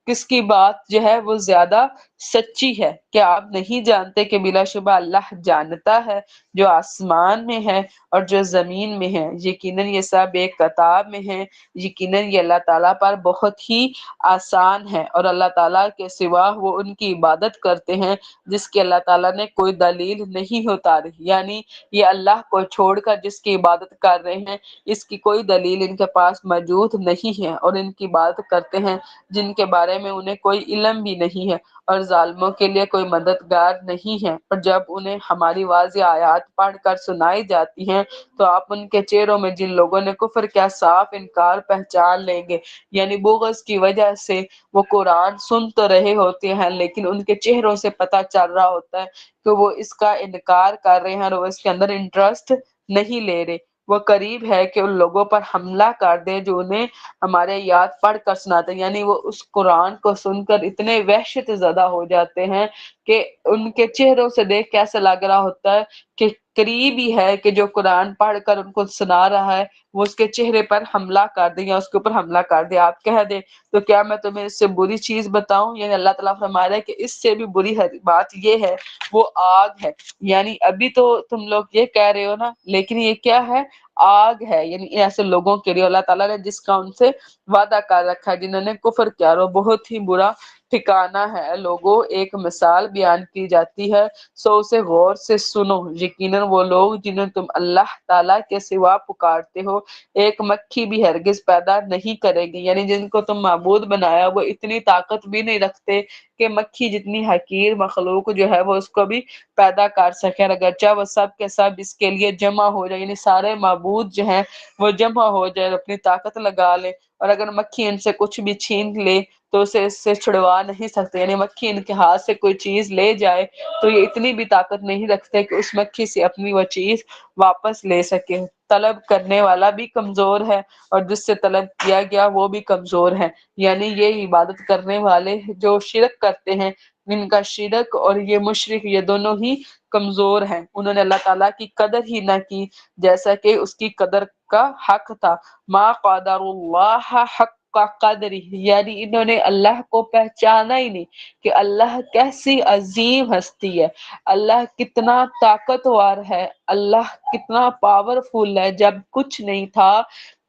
کس کی بات جو ہے وہ زیادہ سچی ہے۔ کیا آپ نہیں جانتے کہ بلا شبہ اللہ جانتا ہے جو آسمان میں ہے اور جو زمین میں ہے، یقیناً یہ سب ایک کتاب میں ہے، یقیناً یہ اللہ تعالیٰ پر بہت ہی آسان ہے۔ اور اللہ تعالیٰ کے سوا وہ ان کی عبادت کرتے ہیں جس کی اللہ تعالیٰ نے کوئی دلیل نہیں اتاری، یعنی یہ اللہ کو چھوڑ کر جس کی عبادت کر رہے ہیں اس کی کوئی دلیل ان کے پاس موجود نہیں ہے، اور ان کی عبادت کرتے ہیں جن کے بارے میں انہیں کوئی علم بھی نہیں ہے، اور ظالموں کے لیے کوئی مددگار نہیں ہے۔ اور جب انہیں ہماری واضح آیات پڑھ کر سنائی جاتی ہیں تو آپ ان کے چہروں میں جن لوگوں نے کفر کیا صاف انکار پہچان لیں گے، یعنی بغض کی وجہ سے وہ قرآن سن تو رہے ہوتے ہیں لیکن ان کے چہروں سے پتہ چل رہا ہوتا ہے کہ وہ اس کا انکار کر رہے ہیں اور وہ اس کے اندر انٹرسٹ نہیں لے رہے۔ وہ قریب ہے کہ ان لوگوں پر حملہ کر دے جو انہیں ہمارے یاد پڑھ کر سناتے ہیں، یعنی وہ اس قرآن کو سن کر اتنے وحشت زدہ ہو جاتے ہیں کہ ان کے چہروں سے دیکھ کے ایسا لگ رہا ہوتا ہے کہ قریب ہی ہے کہ جو قرآن پڑھ کر ان کو سنا رہا ہے وہ اس کے چہرے پر حملہ کر دے یا اس کے اوپر حملہ کر دے۔ آپ کہہ دیں تو کیا میں تمہیں اس سے بری چیز بتاؤں، یعنی اللہ تعالیٰ فرما رہا ہے کہ اس سے بھی بری بات یہ ہے وہ آگ ہے، یعنی ابھی تو تم لوگ یہ کہہ رہے ہو نا لیکن یہ کیا ہے، آگ ہے، یعنی ایسے لوگوں کے لیے اللہ تعالیٰ نے جس کا ان سے وعدہ کر رکھا ہے جنہوں نے کفر کیا، اور بہت ہی برا ٹھکانہ ہے۔ لوگوں ایک مثال بیان کی جاتی ہے سو اسے غور سے سنو، یقیناً وہ لوگ جنہیں تم اللہ تعالیٰ کے سوا پکارتے ہو ایک مکھی بھی ہرگز پیدا نہیں کرے گی، یعنی جن کو تم معبود بنایا وہ اتنی طاقت بھی نہیں رکھتے کہ مکھی جتنی حقیر مخلوق جو ہے وہ اس کو بھی پیدا کر سکے، اگرچہ وہ سب کے سب اس کے لیے جمع ہو جائے، یعنی سارے معبود جو ہیں وہ جمع ہو جائے اور اپنی طاقت لگا لے، اور اگر مکھی ان سے کچھ بھی چھین لے تو اسے اس سے چھڑوا نہیں سکتے، یعنی مکھی ان کے ہاتھ سے کوئی چیز لے جائے تو یہ اتنی بھی طاقت نہیں رکھتے کہ اس مکھی سے اپنی وہ چیز واپس لے سکے۔ طلب کرنے والا بھی کمزور ہے اور جس سے طلب کیا گیا وہ بھی کمزور ہے، یعنی یہ عبادت کرنے والے جو شرک کرتے ہیں ان کا شرک اور یہ مشرک یہ دونوں ہی کمزور ہیں، انہوں نے اللہ تعالیٰ کی قدر ہی نہ کی جیسا کہ اس کی قدر کا حق تھا۔ ما قدر اللہ حق کا قدر، یعنی انہوں نے اللہ کو پہچانا ہی نہیں کہ اللہ کیسی عظیم ہستی ہے، اللہ کتنا طاقتور ہے، اللہ کتنا پاورفل ہے۔ جب کچھ نہیں تھا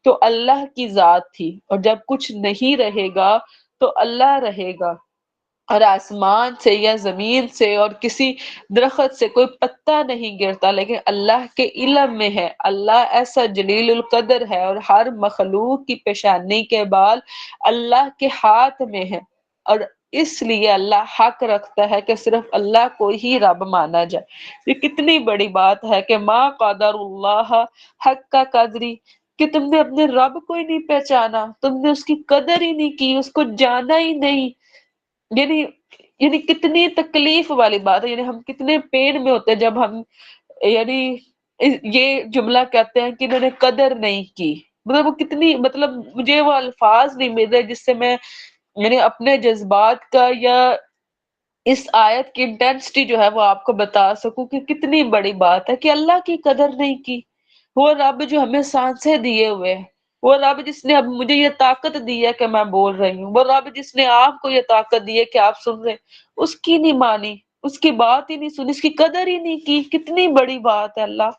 تو اللہ کی ذات تھی، اور جب کچھ نہیں رہے گا تو اللہ رہے گا، اور آسمان سے یا زمین سے اور کسی درخت سے کوئی پتا نہیں گرتا لیکن اللہ کے علم میں ہے۔ اللہ ایسا جلیل القدر ہے اور ہر مخلوق کی پیشانی کے بال اللہ کے ہاتھ میں ہے، اور اس لیے اللہ حق رکھتا ہے کہ صرف اللہ کو ہی رب مانا جائے۔ یہ کتنی بڑی بات ہے کہ ما قدر اللہ حق کا قدری، کہ تم نے اپنے رب کو ہی نہیں پہچانا، تم نے اس کی قدر ہی نہیں کی، اس کو جانا ہی نہیں، یعنی کتنی تکلیف والی بات ہے، یعنی ہم کتنے پین میں ہوتے ہیں جب ہم یعنی یہ جملہ کہتے ہیں کہ انہوں نے قدر نہیں کی، مطلب وہ کتنی، مطلب مجھے وہ الفاظ نہیں مل رہے جس سے میں یعنی اپنے جذبات کا یا اس آیت کی انٹینسٹی جو ہے وہ آپ کو بتا سکوں کہ کتنی بڑی بات ہے کہ اللہ کی قدر نہیں کی، وہ رب جو ہمیں سانسیں دیے ہوئے ہیں، وہ رب جس نے اب مجھے یہ طاقت دی ہے کہ میں بول رہی ہوں، وہ رب جس نے آپ کو یہ طاقت دی ہے کہ آپ سن رہے ہیں، اس کی نہیں مانی، اس کی بات ہی نہیں سنی، اس کی قدر ہی نہیں کی. کتنی بڑی بات ہے اللہ.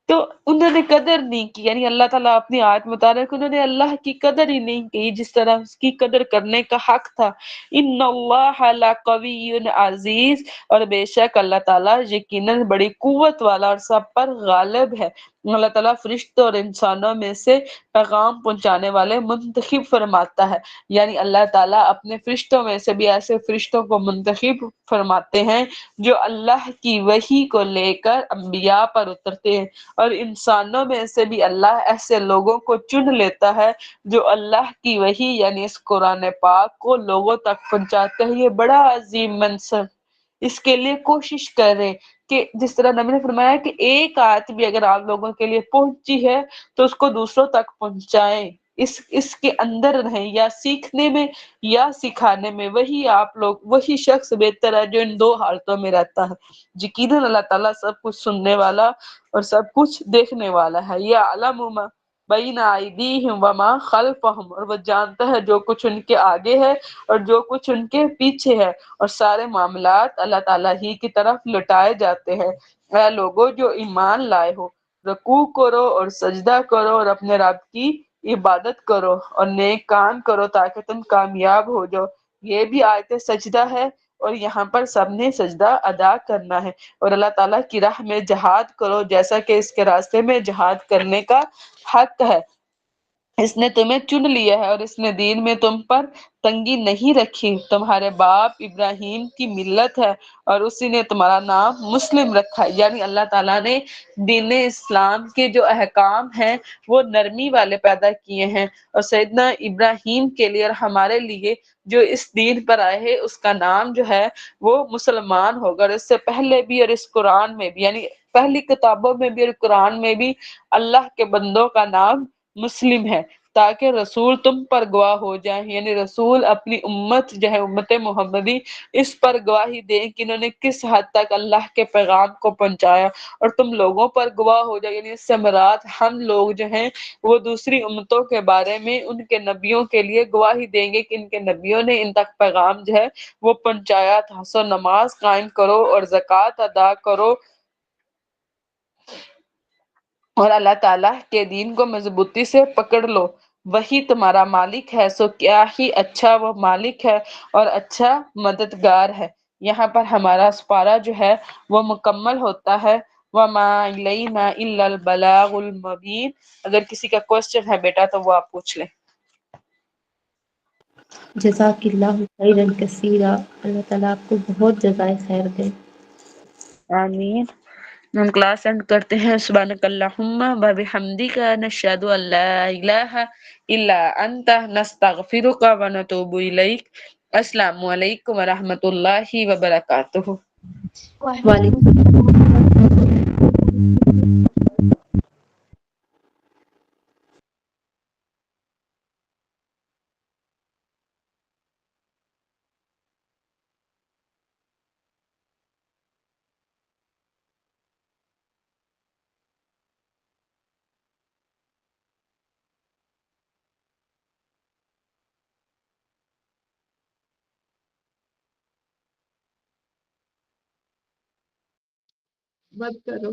تو انہوں نے قدر نہیں کی، یعنی اللہ تعالیٰ اپنی آیت میں بتا رہے ہیں کہ انہوں نے اللہ کی قدر ہی نہیں کی جس طرح اس کی قدر کرنے کا حق تھا. ان اللہ لقوی عزیز، اور بے شک اللہ تعالیٰ یقیناً بڑی قوت والا اور سب پر غالب ہے. اللہ تعالیٰ فرشتوں اور انسانوں میں سے پیغام پہنچانے والے منتخب فرماتا ہے، یعنی اللہ تعالیٰ اپنے فرشتوں میں سے بھی ایسے فرشتوں کو منتخب فرماتے ہیں جو اللہ کی وحی کو لے کر انبیاء پر اترتے ہیں، اور انسانوں میں سے بھی اللہ ایسے لوگوں کو چن لیتا ہے جو اللہ کی وحی یعنی اس قرآن پاک کو لوگوں تک پہنچاتے ہیں. یہ بڑا عظیم منصب، اس کے لیے کوشش کریں کہ جس طرح نبی نے فرمایا کہ ایک آیت بھی اگر آپ لوگوں کے لیے پہنچی ہے تو اس کو دوسروں تک پہنچائیں، اس کے اندر رہیں، یا سیکھنے میں یا سکھانے میں. وہی شخص بہتر ہے جو ان دو حالتوں میں رہتا ہے. یقیناً اللہ تعالیٰ سب کچھ سننے والا اور سب کچھ دیکھنے والا ہے. یعلم ما بین ایدیہم وما خلفہم، اور وہ جانتا ہے جو کچھ ان کے آگے ہے اور جو کچھ ان کے پیچھے ہے، اور سارے معاملات اللہ تعالیٰ ہی کی طرف لوٹائے جاتے ہیں. اے لوگو جو ایمان لائے ہو، رکوع کرو اور سجدہ کرو اور اپنے رب کی عبادت کرو اور نیک کام کرو تاکہ تم کامیاب ہو جاؤ. یہ بھی آیت سجدہ ہے، اور یہاں پر سب نے سجدہ ادا کرنا ہے. اور اللہ تعالیٰ کی راہ میں جہاد کرو جیسا کہ اس کے راستے میں جہاد کرنے کا حق ہے. اس نے تمہیں چن لیا ہے اور اس نے دین میں تم پر تنگی نہیں رکھی. تمہارے باپ ابراہیم کی ملت ہے اور اسی نے تمہارا نام مسلم رکھا ہے، یعنی اللہ تعالیٰ نے دین اسلام کے جو احکام ہیں وہ نرمی والے پیدا کیے ہیں، اور سیدنا ابراہیم کے لیے اور ہمارے لیے جو اس دین پر آئے ہیں اس کا نام جو ہے وہ مسلمان ہوگا. اور اس سے پہلے بھی اور اس قرآن میں بھی، یعنی پہلی کتابوں میں بھی اور قرآن میں بھی اللہ کے بندوں کا نام مسلم ہے، تاکہ رسول تم پر گواہ ہو جائیں، یعنی رسول اپنی امت جو ہے امت محمدی اس پر گواہی دیں کہ انہوں نے کس حد تک اللہ کے پیغام کو پہنچایا، اور تم لوگوں پر گواہ ہو جائے. یعنی اس سے مراد ہم لوگ جو ہیں وہ دوسری امتوں کے بارے میں ان کے نبیوں کے لیے گواہی دیں گے کہ ان کے نبیوں نے ان تک پیغام جو ہے وہ پہنچایا تھا. سو نماز قائم کرو اور زکوٰۃ ادا کرو اور اللہ تعالیٰ کے دین کو مضبوطی سے پکڑ لو، وہی تمہارا مالک ہے، سو کیا ہی اچھا وہ مالک ہے اور اچھا مددگار ہے. یہاں پر ہمارا سپارہ جو ہے وہ مکمل ہوتا ہے. وَمَا إِلَيْنَا إِلَّا الْبَلَاغُ الْمُبِينُ. اگر کسی کا کوسچن ہے بیٹا تو وہ آپ پوچھ لیں. جزاک اللہ خیرا کثیرا، اللہ تعالیٰ آپ کو بہت جزائے خیر دے. آمین. ہم کلاس اینڈ کرتے ہیں. سبحانک اللہم و بحمدک، نشہد ان لا الہ الا انت، نستغفرک و نتوب الیک. السلام علیکم ورحمۃ اللہ وبرکاتہ. وعلیکم مت کرو.